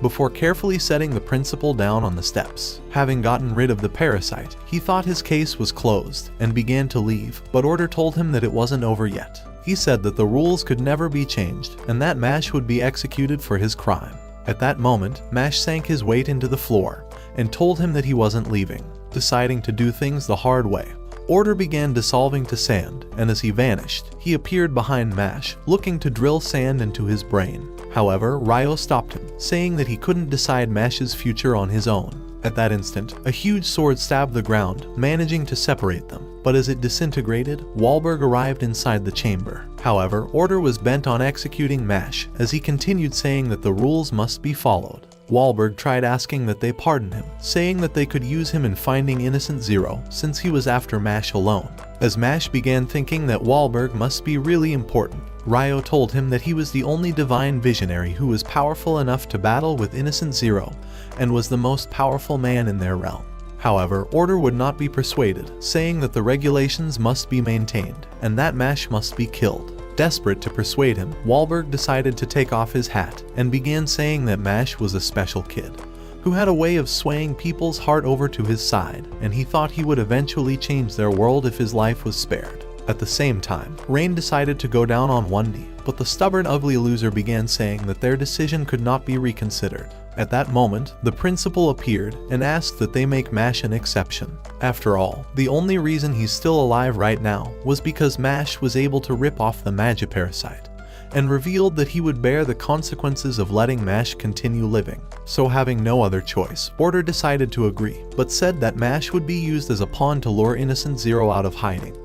[SPEAKER 1] before carefully setting the principal down on the steps. Having gotten rid of the parasite, he thought his case was closed and began to leave, but Order told him that it wasn't over yet. He said that the rules could never be changed and that Mash would be executed for his crime. At that moment, Mash sank his weight into the floor and told him that he wasn't leaving, deciding to do things the hard way. Order began dissolving to sand, and as he vanished, he appeared behind Mash, looking to drill sand into his brain. However, Ryo stopped him, saying that he couldn't decide Mash's future on his own. At that instant, a huge sword stabbed the ground, managing to separate them. But as it disintegrated, Wahlberg arrived inside the chamber. However, Order was bent on executing Mash, as he continued saying that the rules must be followed. Wahlberg tried asking that they pardon him, saying that they could use him in finding Innocent Zero since he was after Mash alone. As Mash began thinking that Wahlberg must be really important, Ryo told him that he was the only divine visionary who was powerful enough to battle with Innocent Zero and was the most powerful man in their realm. However, Order would not be persuaded, saying that the regulations must be maintained and that Mash must be killed. Desperate to persuade him, Wahlberg decided to take off his hat and began saying that Mash was a special kid who had a way of swaying people's heart over to his side, and he thought he would eventually change their world if his life was spared. At the same time, Rain decided to go down on one knee, but the stubborn ugly loser began saying that their decision could not be reconsidered. At that moment, the principal appeared and asked that they make Mash an exception. After all, the only reason he's still alive right now was because Mash was able to rip off the Magiparasite, and revealed that he would bear the consequences of letting Mash continue living. So having no other choice, Order decided to agree, but said that Mash would be used as a pawn to lure Innocent Zero out of hiding,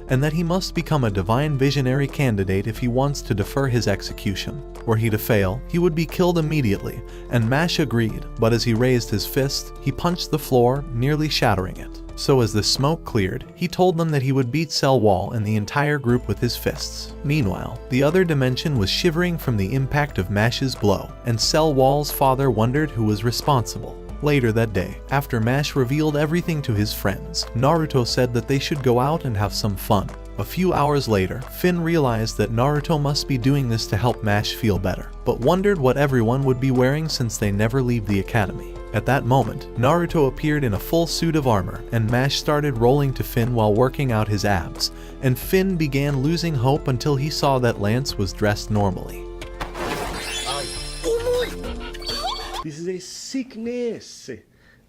[SPEAKER 1] and that he must become a divine visionary candidate if he wants to defer his execution. Were he to fail, he would be killed immediately, and Mash agreed, but as he raised his fist, he punched the floor, nearly shattering it. So as the smoke cleared, he told them that he would beat Cell Wall and the entire group with his fists. Meanwhile, the other dimension was shivering from the impact of Mash's blow, and Cell Wall's father wondered who was responsible. Later that day, after Mash revealed everything to his friends, Naruto said that they should go out and have some fun. A few hours later, Finn realized that Naruto must be doing this to help Mash feel better, but wondered what everyone would be wearing since they never leave the academy. At that moment, Naruto appeared in a full suit of armor, and Mash started rolling to Finn while working out his abs, and Finn began losing hope until he saw that Lance was dressed normally.
[SPEAKER 10] This is a sickness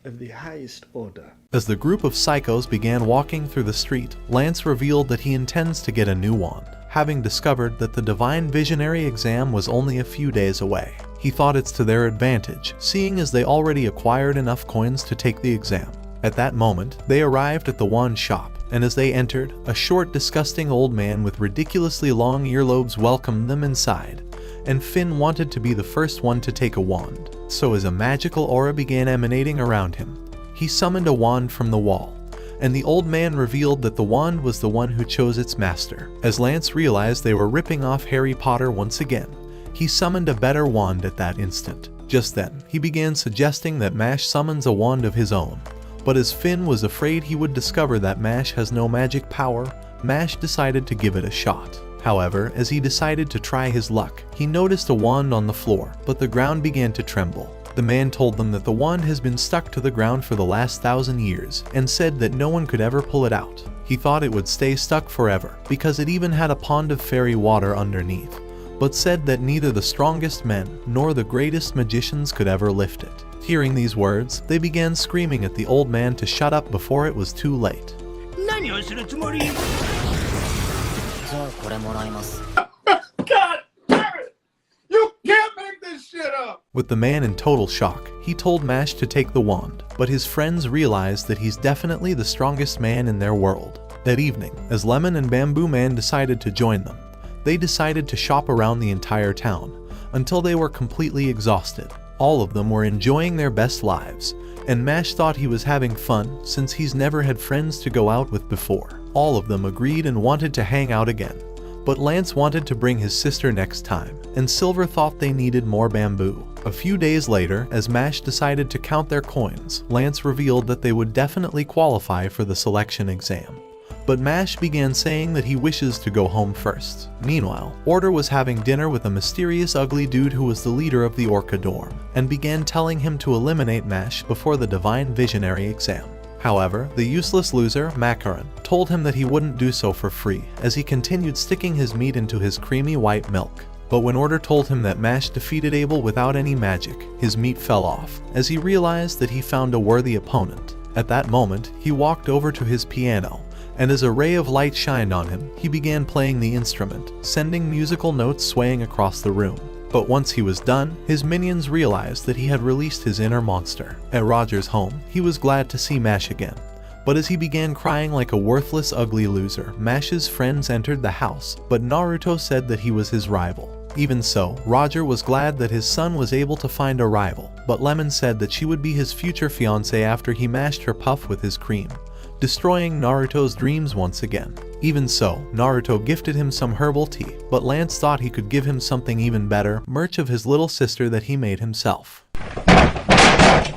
[SPEAKER 10] of the highest order.
[SPEAKER 1] As the group of psychos began walking through the street, Lance revealed that he intends to get a new wand, having discovered that the Divine Visionary exam was only a few days away. He thought it's to their advantage, seeing as they already acquired enough coins to take the exam. At that moment, they arrived at the wand shop, and as they entered, a short, disgusting old man with ridiculously long earlobes welcomed them inside, and Finn wanted to be the first one to take a wand. So as a magical aura began emanating around him, he summoned a wand from the wall, and the old man revealed that the wand was the one who chose its master. As Lance realized they were ripping off Harry Potter once again, he summoned a better wand at that instant. Just then, he began suggesting that Mash summons a wand of his own, but as Finn was afraid he would discover that Mash has no magic power, Mash decided to give it a shot. However, as he decided to try his luck, he noticed a wand on the floor, but the ground began to tremble. The man told them that the wand has been stuck to the ground for the last 1,000 years, and said that no one could ever pull it out. He thought it would stay stuck forever, because it even had a pond of fairy water underneath, but said that neither the strongest men nor the greatest magicians could ever lift it. Hearing these words, they began screaming at the old man to shut up before it was too late.
[SPEAKER 4] God damn it! You can't make this shit up!
[SPEAKER 1] With the man in total shock, he told Mash to take the wand, but his friends realized that he's definitely the strongest man in their world. That evening, as Lemon and Bamboo Man decided to join them, they decided to shop around the entire town until they were completely exhausted. All of them were enjoying their best lives, and Mash thought he was having fun since he's never had friends to go out with before. All of them agreed and wanted to hang out again, But Lance wanted to bring his sister next time, and Silver thought they needed more bamboo. A few days later, as Mash decided to count their coins, Lance revealed that they would definitely qualify for the selection exam. But Mash began saying that he wishes to go home first. Meanwhile, Order was having dinner with a mysterious ugly dude who was the leader of the Orca dorm, and began telling him to eliminate Mash before the Divine Visionary exam. However, the useless loser, Macaron, told him that he wouldn't do so for free, as he continued sticking his meat into his creamy white milk. But when Order told him that Mash defeated Abel without any magic, his meat fell off, as he realized that he found a worthy opponent. At that moment, he walked over to his piano, and as a ray of light shined on him, he began playing the instrument, sending musical notes swaying across the room. But once he was done, his minions realized that he had released his inner monster. At Roger's home, he was glad to see Mash again. But as he began crying like a worthless ugly loser, Mash's friends entered the house, but Naruto said that he was his rival. Even so, Roger was glad that his son was able to find a rival, but Lemon said that she would be his future fiancée after he mashed her puff with his cream, destroying Naruto's dreams once again. Even so, Naruto gifted him some herbal tea, but Lance thought he could give him something even better, merch of his little sister that he made himself.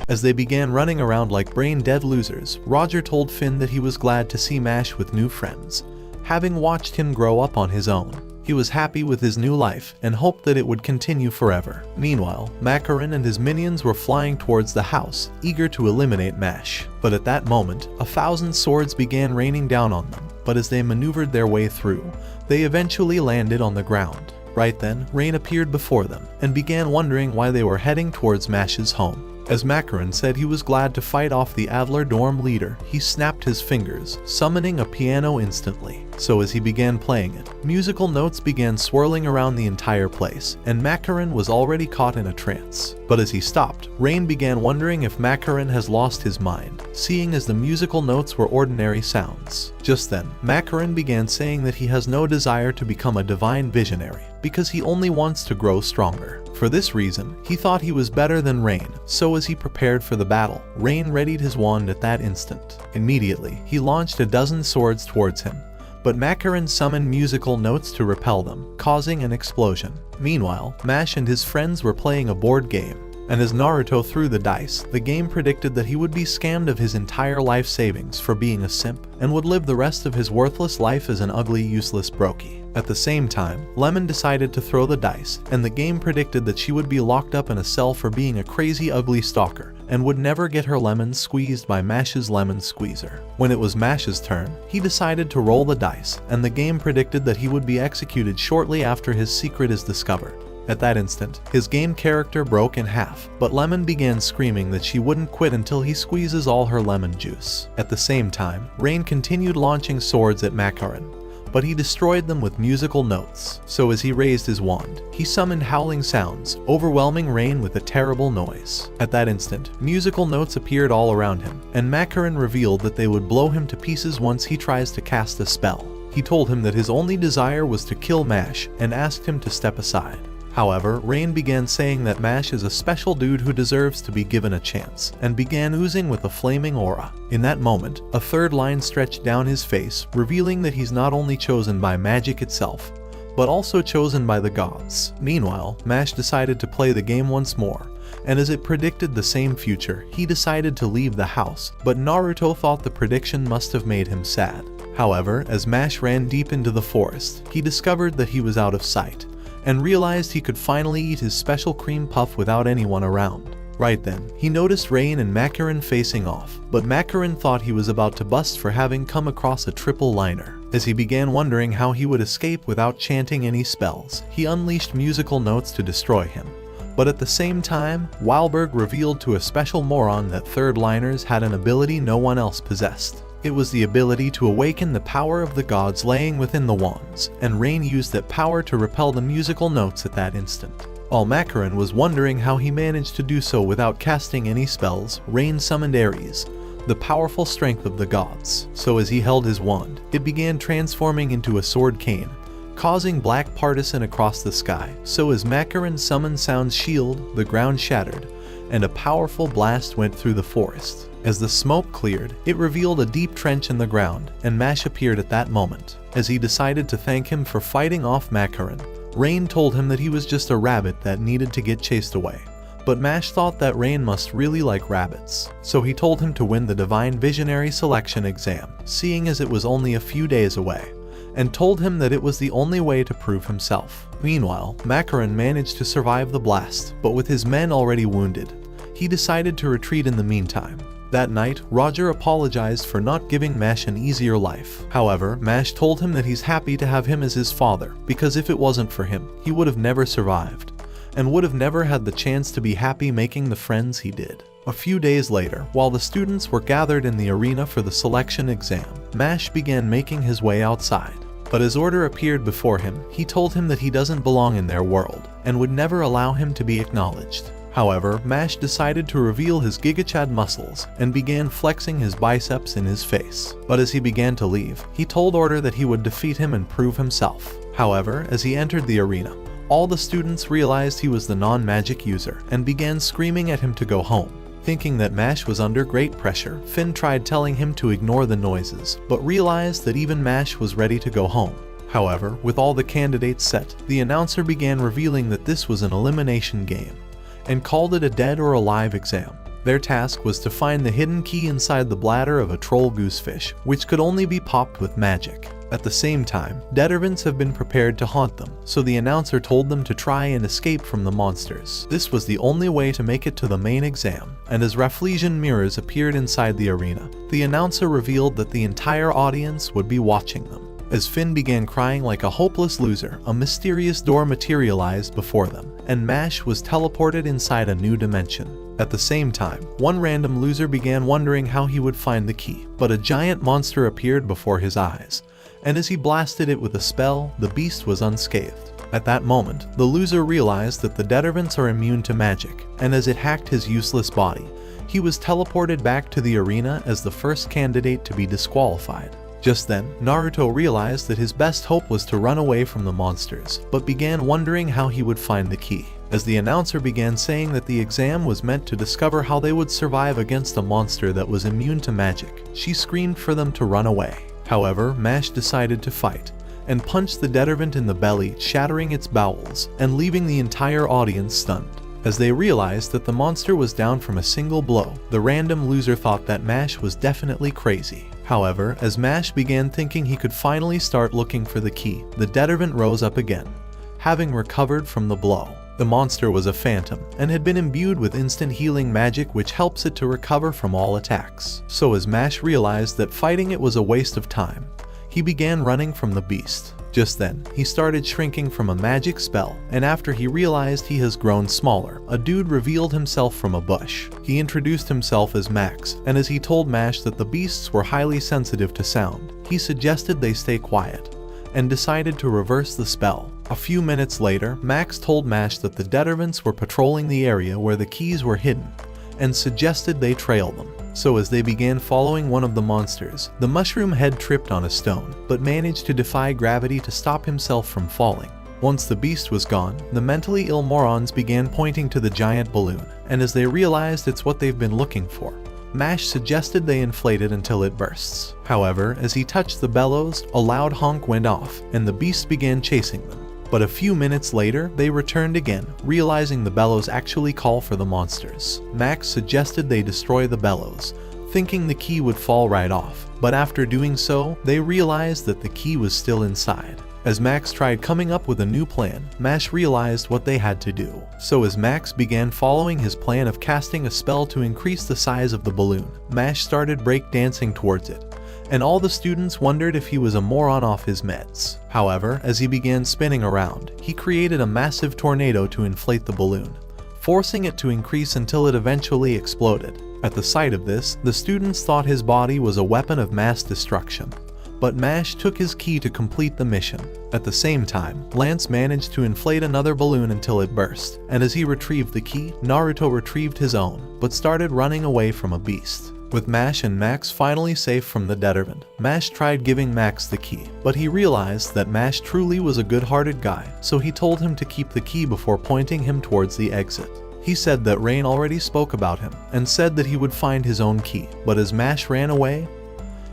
[SPEAKER 1] As they began running around like brain-dead losers, Roger told Finn that he was glad to see Mash with new friends, having watched him grow up on his own. He was happy with his new life and hoped that it would continue forever. Meanwhile, Macaron and his minions were flying towards the house, eager to eliminate Mash. But at that moment, 1,000 swords began raining down on them, but as they maneuvered their way through, they eventually landed on the ground. Right then, Rain appeared before them, and began wondering why they were heading towards Mash's home. As Macaron said he was glad to fight off the Adler dorm leader, he snapped his fingers, summoning a piano instantly. So as he began playing it, musical notes began swirling around the entire place, and Macaron was already caught in a trance. But as he stopped, Rain began wondering if Macaron has lost his mind, seeing as the musical notes were ordinary sounds. Just then, Macaron began saying that he has no desire to become a divine visionary, because he only wants to grow stronger. For this reason, he thought he was better than Rain, so as he prepared for the battle, Rain readied his wand at that instant. Immediately, he launched a dozen swords towards him, but Macaron summoned musical notes to repel them, causing an explosion. Meanwhile, Mash and his friends were playing a board game, and as Naruto threw the dice, the game predicted that he would be scammed of his entire life savings for being a simp, and would live the rest of his worthless life as an ugly, useless brokey. At the same time, Lemon decided to throw the dice, and the game predicted that she would be locked up in a cell for being a crazy, ugly stalker, and would never get her lemons squeezed by Mash's lemon squeezer. When it was Mash's turn, he decided to roll the dice, and the game predicted that he would be executed shortly after his secret is discovered. At that instant, his game character broke in half, but Lemon began screaming that she wouldn't quit until he squeezes all her lemon juice. At the same time, Rain continued launching swords at Macaron, but he destroyed them with musical notes. So as he raised his wand, he summoned howling sounds, overwhelming Rain with a terrible noise. At that instant, musical notes appeared all around him, and Macaron revealed that they would blow him to pieces once he tries to cast a spell. He told him that his only desire was to kill Mash, and asked him to step aside. However, Rain began saying that Mash is a special dude who deserves to be given a chance, and began oozing with a flaming aura. In that moment, a third line stretched down his face, revealing that he's not only chosen by magic itself, but also chosen by the gods. Meanwhile, Mash decided to play the game once more, and as it predicted the same future, he decided to leave the house, but Naruto thought the prediction must have made him sad. However, as Mash ran deep into the forest, he discovered that he was out of sight, and realized he could finally eat his special cream puff without anyone around. Right then, he noticed Rain and Macaron facing off, but Macaron thought he was about to bust for having come across a triple liner. As he began wondering how he would escape without chanting any spells, he unleashed musical notes to destroy him. But at the same time, Weilberg revealed to a special moron that third liners had an ability no one else possessed. It was the ability to awaken the power of the gods laying within the wands, and Rain used that power to repel the musical notes at that instant. While Macaron was wondering how he managed to do so without casting any spells, Rain summoned Ares, the powerful strength of the gods. So as he held his wand, it began transforming into a sword cane, causing black partisan across the sky. So as Macaron summoned Sound's shield, the ground shattered, and a powerful blast went through the forest. As the smoke cleared, it revealed a deep trench in the ground, and Mash appeared at that moment. As he decided to thank him for fighting off Macaron, Rain told him that he was just a rabbit that needed to get chased away. But Mash thought that Rain must really like rabbits, so he told him to win the Divine Visionary Selection exam, seeing as it was only a few days away, and told him that it was the only way to prove himself. Meanwhile, Macaron managed to survive the blast, but with his men already wounded, he decided to retreat in the meantime. That night, Roger apologized for not giving Mash an easier life. However, Mash told him that he's happy to have him as his father, because if it wasn't for him, he would have never survived, and would have never had the chance to be happy making the friends he did. A few days later, while the students were gathered in the arena for the selection exam, Mash began making his way outside. But as Order appeared before him, he told him that he doesn't belong in their world, and would never allow him to be acknowledged. However, Mash decided to reveal his GigaChad muscles and began flexing his biceps in his face. But as he began to leave, he told Order that he would defeat him and prove himself. However, as he entered the arena, all the students realized he was the non-magic user and began screaming at him to go home. Thinking that Mash was under great pressure, Finn tried telling him to ignore the noises, but realized that even Mash was ready to go home. However, with all the candidates set, the announcer began revealing that this was an elimination game, and called it a dead or alive exam. Their task was to find the hidden key inside the bladder of a troll goosefish, which could only be popped with magic. At the same time, Dettervents have been prepared to haunt them, so the announcer told them to try and escape from the monsters. This was the only way to make it to the main exam, and as Rafflesian mirrors appeared inside the arena, the announcer revealed that the entire audience would be watching them. As Finn began crying like a hopeless loser, a mysterious door materialized before them, and Mash was teleported inside a new dimension. At the same time, one random loser began wondering how he would find the key, but a giant monster appeared before his eyes, and as he blasted it with a spell, the beast was unscathed. At that moment, the loser realized that the Dettervents are immune to magic, and as it hacked his useless body, he was teleported back to the arena as the first candidate to be disqualified. Just then, Naruto realized that his best hope was to run away from the monsters, but began wondering how he would find the key. As the announcer began saying that the exam was meant to discover how they would survive against a monster that was immune to magic, she screamed for them to run away. However, Mash decided to fight, and punched the Dettervent in the belly, shattering its bowels, and leaving the entire audience stunned. As they realized that the monster was down from a single blow, the random loser thought that Mash was definitely crazy. However, as Mash began thinking he could finally start looking for the key, the Dettervent rose up again, having recovered from the blow. The monster was a phantom, and had been imbued with instant healing magic which helps it to recover from all attacks. So as Mash realized that fighting it was a waste of time, he began running from the beast. Just then, he started shrinking from a magic spell, and after he realized he has grown smaller, a dude revealed himself from a bush. He introduced himself as Max, and as he told Mash that the beasts were highly sensitive to sound, he suggested they stay quiet, and decided to reverse the spell. A few minutes later, Max told Mash that the Dettervents were patrolling the area where the keys were hidden, and suggested they trail them. So as they began following one of the monsters, the mushroom head tripped on a stone, but managed to defy gravity to stop himself from falling. Once the beast was gone, the mentally ill morons began pointing to the giant balloon, and as they realized it's what they've been looking for, Mash suggested they inflate it until it bursts. However, as he touched the bellows, a loud honk went off, and the beast began chasing them. But a few minutes later, they returned again, realizing the bellows actually call for the monsters. Max suggested they destroy the bellows, thinking the key would fall right off, but after doing so, they realized that the key was still inside. As Max tried coming up with a new plan, Mash realized what they had to do. So as Max began following his plan of casting a spell to increase the size of the balloon, Mash started break-dancing towards it, and all the students wondered if he was a moron off his meds. However, as he began spinning around, he created a massive tornado to inflate the balloon, forcing it to increase until it eventually exploded. At the sight of this, the students thought his body was a weapon of mass destruction, but Mash took his key to complete the mission. At the same time, Lance managed to inflate another balloon until it burst, and as he retrieved the key, Naruto retrieved his own, but started running away from a beast. With Mash and Max finally safe from the Dettervent, Mash tried giving Max the key, but he realized that Mash truly was a good-hearted guy, so he told him to keep the key before pointing him towards the exit. He said that Rain already spoke about him and said that he would find his own key, but as Mash ran away,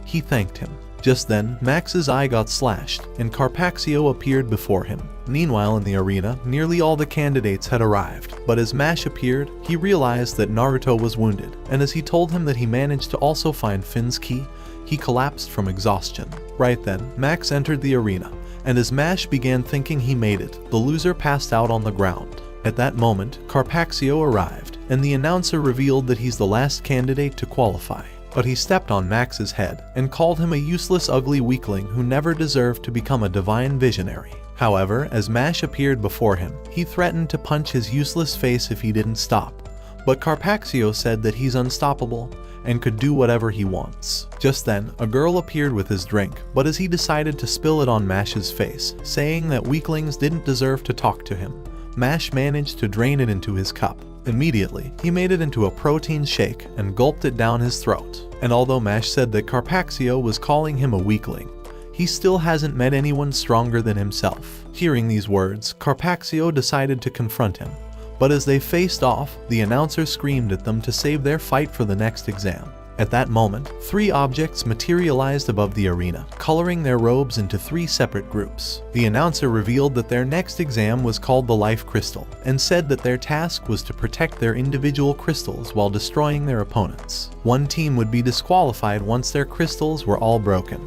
[SPEAKER 1] he thanked him. Just then, Max's eye got slashed, and Carpaxio appeared before him. Meanwhile in the arena, nearly all the candidates had arrived, but as Mash appeared, he realized that Naruto was wounded, and as he told him that he managed to also find Finn's key, he collapsed from exhaustion. Right then, Max entered the arena, and as Mash began thinking he made it, the loser passed out on the ground. At that moment, Carpaxio arrived, and the announcer revealed that he's the last candidate to qualify. But he stepped on Max's head and called him a useless ugly weakling who never deserved to become a divine visionary. However, as Mash appeared before him, he threatened to punch his useless face if he didn't stop. But Carpaxio said that he's unstoppable and could do whatever he wants. Just then, a girl appeared with his drink, but as he decided to spill it on Mash's face, saying that weaklings didn't deserve to talk to him, Mash managed to drain it into his cup. Immediately, he made it into a protein shake and gulped it down his throat. And although Mash said that Carpaxio was calling him a weakling, he still hasn't met anyone stronger than himself. Hearing these words, Carpaxio decided to confront him. But as they faced off, the announcer screamed at them to save their fight for the next exam. At that moment, 3 objects materialized above the arena, coloring their robes into 3 separate groups. The announcer revealed that their next exam was called the Life Crystal, and said that their task was to protect their individual crystals while destroying their opponents. One team would be disqualified once their crystals were all broken.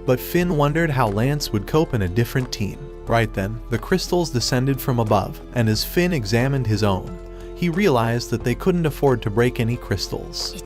[SPEAKER 1] But Finn wondered how Lance would cope in a different team. Right then, the crystals descended from above, and as Finn examined his own, he realized that they couldn't afford to break any crystals.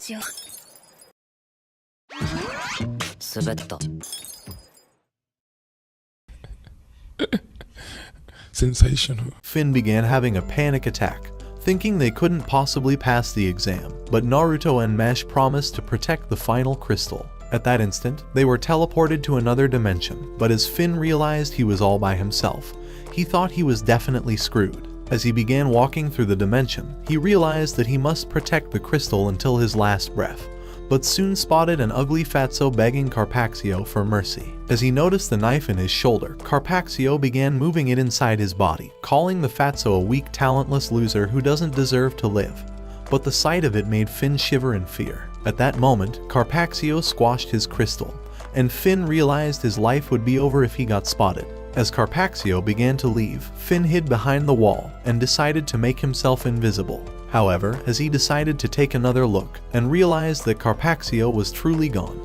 [SPEAKER 11] Sensational.
[SPEAKER 1] Finn began having a panic attack, thinking they couldn't possibly pass the exam, but Naruto and Mash promised to protect the final crystal. At that instant, they were teleported to another dimension, but as Finn realized he was all by himself, he thought he was definitely screwed. As he began walking through the dimension, he realized that he must protect the crystal until his last breath, but soon spotted an ugly fatso begging Carpaxio for mercy. As he noticed the knife in his shoulder, Carpaxio began moving it inside his body, calling the fatso a weak, talentless loser who doesn't deserve to live. But the sight of it made Finn shiver in fear. At that moment, Carpaxio squashed his crystal, and Finn realized his life would be over if he got spotted. As Carpaxio began to leave, Finn hid behind the wall and decided to make himself invisible. However, as he decided to take another look and realized that Carpaxio was truly gone,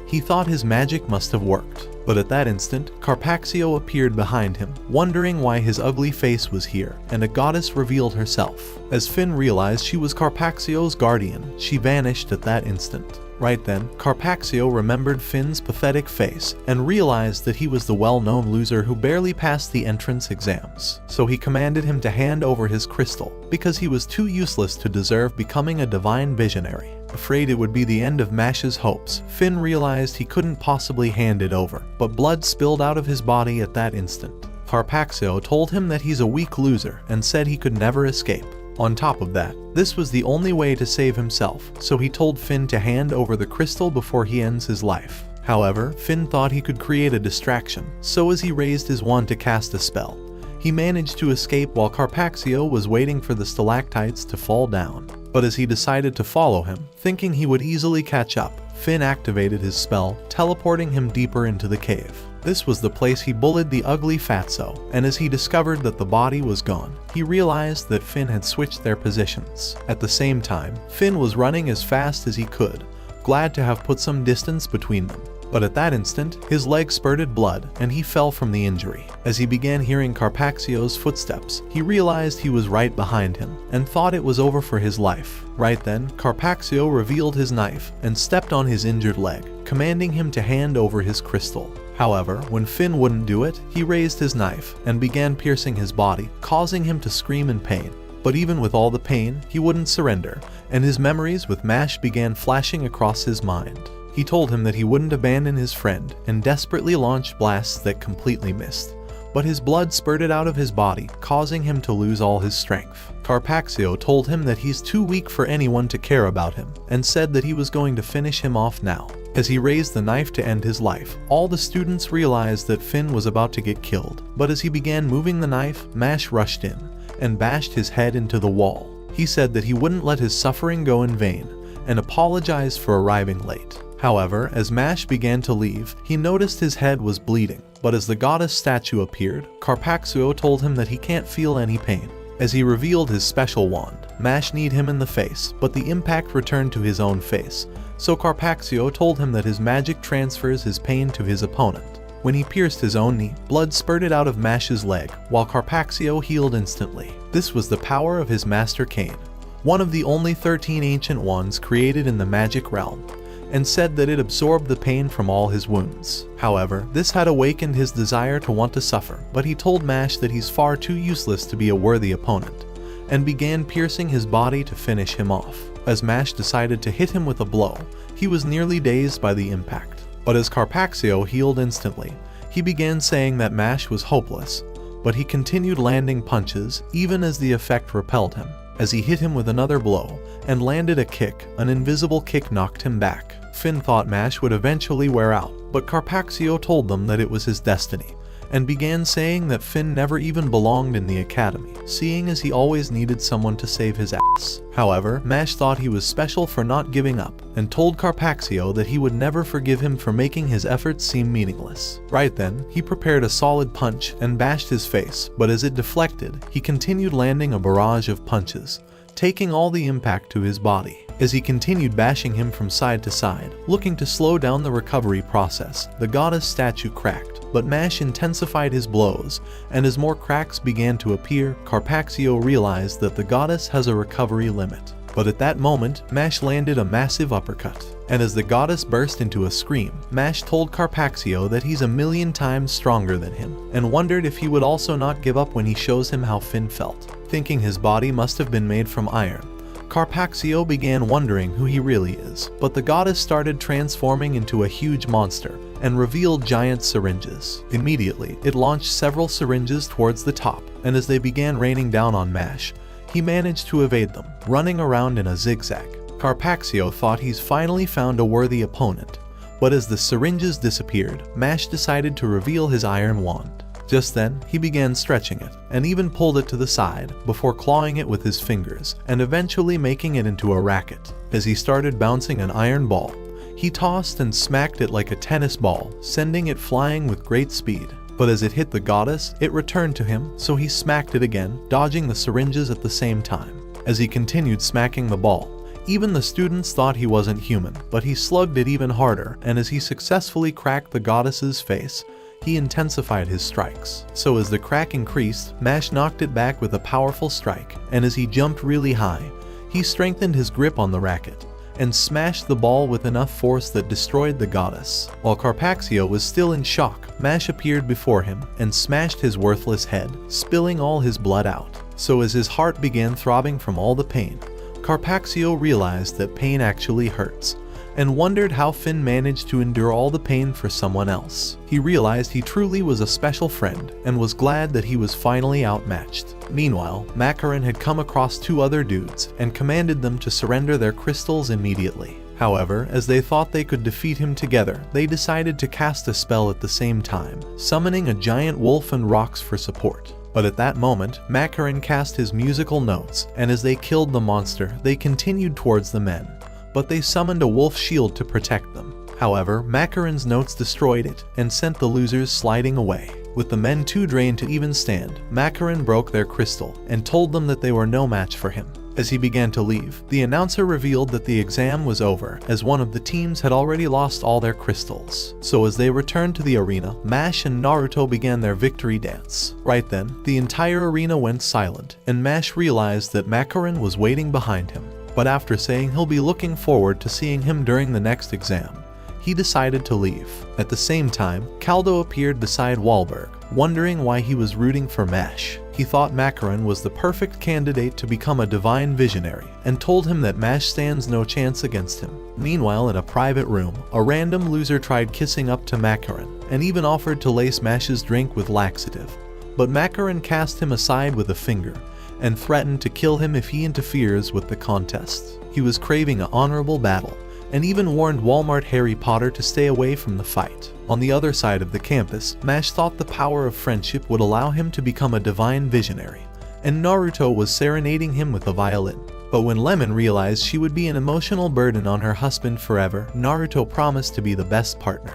[SPEAKER 1] he thought his magic must have worked. But at that instant, Carpaxio appeared behind him, wondering why his ugly face was here, and a goddess revealed herself. As Finn realized she was Carpaxio's guardian, she vanished at that instant. Right then, Carpaxio remembered Finn's pathetic face and realized that he was the well-known loser who barely passed the entrance exams. So he commanded him to hand over his crystal, because he was too useless to deserve becoming a divine visionary. Afraid it would be the end of Mash's hopes, Finn realized he couldn't possibly hand it over, but blood spilled out of his body at that instant. Carpaxio told him that he's a weak loser and said he could never escape. On top of that, this was the only way to save himself, so he told Finn to hand over the crystal before he ends his life. However, Finn thought he could create a distraction, so as he raised his wand to cast a spell, he managed to escape while Carpaxio was waiting for the stalactites to fall down. But as he decided to follow him, thinking he would easily catch up, Finn activated his spell, teleporting him deeper into the cave. This was the place he bullied the ugly fatso, and as he discovered that the body was gone, he realized that Finn had switched their positions. At the same time, Finn was running as fast as he could, glad to have put some distance between them. But at that instant, his leg spurted blood and he fell from the injury. As he began hearing Carpaxio's footsteps, he realized he was right behind him and thought it was over for his life. Right then, Carpaxio revealed his knife and stepped on his injured leg, commanding him to hand over his crystal. However, when Finn wouldn't do it, he raised his knife and began piercing his body, causing him to scream in pain. But even with all the pain, he wouldn't surrender, and his memories with Mash began flashing across his mind. He told him that he wouldn't abandon his friend and desperately launched blasts that completely missed. But his blood spurted out of his body, causing him to lose all his strength. Carpaxio told him that he's too weak for anyone to care about him, and said that he was going to finish him off now. As he raised the knife to end his life, all the students realized that Finn was about to get killed. But as he began moving the knife, Mash rushed in and bashed his head into the wall. He said that he wouldn't let his suffering go in vain, and apologized for arriving late. However, as Mash began to leave, he noticed his head was bleeding, but as the goddess statue appeared, Carpaxio told him that he can't feel any pain. As he revealed his special wand, Mash kneed him in the face, but the impact returned to his own face, so Carpaxio told him that his magic transfers his pain to his opponent. When he pierced his own knee, blood spurted out of Mash's leg, while Carpaxio healed instantly. This was the power of his master cane, one of the only 13 ancient wands created in the magic realm, and said that it absorbed the pain from all his wounds. However, this had awakened his desire to want to suffer, but he told Mash that he's far too useless to be a worthy opponent, and began piercing his body to finish him off. As Mash decided to hit him with a blow, he was nearly dazed by the impact. But as Carpaxio healed instantly, he began saying that Mash was hopeless, but he continued landing punches even as the effect repelled him. As he hit him with another blow and landed a kick, an invisible kick knocked him back. Finn thought Mash would eventually wear out, but Carpaxio told them that it was his destiny, and began saying that Finn never even belonged in the academy, seeing as he always needed someone to save his ass. However, Mash thought he was special for not giving up, and told Carpaxio that he would never forgive him for making his efforts seem meaningless. Right then, he prepared a solid punch and bashed his face, but as it deflected, he continued landing a barrage of punches, taking all the impact to his body. As he continued bashing him from side to side, looking to slow down the recovery process, the goddess statue cracked, but Mash intensified his blows, and as more cracks began to appear, Carpaxio realized that the goddess has a recovery limit. But at that moment, Mash landed a massive uppercut, and as the goddess burst into a scream, Mash told Carpaxio that he's 1,000,000 times stronger than him, and wondered if he would also not give up when he shows him how Finn felt. Thinking his body must have been made from iron, Carpaxio began wondering who he really is, but the goddess started transforming into a huge monster and revealed giant syringes. Immediately, it launched several syringes towards the top, and as they began raining down on Mash, he managed to evade them, running around in a zigzag. Carpaxio thought he's finally found a worthy opponent, but as the syringes disappeared, Mash decided to reveal his iron wand. Just then, he began stretching it, and even pulled it to the side, before clawing it with his fingers, and eventually making it into a racket. As he started bouncing an iron ball, he tossed and smacked it like a tennis ball, sending it flying with great speed. But as it hit the goddess, it returned to him, so he smacked it again, dodging the syringes at the same time. As he continued smacking the ball, even the students thought he wasn't human, but he slugged it even harder, and as he successfully cracked the goddess's face, he intensified his strikes. So as the crack increased, Mash knocked it back with a powerful strike, and as he jumped really high, he strengthened his grip on the racket, and smashed the ball with enough force that destroyed the goddess. While Carpaxio was still in shock, Mash appeared before him and smashed his worthless head, spilling all his blood out. So as his heart began throbbing from all the pain, Carpaxio realized that pain actually hurts, and wondered how Finn managed to endure all the pain for someone else. He realized he truly was a special friend, and was glad that he was finally outmatched. Meanwhile, Macaron had come across two other dudes, and commanded them to surrender their crystals immediately. However, as they thought they could defeat him together, they decided to cast a spell at the same time, summoning a giant wolf and rocks for support. But at that moment, Macaron cast his musical notes, and as they killed the monster, they continued towards the men, but they summoned a wolf shield to protect them. However, Macaron's notes destroyed it and sent the losers sliding away. With the men too drained to even stand, Macaron broke their crystal and told them that they were no match for him. As he began to leave, the announcer revealed that the exam was over, as one of the teams had already lost all their crystals. So as they returned to the arena, Mash and Naruto began their victory dance. Right then, the entire arena went silent, and Mash realized that Macaron was waiting behind him. But after saying he'll be looking forward to seeing him during the next exam, he decided to leave. At the same time, Caldo appeared beside Wahlberg, wondering why he was rooting for Mash. He thought Macaron was the perfect candidate to become a divine visionary, and told him that Mash stands no chance against him. Meanwhile, in a private room, a random loser tried kissing up to Macaron, and even offered to lace Mash's drink with laxative. But Macaron cast him aside with a finger, and threatened to kill him if he interferes with the contest. He was craving an honorable battle, and even warned Walmart Harry Potter to stay away from the fight. On the other side of the campus, Mash thought the power of friendship would allow him to become a divine visionary, and Naruto was serenading him with a violin. But when Lemon realized she would be an emotional burden on her husband forever, Naruto promised to be the best partner.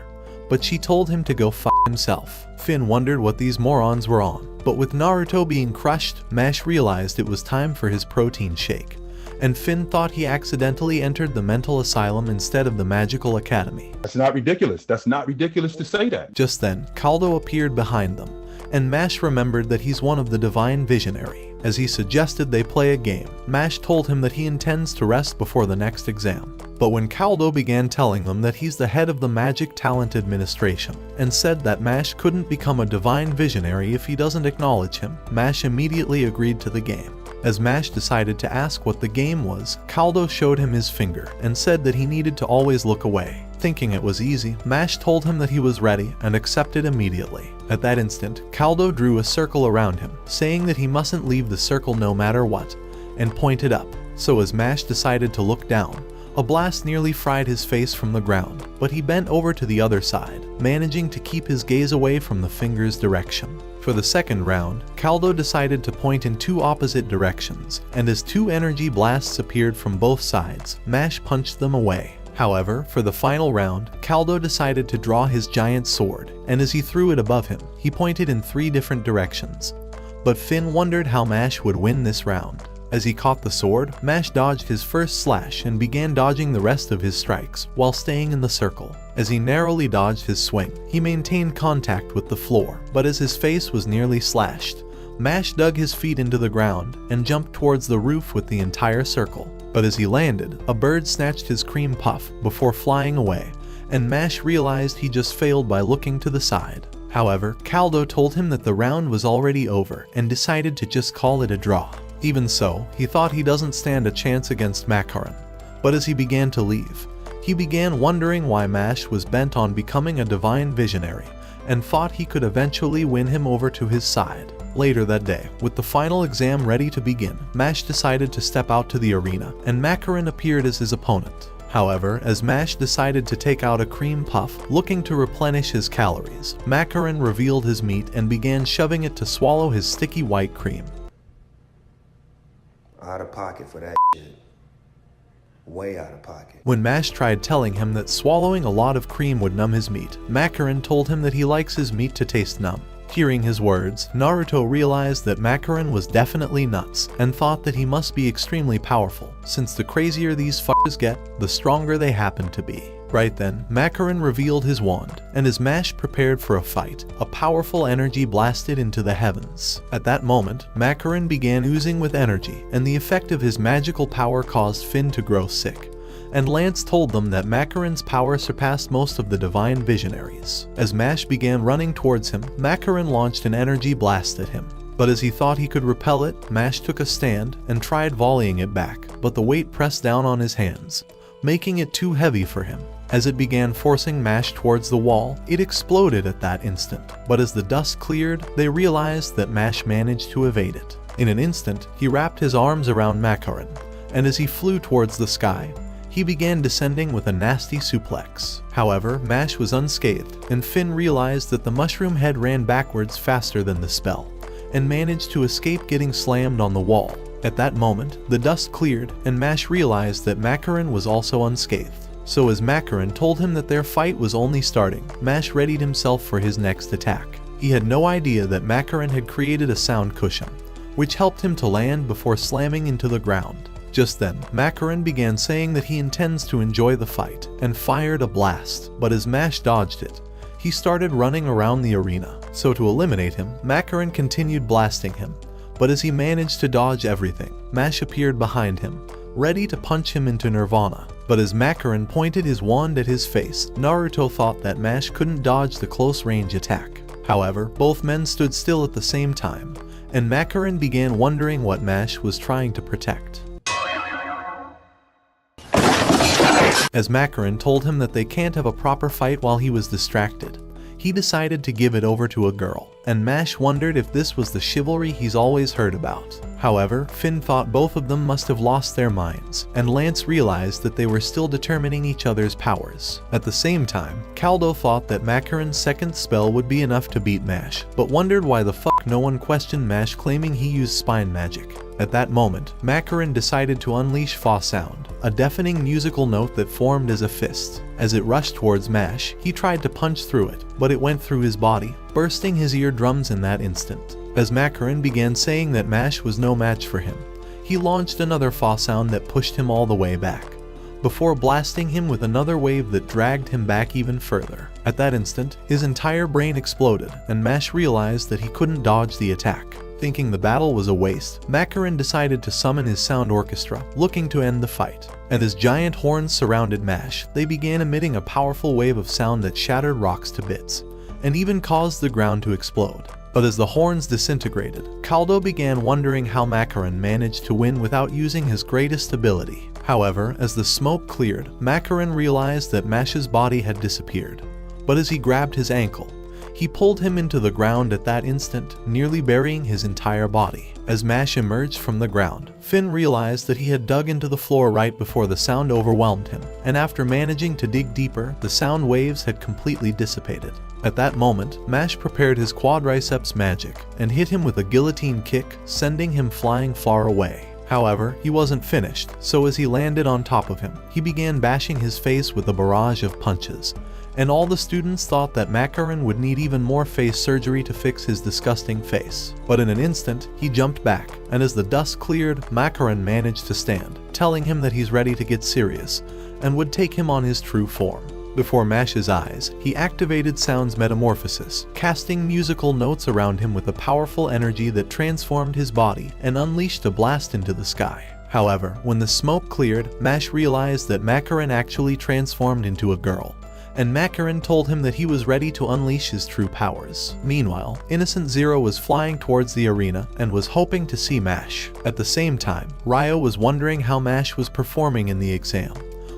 [SPEAKER 1] But she told him to go f himself. Finn wondered what these morons were on. But with Naruto being crushed, Mash realized it was time for his protein shake. And Finn thought he accidentally entered the mental asylum instead of the magical academy.
[SPEAKER 2] That's not ridiculous. That's not ridiculous to say that.
[SPEAKER 1] Just then, Kaldo appeared behind them, and Mash remembered that he's one of the Divine Visionary. As he suggested they play a game, Mash told him that he intends to rest before the next exam. But when Kaldo began telling them that he's the head of the Magic Talent Administration, and said that Mash couldn't become a Divine Visionary if he doesn't acknowledge him, Mash immediately agreed to the game. As Mash decided to ask what the game was, Kaldo showed him his finger and said that he needed to always look away. Thinking it was easy, Mash told him that he was ready and accepted immediately. At that instant, Kaldo drew a circle around him, saying that he mustn't leave the circle no matter what, and pointed up. So as Mash decided to look down, a blast nearly fried his face from the ground, but he bent over to the other side, managing to keep his gaze away from the finger's direction. For the second round, Kaldo decided to point in two opposite directions, and as two energy blasts appeared from both sides, Mash punched them away. However, for the final round, Kaldo decided to draw his giant sword, and as he threw it above him, he pointed in three different directions. But Finn wondered how Mash would win this round. As he caught the sword, Mash dodged his first slash and began dodging the rest of his strikes while staying in the circle. As he narrowly dodged his swing, he maintained contact with the floor, but as his face was nearly slashed, Mash dug his feet into the ground and jumped towards the roof with the entire circle. But as he landed, a bird snatched his cream puff before flying away, and Mash realized he just failed by looking to the side. However, Kaldo told him that the round was already over and decided to just call it a draw. Even so, he thought he doesn't stand a chance against Makarin. But as he began to leave, he began wondering why Mash was bent on becoming a Divine Visionary, and thought he could eventually win him over to his side. Later that day, with the final exam ready to begin, Mash decided to step out to the arena, and Makarin appeared as his opponent. However, as Mash decided to take out a cream puff, looking to replenish his calories, Makarin revealed his meat and began shoving it to swallow his sticky white cream.
[SPEAKER 6] Out of pocket for that shit. Way out of pocket.
[SPEAKER 1] When Mash tried telling him that swallowing a lot of cream would numb his meat, Makarin told him that he likes his meat to taste numb. Hearing his words, Naruto realized that Makarin was definitely nuts and thought that he must be extremely powerful, since the crazier these fuckers get, the stronger they happen to be. Right then, Makarin revealed his wand, and as Mash prepared for a fight, a powerful energy blasted into the heavens. At that moment, Makarin began oozing with energy, and the effect of his magical power caused Finn to grow sick. And Lance told them that Makarin's power surpassed most of the Divine Visionaries. As Mash began running towards him, Makarin launched an energy blast at him. But as he thought he could repel it, Mash took a stand and tried volleying it back, but the weight pressed down on his hands, making it too heavy for him. As it began forcing Mash towards the wall, it exploded at that instant. But as the dust cleared, they realized that Mash managed to evade it. In an instant, he wrapped his arms around Makarin, and as he flew towards the sky, he began descending with a nasty suplex. However, Mash was unscathed, and Finn realized that the mushroom head ran backwards faster than the spell, and managed to escape getting slammed on the wall. At that moment, the dust cleared, and Mash realized that Makarin was also unscathed. So as Makarin told him that their fight was only starting, Mash readied himself for his next attack. He had no idea that Makarin had created a sound cushion, which helped him to land before slamming into the ground. Just then, Makarin began saying that he intends to enjoy the fight, and fired a blast, but as Mash dodged it, he started running around the arena. So to eliminate him, Makarin continued blasting him, but as he managed to dodge everything, Mash appeared behind him, ready to punch him into nirvana. But as Makarin pointed his wand at his face, Naruto thought that Mash couldn't dodge the close-range attack. However, both men stood still at the same time, and Makarin began wondering what Mash was trying to protect. As Makarin told him that they can't have a proper fight while he was distracted, he decided to give it over to a girl, and Mash wondered if this was the chivalry he's always heard about. However, Finn thought both of them must have lost their minds, and Lance realized that they were still determining each other's powers. At the same time, Kaldo thought that Makarin's second spell would be enough to beat Mash, but wondered why the fuck attack, no one questioned Mash, claiming he used spine magic. At that moment, Macaron decided to unleash Fa Sound, a deafening musical note that formed as a fist. As it rushed towards Mash, he tried to punch through it, but it went through his body, bursting his eardrums in that instant. As Macaron began saying that Mash was no match for him, he launched another Fa Sound that pushed him all the way back, before blasting him with another wave that dragged him back even further. At that instant, his entire brain exploded, and Mash realized that he couldn't dodge the attack. Thinking the battle was a waste, Macaron decided to summon his sound orchestra, looking to end the fight. And as giant horns surrounded Mash, they began emitting a powerful wave of sound that shattered rocks to bits, and even caused the ground to explode. But as the horns disintegrated, Caldo began wondering how Macaron managed to win without using his greatest ability. However, as the smoke cleared, Macaron realized that Mash's body had disappeared. But as he grabbed his ankle, he pulled him into the ground at that instant, nearly burying his entire body. As Mash emerged from the ground, Finn realized that he had dug into the floor right before the sound overwhelmed him, and after managing to dig deeper, the sound waves had completely dissipated. At that moment, Mash prepared his quadriceps magic and hit him with a guillotine kick, sending him flying far away. However, he wasn't finished, so as he landed on top of him, he began bashing his face with a barrage of punches, and all the students thought that Macaron would need even more face surgery to fix his disgusting face. But in an instant, he jumped back, and as the dust cleared, Macaron managed to stand, telling him that he's ready to get serious, and would take him on his true form. Before Mash's eyes, he activated Sound's metamorphosis, casting musical notes around him with a powerful energy that transformed his body and unleashed a blast into the sky. However, when the smoke cleared, Mash realized that Macaron actually transformed into a girl, and Macaron told him that he was ready to unleash his true powers. Meanwhile, Innocent Zero was flying towards the arena and was hoping to see Mash. At the same time, Ryo was wondering how Mash was performing in the exam.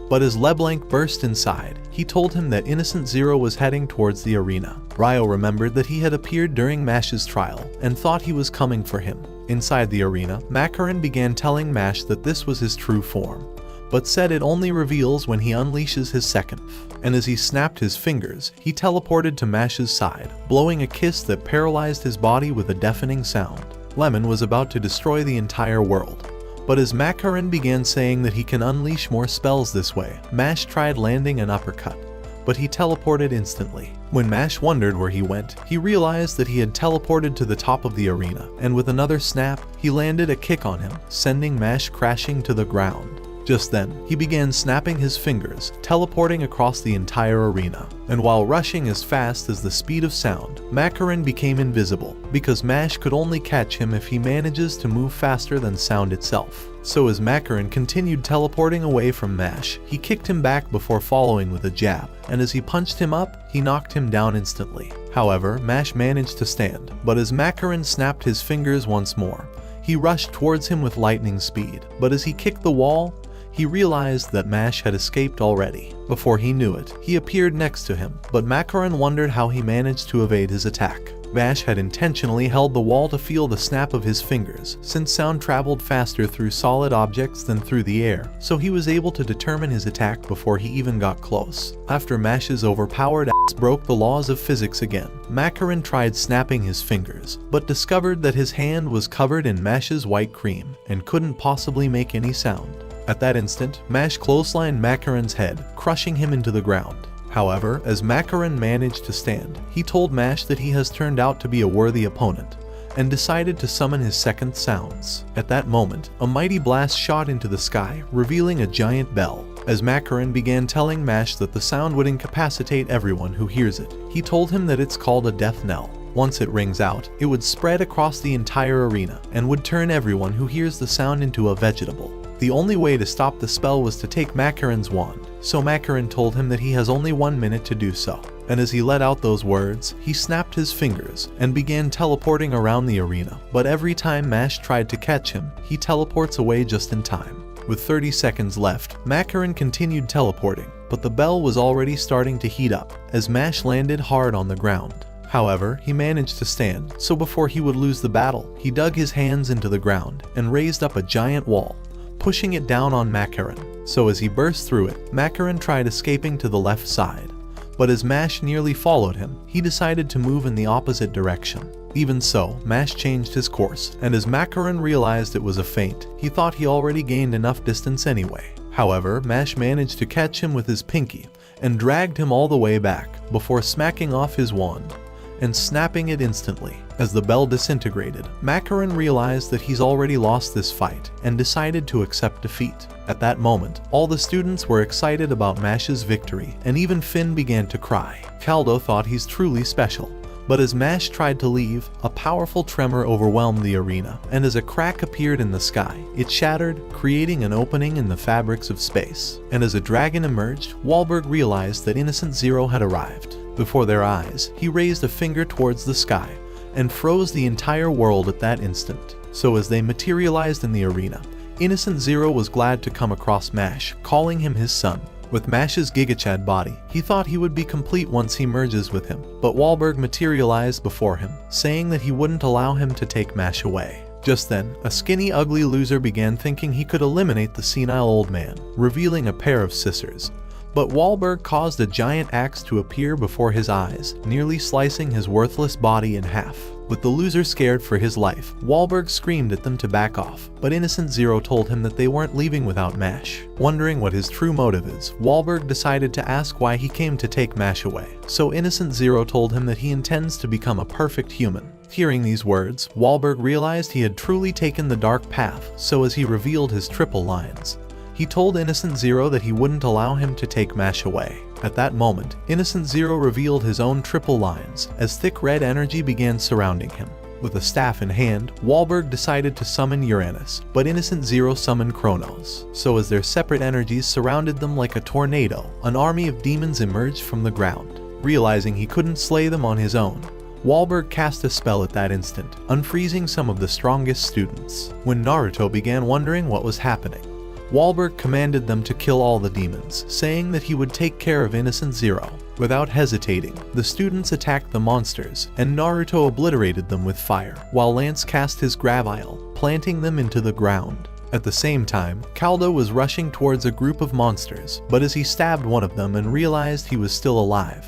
[SPEAKER 1] But as LeBlanc burst inside, he told him that Innocent Zero was heading towards the arena. Ryo remembered that he had appeared during Mash's trial and thought he was coming for him. Inside the arena, Macaron began telling Mash that this was his true form, but said it only reveals when he unleashes his second. And as he snapped his fingers, he teleported to Mash's side, blowing a kiss that paralyzed his body with a deafening sound. Lemon was about to destroy the entire world. But as Macaron began saying that he can unleash more spells this way, Mash tried landing an uppercut, but he teleported instantly. When Mash wondered where he went, he realized that he had teleported to the top of the arena, and with another snap, he landed a kick on him, sending Mash crashing to the ground. Just then, he began snapping his fingers, teleporting across the entire arena. And while rushing as fast as the speed of sound, Macaron became invisible, because Mash could only catch him if he manages to move faster than sound itself. So as Macaron continued teleporting away from Mash, he kicked him back before following with a jab, and as he punched him up, he knocked him down instantly. However, Mash managed to stand, but as Macaron snapped his fingers once more, he rushed towards him with lightning speed. But as he kicked the wall, he realized that Mash had escaped already. Before he knew it, he appeared next to him, but Macaron wondered how he managed to evade his attack. Mash had intentionally held the wall to feel the snap of his fingers, since sound traveled faster through solid objects than through the air, so he was able to determine his attack before he even got close. After Mash's overpowered ass broke the laws of physics again, Macaron tried snapping his fingers, but discovered that his hand was covered in Mash's white cream, and couldn't possibly make any sound. At that instant, Mash clotheslined Macaron's head, crushing him into the ground. However, as Macaron managed to stand, he told Mash that he has turned out to be a worthy opponent, and decided to summon his second sounds. At that moment, a mighty blast shot into the sky, revealing a giant bell. As Macaron began telling Mash that the sound would incapacitate everyone who hears it, he told him that it's called a death knell. Once it rings out, it would spread across the entire arena, and would turn everyone who hears the sound into a vegetable. The only way to stop the spell was to take Macaron's wand, so Macaron told him that he has only 1 minute to do so. And as he let out those words, he snapped his fingers and began teleporting around the arena. But every time Mash tried to catch him, he teleports away just in time. With 30 seconds left, Macaron continued teleporting, but the bell was already starting to heat up as Mash landed hard on the ground. However, he managed to stand, so before he would lose the battle, he dug his hands into the ground and raised up a giant wall, pushing it down on Macaron. So as he burst through it, Macaron tried escaping to the left side, but as Mash nearly followed him, he decided to move in the opposite direction. Even so, Mash changed his course, and as Macaron realized it was a feint, he thought he already gained enough distance anyway. However, Mash managed to catch him with his pinky, and dragged him all the way back, before smacking off his wand and snapping it instantly. As the bell disintegrated, Macaron realized that he's already lost this fight, and decided to accept defeat. At that moment, all the students were excited about Mash's victory, and even Finn began to cry. Caldo thought he's truly special. But as Mash tried to leave, a powerful tremor overwhelmed the arena, and as a crack appeared in the sky, it shattered, creating an opening in the fabrics of space. And as a dragon emerged, Wahlberg realized that Innocent Zero had arrived. Before their eyes, he raised a finger towards the sky, and froze the entire world at that instant. So as they materialized in the arena, Innocent Zero was glad to come across Mash, calling him his son. With Mash's GigaChad body, he thought he would be complete once he merges with him, but Wahlberg materialized before him, saying that he wouldn't allow him to take Mash away. Just then, a skinny ugly loser began thinking he could eliminate the senile old man, revealing a pair of scissors. But Wahlberg caused a giant axe to appear before his eyes, nearly slicing his worthless body in half. With the loser scared for his life, Wahlberg screamed at them to back off, but Innocent Zero told him that they weren't leaving without Mash. Wondering what his true motive is, Wahlberg decided to ask why he came to take Mash away. So Innocent Zero told him that he intends to become a perfect human. Hearing these words, Wahlberg realized he had truly taken the dark path, so as he revealed his triple lines, he told Innocent Zero that he wouldn't allow him to take Mash away. At that moment, Innocent Zero revealed his own triple lines, as thick red energy began surrounding him. With a staff in hand, Wahlberg decided to summon Uranus, but Innocent Zero summoned Kronos. So as their separate energies surrounded them like a tornado, an army of demons emerged from the ground. Realizing he couldn't slay them on his own, Wahlberg cast a spell at that instant, unfreezing some of the strongest students. When Naruto began wondering what was happening, Wahlberg commanded them to kill all the demons, saying that he would take care of Innocent Zero. Without hesitating, the students attacked the monsters, and Naruto obliterated them with fire, while Lance cast his Gravile, planting them into the ground. At the same time, Caldo was rushing towards a group of monsters, but as he stabbed one of them and realized he was still alive,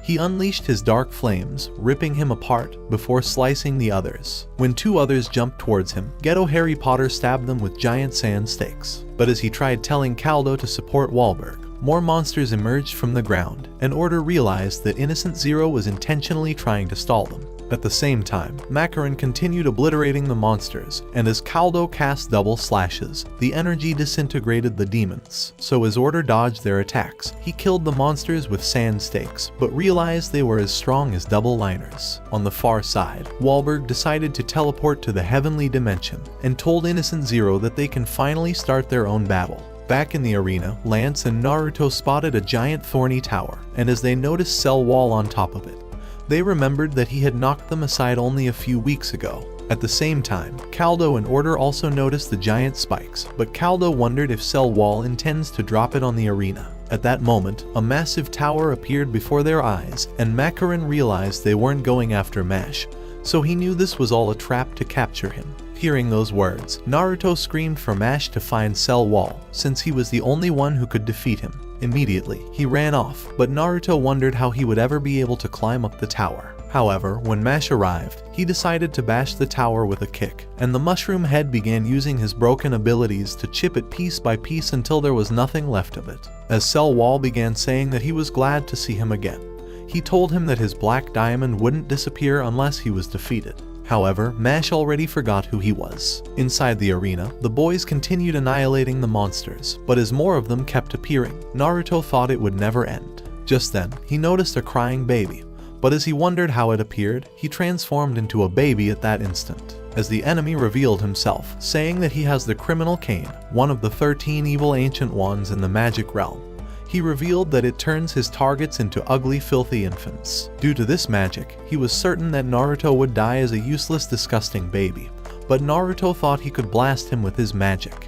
[SPEAKER 1] he unleashed his dark flames, ripping him apart before slicing the others. When two others jumped towards him, Ghetto Harry Potter stabbed them with giant sand stakes. But as he tried telling Caldo to support Wahlberg, more monsters emerged from the ground, and Order realized that Innocent Zero was intentionally trying to stall them. At the same time, Macaron continued obliterating the monsters, and as Caldo cast double slashes, the energy disintegrated the demons. So as Order dodged their attacks, he killed the monsters with sand stakes, but realized they were as strong as double liners. On the far side, Wahlberg decided to teleport to the heavenly dimension, and told Innocent Zero that they can finally start their own battle. Back in the arena, Lance and Naruto spotted a giant thorny tower, and as they noticed Cell Wall on top of it, they remembered that he had knocked them aside only a few weeks ago. At the same time, Caldo and Order also noticed the giant spikes, but Caldo wondered if Cell Wall intends to drop it on the arena. At that moment, a massive tower appeared before their eyes, and Macaron realized they weren't going after Mash, so he knew this was all a trap to capture him. Hearing those words, Naruto screamed for Mash to find Cell Wall, since he was the only one who could defeat him. Immediately, he ran off, but Naruto wondered how he would ever be able to climb up the tower. However, when Mash arrived, he decided to bash the tower with a kick, and the mushroom head began using his broken abilities to chip it piece by piece until there was nothing left of it. As Cell Wall began saying that he was glad to see him again, he told him that his black diamond wouldn't disappear unless he was defeated. However, Mash already forgot who he was. Inside the arena, the boys continued annihilating the monsters, but as more of them kept appearing, Naruto thought it would never end. Just then, he noticed a crying baby, but as he wondered how it appeared, he transformed into a baby at that instant. As the enemy revealed himself, saying that he has the Criminal Cane, one of the 13 evil ancient wands in the magic realm, he revealed that it turns his targets into ugly, filthy infants. Due to this magic, he was certain that Naruto would die as a useless, disgusting baby, but Naruto thought he could blast him with his magic.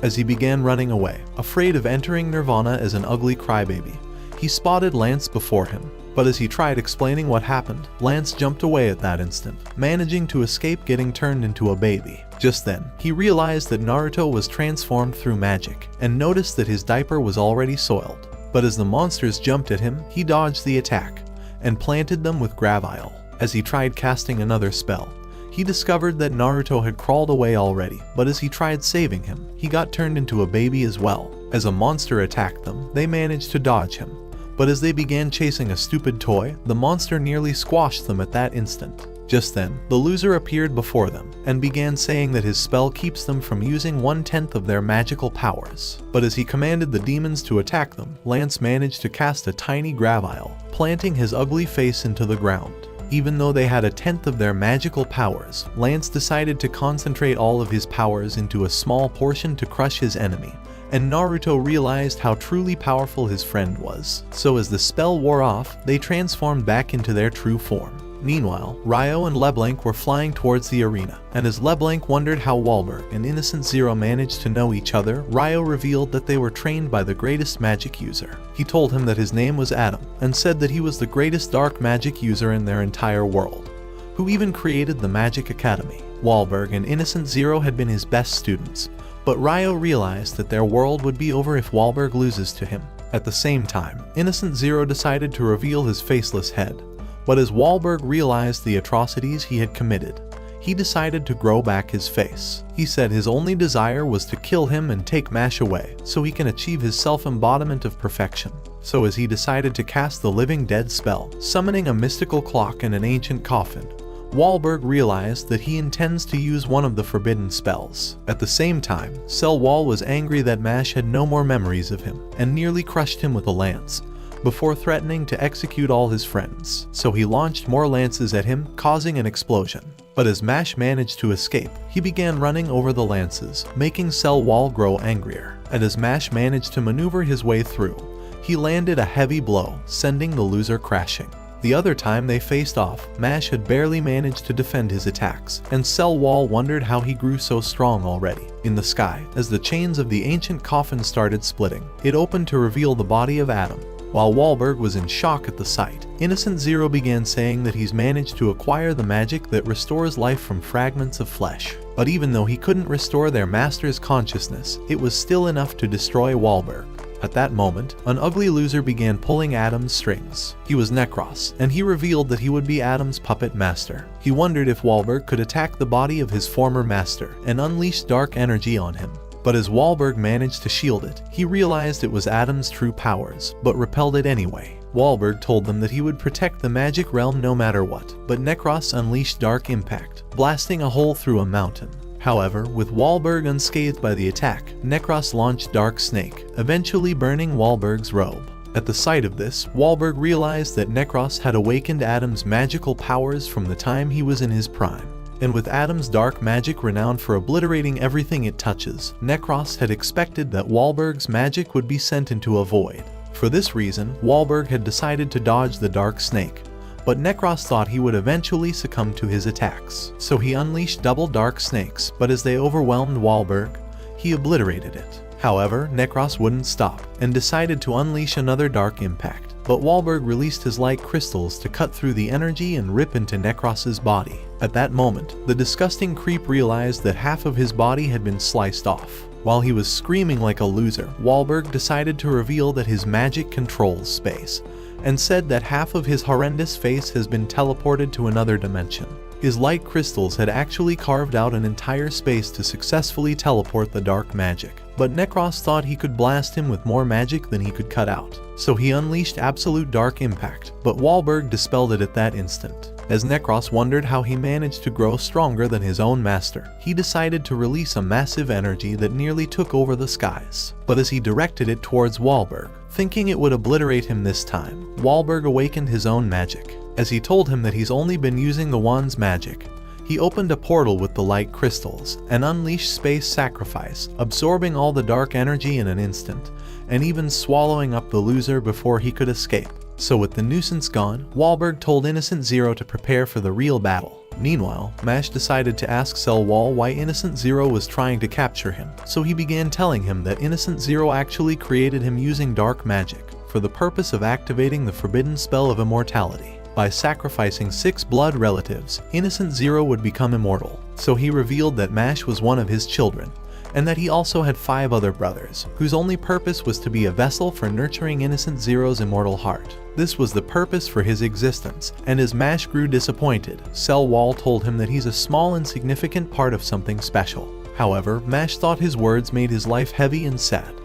[SPEAKER 1] As he began running away, afraid of entering Nirvana as an ugly crybaby, he spotted Lance before him. But as he tried explaining what happened, Lance jumped away at that instant, managing to escape getting turned into a baby. Just then, he realized that Naruto was transformed through magic, and noticed that his diaper was already soiled. But as the monsters jumped at him, he dodged the attack, and planted them with Gravile. As he tried casting another spell, he discovered that Naruto had crawled away already, but as he tried saving him, he got turned into a baby as well. As a monster attacked them, they managed to dodge him, but as they began chasing a stupid toy, the monster nearly squashed them at that instant. Just then, the loser appeared before them, and began saying that his spell keeps them from using 1/10 of their magical powers. But as he commanded the demons to attack them, Lance managed to cast a tiny Gravile, planting his ugly face into the ground. Even though they had 1/10 of their magical powers, Lance decided to concentrate all of his powers into a small portion to crush his enemy, and Naruto realized how truly powerful his friend was. So as the spell wore off, they transformed back into their true form. Meanwhile, Ryo and LeBlanc were flying towards the arena, and as LeBlanc wondered how Wahlberg and Innocent Zero managed to know each other, Ryo revealed that they were trained by the greatest magic user. He told him that his name was Adam, and said that he was the greatest dark magic user in their entire world, who even created the Magic Academy. Wahlberg and Innocent Zero had been his best students, but Ryo realized that their world would be over if Wahlberg loses to him. At the same time, Innocent Zero decided to reveal his faceless head. But as Wahlberg realized the atrocities he had committed, he decided to grow back his face. He said his only desire was to kill him and take Mash away, so he can achieve his self-embodiment of perfection. So as he decided to cast the Living Dead spell, summoning a mystical clock and an ancient coffin, Wahlberg realized that he intends to use one of the forbidden spells. At the same time, Cell Wall was angry that Mash had no more memories of him, and nearly crushed him with a lance, before threatening to execute all his friends. So he launched more lances at him, causing an explosion. But as Mash managed to escape, he began running over the lances, making Cell Wall grow angrier. And as Mash managed to maneuver his way through, he landed a heavy blow, sending the loser crashing. The other time they faced off, Mash had barely managed to defend his attacks, and Cell Wall wondered how he grew so strong already. In the sky, as the chains of the ancient coffin started splitting, it opened to reveal the body of Adam. While Wahlberg was in shock at the sight, Innocent Zero began saying that he's managed to acquire the magic that restores life from fragments of flesh. But even though he couldn't restore their master's consciousness, it was still enough to destroy Wahlberg. At that moment, an ugly loser began pulling Adam's strings. He was Necros, and he revealed that he would be Adam's puppet master. He wondered if Wahlberg could attack the body of his former master and unleash dark energy on him. But as Wahlberg managed to shield it, he realized it was Adam's true powers, but repelled it anyway. Wahlberg told them that he would protect the magic realm no matter what, but Necros unleashed Dark Impact, blasting a hole through a mountain. However, with Wahlberg unscathed by the attack, Necros launched Dark Snake, eventually burning Wahlberg's robe. At the sight of this, Wahlberg realized that Necros had awakened Adam's magical powers from the time he was in his prime. And with Adam's dark magic renowned for obliterating everything it touches, Necros had expected that Wahlberg's magic would be sent into a void. For this reason, Wahlberg had decided to dodge the Dark Snake, but Necros thought he would eventually succumb to his attacks. So he unleashed double Dark Snakes, but as they overwhelmed Wahlberg, he obliterated it. However, Necros wouldn't stop, and decided to unleash another Dark Impact. But Wahlberg released his light crystals to cut through the energy and rip into Necros's body. At that moment, the disgusting creep realized that half of his body had been sliced off. While he was screaming like a loser, Wahlberg decided to reveal that his magic controls space, and said that half of his horrendous face has been teleported to another dimension. His light crystals had actually carved out an entire space to successfully teleport the dark magic. But Necros thought he could blast him with more magic than he could cut out. So he unleashed absolute Dark Impact, but Wahlberg dispelled it at that instant. As Necros wondered how he managed to grow stronger than his own master, he decided to release a massive energy that nearly took over the skies. But as he directed it towards Wahlberg, thinking it would obliterate him this time, Wahlberg awakened his own magic. As he told him that he's only been using the wand's magic, he opened a portal with the light crystals and unleashed Space Sacrifice, absorbing all the dark energy in an instant, and even swallowing up the loser before he could escape. So with the nuisance gone, Wahlberg told Innocent Zero to prepare for the real battle. Meanwhile, Mash decided to ask Cell Wall why Innocent Zero was trying to capture him, so he began telling him that Innocent Zero actually created him using dark magic, for the purpose of activating the forbidden spell of immortality. by sacrificing 6 blood relatives, Innocent Zero would become immortal. So he revealed that Mash was one of his children, and that he also had 5 other brothers, whose only purpose was to be a vessel for nurturing Innocent Zero's immortal heart. This was the purpose for his existence, and as Mash grew disappointed, Cell Wall told him that he's a small insignificant part of something special. However, Mash thought his words made his life heavy and sad.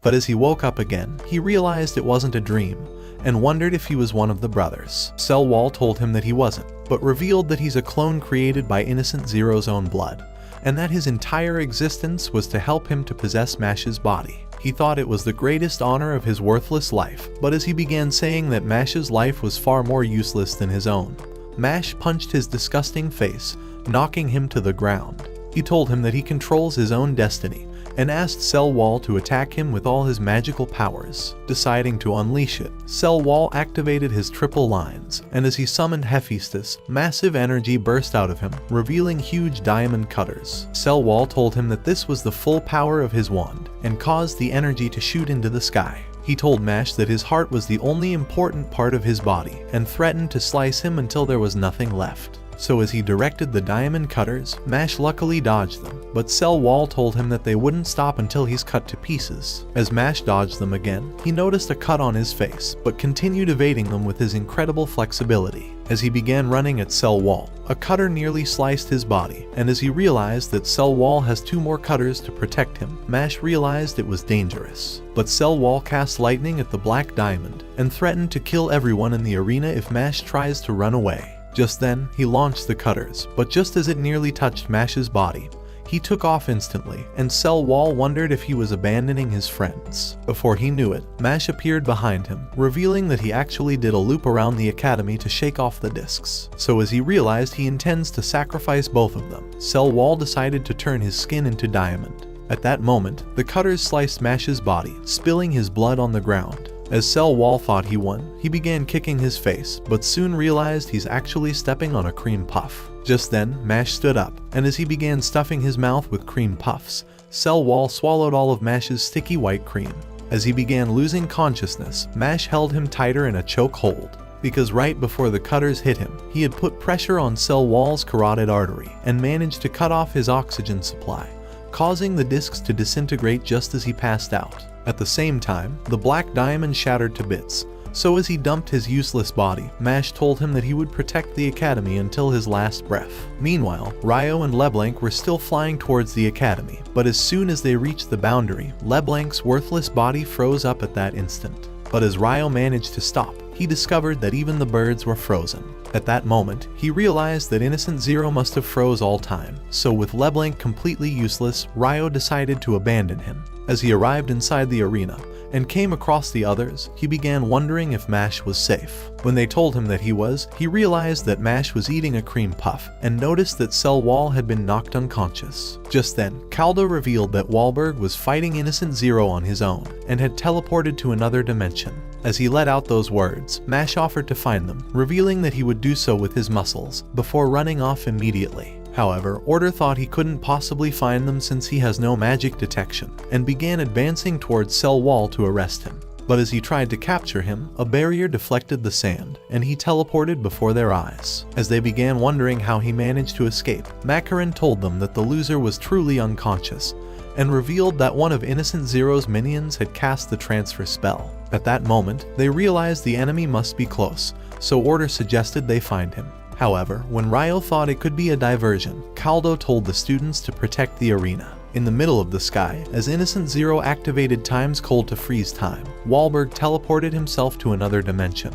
[SPEAKER 1] But as he woke up again, he realized it wasn't a dream, and wondered if he was one of the brothers. Cell Wall told him that he wasn't, but revealed that he's a clone created by Innocent Zero's own blood, and that his entire existence was to help him to possess Mash's body. He thought it was the greatest honor of his worthless life, but as he began saying that Mash's life was far more useless than his own, Mash punched his disgusting face, knocking him to the ground. He told him that he controls his own destiny, and asked Cell Wall to attack him with all his magical powers. Deciding to unleash it, Cell Wall activated his triple lines, and as he summoned Hephaestus, massive energy burst out of him, revealing huge diamond cutters. Cell Wall told him that this was the full power of his wand, and caused the energy to shoot into the sky. He told Mash that his heart was the only important part of his body, and threatened to slice him until there was nothing left. So as he directed the diamond cutters, Mash luckily dodged them, but Cell Wall told him that they wouldn't stop until he's cut to pieces. As Mash dodged them again, he noticed a cut on his face, but continued evading them with his incredible flexibility. As he began running at Cell Wall, a cutter nearly sliced his body, and as he realized that Cell Wall has 2 more cutters to protect him, Mash realized it was dangerous. But Cell Wall cast lightning at the black diamond, and threatened to kill everyone in the arena if Mash tries to run away. Just then, he launched the cutters, but just as it nearly touched Mash's body, he took off instantly, and Cell Wall wondered if he was abandoning his friends. Before he knew it, Mash appeared behind him, revealing that he actually did a loop around the academy to shake off the discs. So as he realized he intends to sacrifice both of them, Cell Wall decided to turn his skin into diamond. At that moment, the cutters sliced Mash's body, spilling his blood on the ground. As Cell Wall thought he won, he began kicking his face, but soon realized he's actually stepping on a cream puff. Just then, Mash stood up, and as he began stuffing his mouth with cream puffs, Cell Wall swallowed all of Mash's sticky white cream. As he began losing consciousness, Mash held him tighter in a choke hold, because right before the cutters hit him, he had put pressure on Cell Wall's carotid artery, and managed to cut off his oxygen supply, causing the discs to disintegrate just as he passed out. At the same time, the black diamond shattered to bits, so as he dumped his useless body, Mash told him that he would protect the academy until his last breath. Meanwhile, Ryo and LeBlanc were still flying towards the academy, but as soon as they reached the boundary, LeBlanc's worthless body froze up at that instant. But as Ryo managed to stop, he discovered that even the birds were frozen. At that moment, he realized that Innocent Zero must have froze all time, so with LeBlanc completely useless, Ryo decided to abandon him. As he arrived inside the arena, and came across the others, he began wondering if Mash was safe. When they told him that he was, he realized that Mash was eating a cream puff, and noticed that Cell Wall had been knocked unconscious. Just then, Caldo revealed that Wahlberg was fighting Innocent Zero on his own, and had teleported to another dimension. As he let out those words, Mash offered to find them, revealing that he would do so with his muscles, before running off immediately. However, Order thought he couldn't possibly find them since he has no magic detection, and began advancing towards Cell Wall to arrest him. But as he tried to capture him, a barrier deflected the sand, and he teleported before their eyes. As they began wondering how he managed to escape, Macaron told them that the loser was truly unconscious, and revealed that one of Innocent Zero's minions had cast the transfer spell. At that moment, they realized the enemy must be close, so Order suggested they find him. However, when Ryo thought it could be a diversion, Caldo told the students to protect the arena. In the middle of the sky, as Innocent Zero activated Time's Cold to freeze time, Wahlberg teleported himself to another dimension,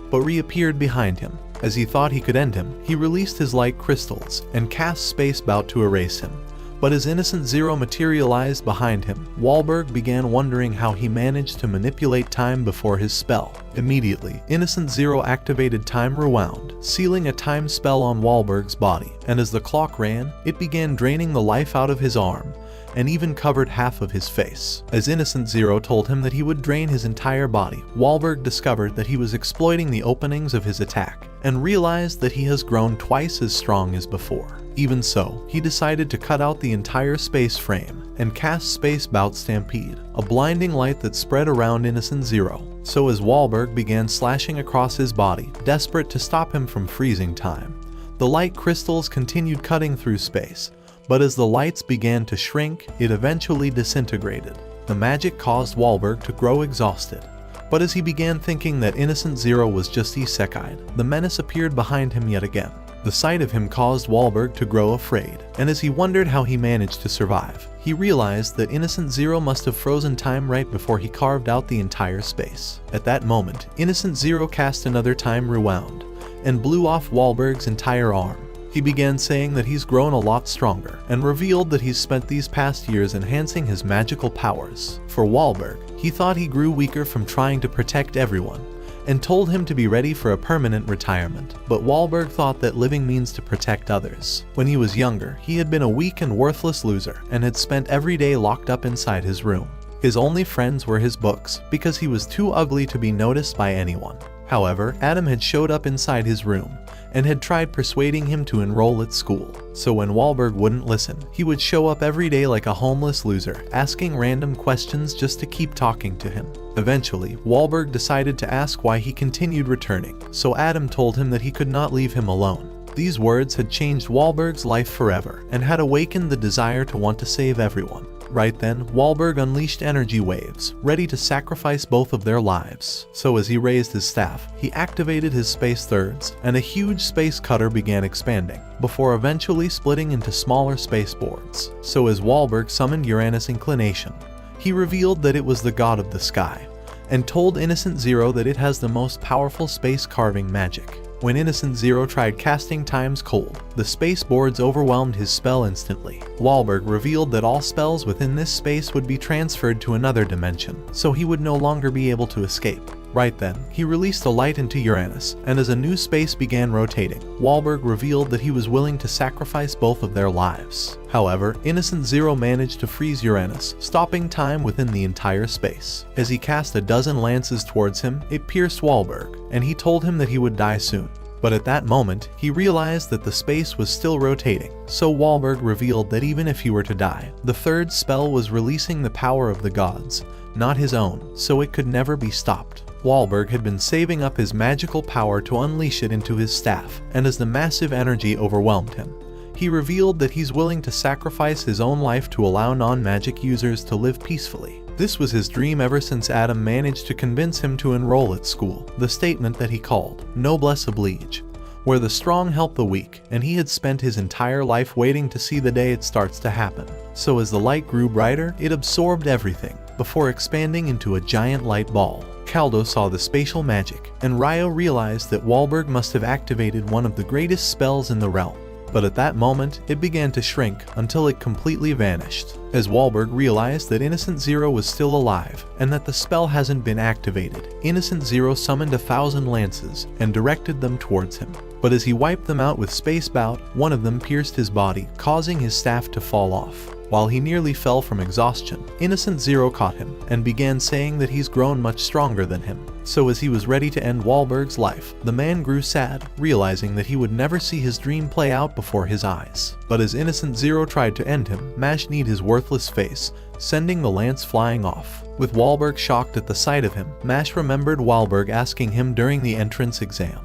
[SPEAKER 1] but reappeared behind him. As he thought he could end him, he released his light crystals, and cast Space Bout to erase him. But as Innocent Zero materialized behind him, Wahlberg began wondering how he managed to manipulate time before his spell. Immediately, Innocent Zero activated Time Rewound, sealing a time spell on Wahlberg's body, and as the clock ran, it began draining the life out of his arm, and even covered half of his face. As Innocent Zero told him that he would drain his entire body, Wahlberg discovered that he was exploiting the openings of his attack, and realized that he has grown twice as strong as before. Even so, he decided to cut out the entire space frame, and cast Space Bout Stampede, a blinding light that spread around Innocent Zero. So as Wahlberg began slashing across his body, desperate to stop him from freezing time, the light crystals continued cutting through space, but as the lights began to shrink, it eventually disintegrated. The magic caused Wahlberg to grow exhausted, but as he began thinking that Innocent Zero was just isekai'd, the menace appeared behind him yet again. The sight of him caused Wahlberg to grow afraid, and as he wondered how he managed to survive, he realized that Innocent Zero must have frozen time right before he carved out the entire space. At that moment, Innocent Zero cast another time rewound, and blew off Wahlberg's entire arm. He began saying that he's grown a lot stronger, and revealed that he's spent these past years enhancing his magical powers. For Wahlberg, he thought he grew weaker from trying to protect everyone, and told him to be ready for a permanent retirement. But Wahlberg thought that living means to protect others. When he was younger, he had been a weak and worthless loser, and had spent every day locked up inside his room. His only friends were his books, because he was too ugly to be noticed by anyone. However, Adam had showed up inside his room, and had tried persuading him to enroll at school. So when Wahlberg wouldn't listen, he would show up every day like a homeless loser, asking random questions just to keep talking to him. Eventually, Wahlberg decided to ask why he continued returning, so Adam told him that he could not leave him alone. These words had changed Wahlberg's life forever, and had awakened the desire to want to save everyone. Right then, Wahlberg unleashed energy waves, ready to sacrifice both of their lives. So as he raised his staff, he activated his space thirds, and a huge space cutter began expanding, before eventually splitting into smaller space boards. So as Wahlberg summoned Uranus Inclination, he revealed that it was the god of the sky, and told Innocent Zero that it has the most powerful space carving magic. When Innocent Zero tried casting Time's Cold, the space boards overwhelmed his spell instantly. Wahlberg revealed that all spells within this space would be transferred to another dimension, so he would no longer be able to escape. Right then, he released a light into Uranus, and as a new space began rotating, Wahlberg revealed that he was willing to sacrifice both of their lives. However, Innocent Zero managed to freeze Uranus, stopping time within the entire space. As he cast a dozen lances towards him, it pierced Wahlberg, and he told him that he would die soon. But at that moment, he realized that the space was still rotating, so Wahlberg revealed that even if he were to die, the third spell was releasing the power of the gods, not his own, so it could never be stopped. Wahlberg had been saving up his magical power to unleash it into his staff, and as the massive energy overwhelmed him, he revealed that he's willing to sacrifice his own life to allow non-magic users to live peacefully. This was his dream ever since Adam managed to convince him to enroll at school, the statement that he called noblesse oblige, where the strong help the weak, and he had spent his entire life waiting to see the day it starts to happen. So as the light grew brighter, it absorbed everything, before expanding into a giant light ball. Caldo saw the spatial magic, and Ryo realized that Wahlberg must have activated one of the greatest spells in the realm. But at that moment, it began to shrink until it completely vanished. As Wahlberg realized that Innocent Zero was still alive, and that the spell hasn't been activated, Innocent Zero summoned 1,000 lances and directed them towards him. But as he wiped them out with Space Bout, one of them pierced his body, causing his staff to fall off. While he nearly fell from exhaustion, Innocent Zero caught him and began saying that he's grown much stronger than him. So as he was ready to end Wahlberg's life, the man grew sad, realizing that he would never see his dream play out before his eyes. But as Innocent Zero tried to end him, Mash kneed his worthless face, sending the lance flying off. With Wahlberg shocked at the sight of him, Mash remembered Wahlberg asking him during the entrance exam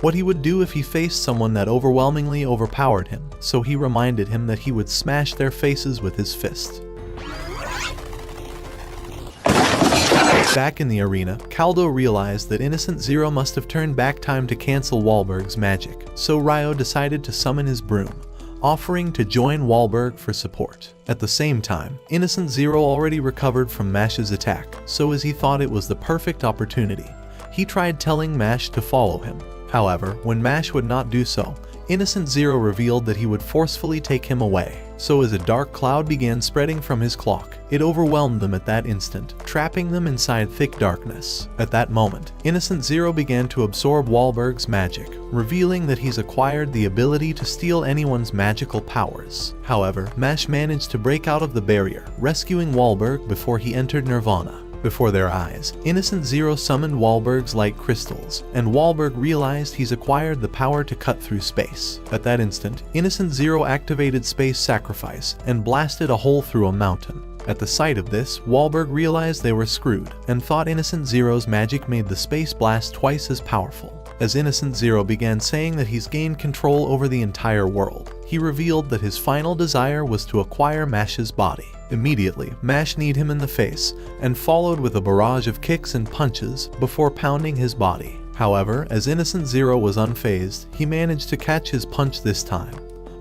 [SPEAKER 1] what he would do if he faced someone that overwhelmingly overpowered him, so he reminded him that he would smash their faces with his fist. Back in the arena, Caldo realized that Innocent Zero must have turned back time to cancel Wahlberg's magic, so Ryo decided to summon his broom, offering to join Wahlberg for support. At the same time, Innocent Zero already recovered from Mash's attack, so as he thought it was the perfect opportunity, he tried telling Mash to follow him. However, when Mash would not do so, Innocent Zero revealed that he would forcefully take him away. So as a dark cloud began spreading from his cloak, it overwhelmed them at that instant, trapping them inside thick darkness. At that moment, Innocent Zero began to absorb Wahlberg's magic, revealing that he's acquired the ability to steal anyone's magical powers. However, Mash managed to break out of the barrier, rescuing Wahlberg before he entered Nirvana. Before their eyes, Innocent Zero summoned Wahlberg's light crystals, and Wahlberg realized he's acquired the power to cut through space. At that instant, Innocent Zero activated Space Sacrifice and blasted a hole through a mountain. At the sight of this, Wahlberg realized they were screwed and thought Innocent Zero's magic made the space blast twice as powerful. As Innocent Zero began saying that he's gained control over the entire world, he revealed that his final desire was to acquire Mash's body. Immediately, Mash kneed him in the face and followed with a barrage of kicks and punches before pounding his body. However, as Innocent Zero was unfazed, he managed to catch his punch this time.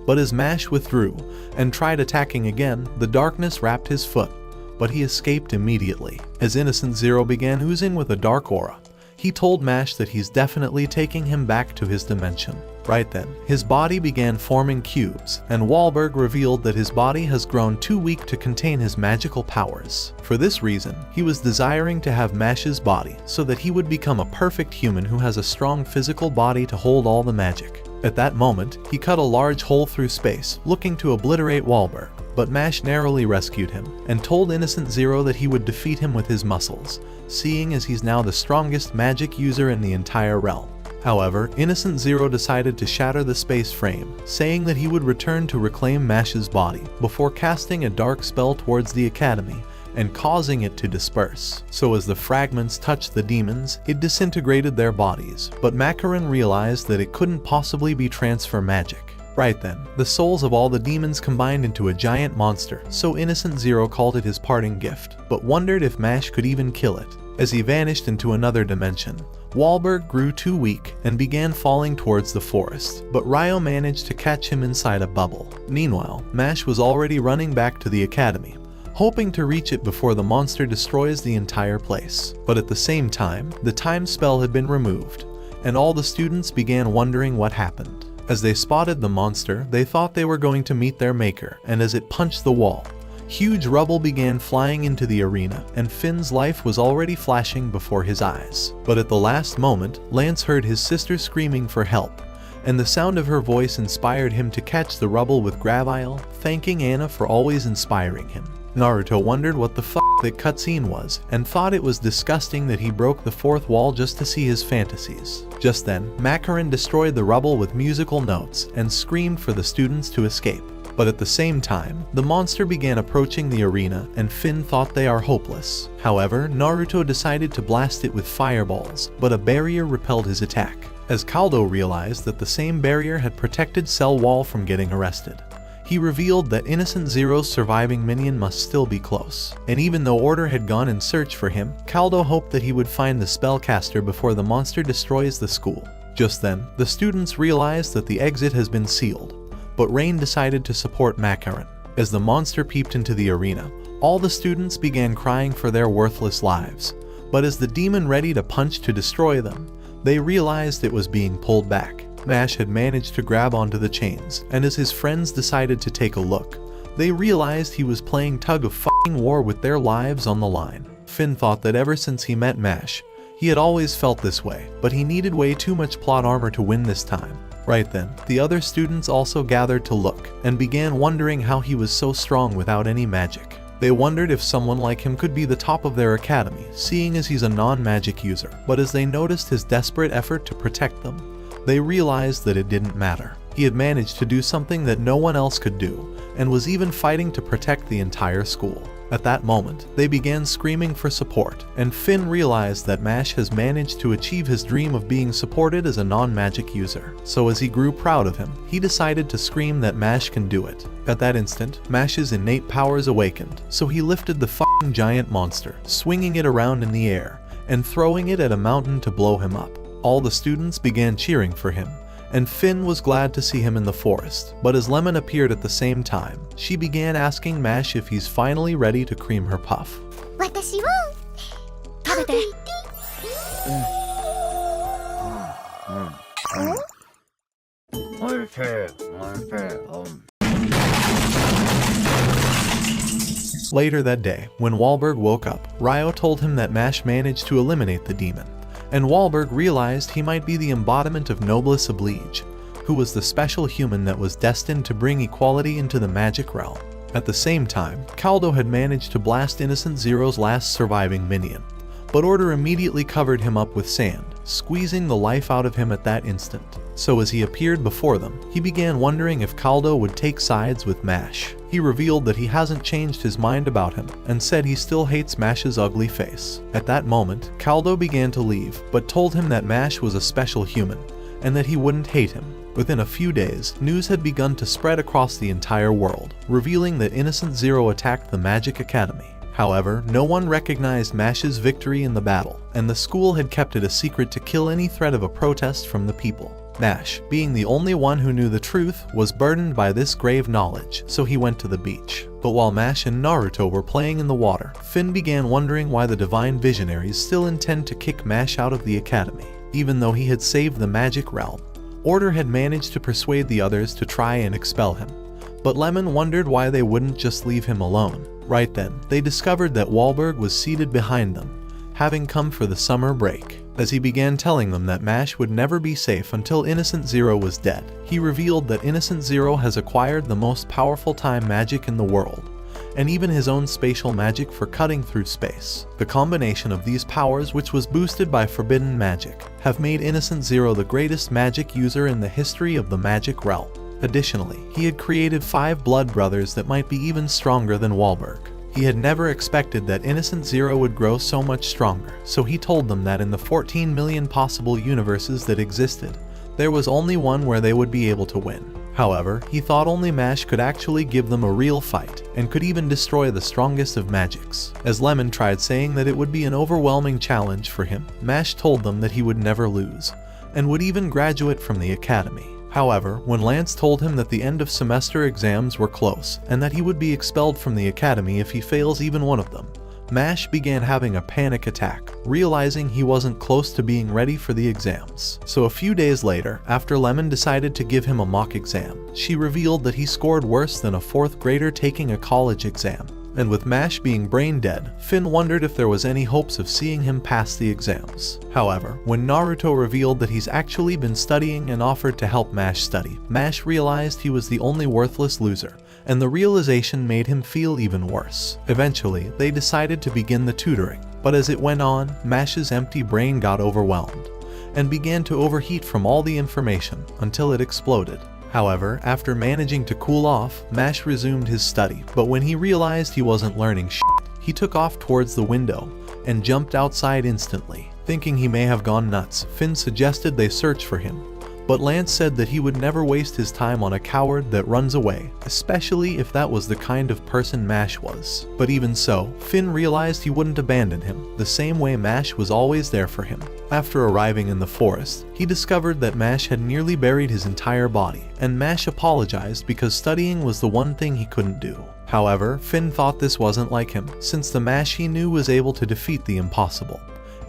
[SPEAKER 1] But as Mash withdrew and tried attacking again, the darkness wrapped his foot, but he escaped immediately. As Innocent Zero began oozing with a dark aura, he told Mash that he's definitely taking him back to his dimension. Right then, his body began forming cubes, and Wahlberg revealed that his body has grown too weak to contain his magical powers. For this reason, he was desiring to have Mash's body so that he would become a perfect human who has a strong physical body to hold all the magic. At that moment, he cut a large hole through space, looking to obliterate Wahlberg, but Mash narrowly rescued him and told Innocent Zero that he would defeat him with his muscles, seeing as he's now the strongest magic user in the entire realm. However, Innocent Zero decided to shatter the space frame, saying that he would return to reclaim Mash's body before casting a dark spell towards the academy and causing it to disperse. So as the fragments touched the demons, it disintegrated their bodies, but Macaron realized that it couldn't possibly be transfer magic. Right then, the souls of all the demons combined into a giant monster, so Innocent Zero called it his parting gift, but wondered if Mash could even kill it. As he vanished into another dimension, Wahlberg grew too weak and began falling towards the forest, but Ryo managed to catch him inside a bubble. Meanwhile, Mash was already running back to the academy, hoping to reach it before the monster destroys the entire place. But at the same time, the time spell had been removed, and all the students began wondering what happened. As they spotted the monster, they thought they were going to meet their maker, and as it punched the wall, huge rubble began flying into the arena, and Finn's life was already flashing before his eyes. But at the last moment, Lance heard his sister screaming for help, and the sound of her voice inspired him to catch the rubble with Gravile, thanking Anna for always inspiring him. Naruto wondered what the fuck that cutscene was, and thought it was disgusting that he broke the fourth wall just to see his fantasies. Just then, Macaron destroyed the rubble with musical notes and screamed for the students to escape. But at the same time, the monster began approaching the arena, and Finn thought they are hopeless. However, Naruto decided to blast it with fireballs, but a barrier repelled his attack, as Caldo realized that the same barrier had protected Cell Wall from getting arrested. He revealed that Innocent Zero's surviving minion must still be close, and even though Order had gone in search for him, Caldo hoped that he would find the spellcaster before the monster destroys the school. Just then, the students realized that the exit has been sealed, but Rain decided to support Macaron. As the monster peeped into the arena, all the students began crying for their worthless lives, but as the demon ready to punch to destroy them, they realized it was being pulled back. Mash had managed to grab onto the chains, and as his friends decided to take a look, they realized he was playing tug of fucking war with their lives on the line. Finn thought that ever since he met Mash, he had always felt this way, but he needed way too much plot armor to win this time. Right then, the other students also gathered to look, and began wondering how he was so strong without any magic. They wondered if someone like him could be the top of their academy, seeing as he's a non-magic user, but as they noticed his desperate effort to protect them, they realized that it didn't matter. He had managed to do something that no one else could do, and was even fighting to protect the entire school. At that moment, they began screaming for support, and Finn realized that Mash has managed to achieve his dream of being supported as a non-magic user. So as he grew proud of him, he decided to scream that Mash can do it. At that instant, Mash's innate powers awakened, so he lifted the fucking giant monster, swinging it around in the air, and throwing it at a mountain to blow him up. All the students began cheering for him, and Finn was glad to see him in the forest, but as Lemon appeared at the same time, she began asking Mash if he's finally ready to cream her puff. Later that day, when Wahlberg woke up, Ryo told him that Mash managed to eliminate the demon, and Wahlberg realized he might be the embodiment of Noblesse Oblige, who was the special human that was destined to bring equality into the magic realm. At the same time, Caldo had managed to blast Innocent Zero's last surviving minion, but Order immediately covered him up with sand, squeezing the life out of him at that instant. So as he appeared before them, he began wondering if Caldo would take sides with Mash. He revealed that he hasn't changed his mind about him, and said he still hates Mash's ugly face. At that moment, Caldo began to leave, but told him that Mash was a special human, and that he wouldn't hate him. Within a few days, news had begun to spread across the entire world, revealing that Innocent Zero attacked the Magic Academy. However, no one recognized Mash's victory in the battle, and the school had kept it a secret to kill any threat of a protest from the people. Mash, being the only one who knew the truth, was burdened by this grave knowledge, so he went to the beach. But while Mash and Naruto were playing in the water, Finn began wondering why the Divine Visionaries still intend to kick Mash out of the academy, even though he had saved the magic realm. Order had managed to persuade the others to try and expel him, but Lemon wondered why they wouldn't just leave him alone. Right then, they discovered that Wahlberg was seated behind them, having come for the summer break. As he began telling them that Mash would never be safe until Innocent Zero was dead, he revealed that Innocent Zero has acquired the most powerful time magic in the world, and even his own spatial magic for cutting through space. The combination of these powers, which was boosted by forbidden magic, have made Innocent Zero the greatest magic user in the history of the magic realm. Additionally, he had created 5 blood brothers that might be even stronger than Wahlberg. He had never expected that Innocent Zero would grow so much stronger, so he told them that in the 14 million possible universes that existed, there was only one where they would be able to win. However, he thought only Mash could actually give them a real fight, and could even destroy the strongest of magics. As Lemon tried saying that it would be an overwhelming challenge for him, Mash told them that he would never lose, and would even graduate from the academy. However, when Lance told him that the end of semester exams were close, and that he would be expelled from the academy if he fails even one of them, Mash began having a panic attack, realizing he wasn't close to being ready for the exams. So a few days later, after Lemon decided to give him a mock exam, she revealed that he scored worse than a 4th grader taking a college exam. And with Mash being brain dead, Finn wondered if there was any hopes of seeing him pass the exams. However, when Naruto revealed that he's actually been studying and offered to help Mash study, Mash realized he was the only worthless loser, and the realization made him feel even worse. Eventually, they decided to begin the tutoring, but as it went on, Mash's empty brain got overwhelmed, and began to overheat from all the information until it exploded. However, after managing to cool off, Mash resumed his study, but when he realized he wasn't learning shit, he took off towards the window and jumped outside instantly. Thinking he may have gone nuts, Finn suggested they search for him, but Lance said that he would never waste his time on a coward that runs away, especially if that was the kind of person Mash was. But even so, Finn realized he wouldn't abandon him, the same way Mash was always there for him. After arriving in the forest, he discovered that Mash had nearly buried his entire body, and Mash apologized because studying was the one thing he couldn't do. However, Finn thought this wasn't like him, since the Mash he knew was able to defeat the impossible,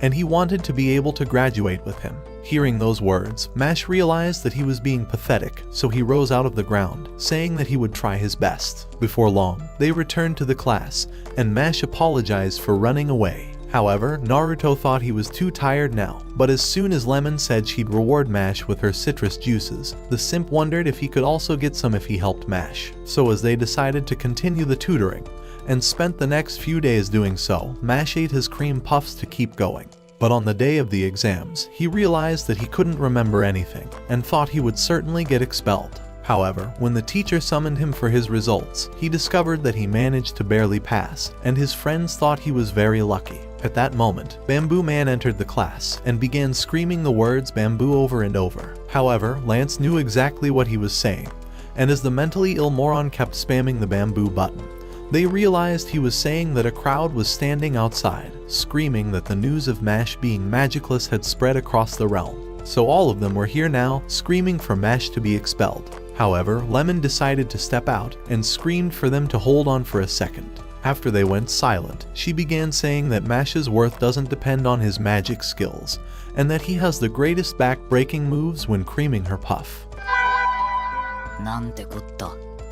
[SPEAKER 1] and he wanted to be able to graduate with him. Hearing those words, Mash realized that he was being pathetic, so he rose out of the ground, saying that he would try his best. Before long, they returned to the class, and Mash apologized for running away. However, Naruto thought he was too tired now, but as soon as Lemon said she'd reward Mash with her citrus juices, the simp wondered if he could also get some if he helped Mash. So as they decided to continue the tutoring, and spent the next few days doing so, Mash ate his cream puffs to keep going. But on the day of the exams, he realized that he couldn't remember anything, and thought he would certainly get expelled. However, when the teacher summoned him for his results, he discovered that he managed to barely pass, and his friends thought he was very lucky. At that moment, Bamboo Man entered the class, and began screaming the words bamboo over and over. However, Lance knew exactly what he was saying, and as the mentally ill moron kept spamming the bamboo button, they realized he was saying that a crowd was standing outside, screaming that the news of Mash being magicless had spread across the realm. So all of them were here now, screaming for Mash to be expelled. However, Lemon decided to step out, and screamed for them to hold on for a second. After they went silent, she began saying that Mash's worth doesn't depend on his magic skills, and that he has the greatest back-breaking moves when creaming her puff.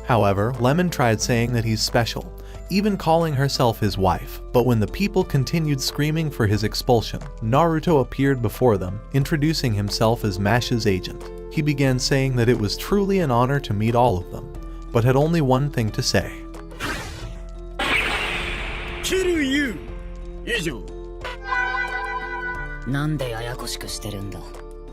[SPEAKER 1] However, Lemon tried saying that he's special, even calling herself his wife, but when the people continued screaming for his expulsion, Naruto appeared before them, introducing himself as Mash's agent. He began saying that it was truly an honor to meet all of them, but had only one thing to say.
[SPEAKER 5] キルユー以上。
[SPEAKER 11] なんでややこしくしてるんだ。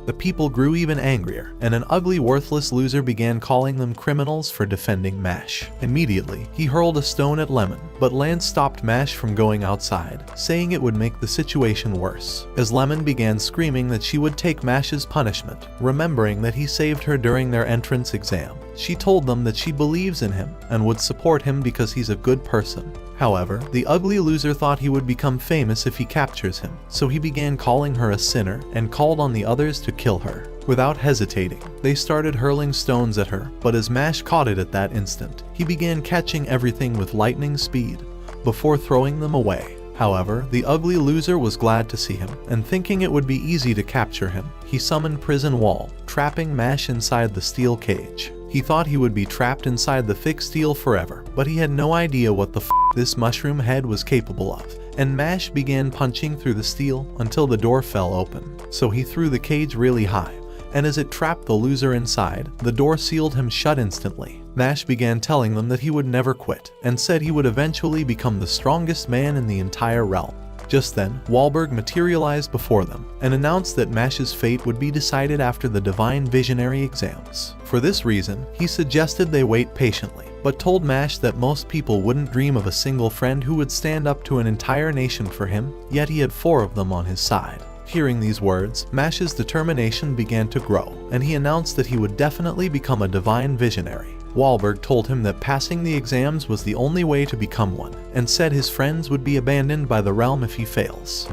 [SPEAKER 1] The people grew even angrier, and an ugly, worthless loser began calling them criminals for defending Mash. Immediately, he hurled a stone at Lemon, but Lance stopped Mash from going outside, saying it would make the situation worse. As Lemon began screaming that she would take Mash's punishment, remembering that he saved her during their entrance exam, she told them that she believes in him and would support him because he's a good person. However, the ugly loser thought he would become famous if he captures him, so he began calling her a sinner and called on the others to kill her. Without hesitating, they started hurling stones at her, but as Mash caught it at that instant, he began catching everything with lightning speed, before throwing them away. However, the ugly loser was glad to see him, and thinking it would be easy to capture him, he summoned Prison Wall, trapping Mash inside the steel cage. He thought he would be trapped inside the thick steel forever, but he had no idea what the this mushroom head was capable of, and Mash began punching through the steel until the door fell open. So he threw the cage really high, and as it trapped the loser inside, the door sealed him shut instantly. Mash began telling them that he would never quit, and said he would eventually become the strongest man in the entire realm. Just then, Wahlberg materialized before them and announced that Mash's fate would be decided after the Divine Visionary exams. For this reason, he suggested they wait patiently, but told Mash that most people wouldn't dream of a single friend who would stand up to an entire nation for him, yet he had 4 of them on his side. Hearing these words, Mash's determination began to grow, and he announced that he would definitely become a Divine Visionary. Wahlberg told him that passing the exams was the only way to become one, and said his friends would be abandoned by the realm if he fails.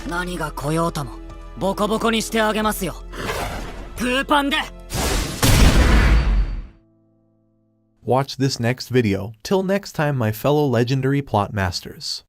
[SPEAKER 11] 何が来ようともボコボコにしてあげますよ。プーパンで。
[SPEAKER 1] Watch this next video. Till next time, my fellow legendary plot masters.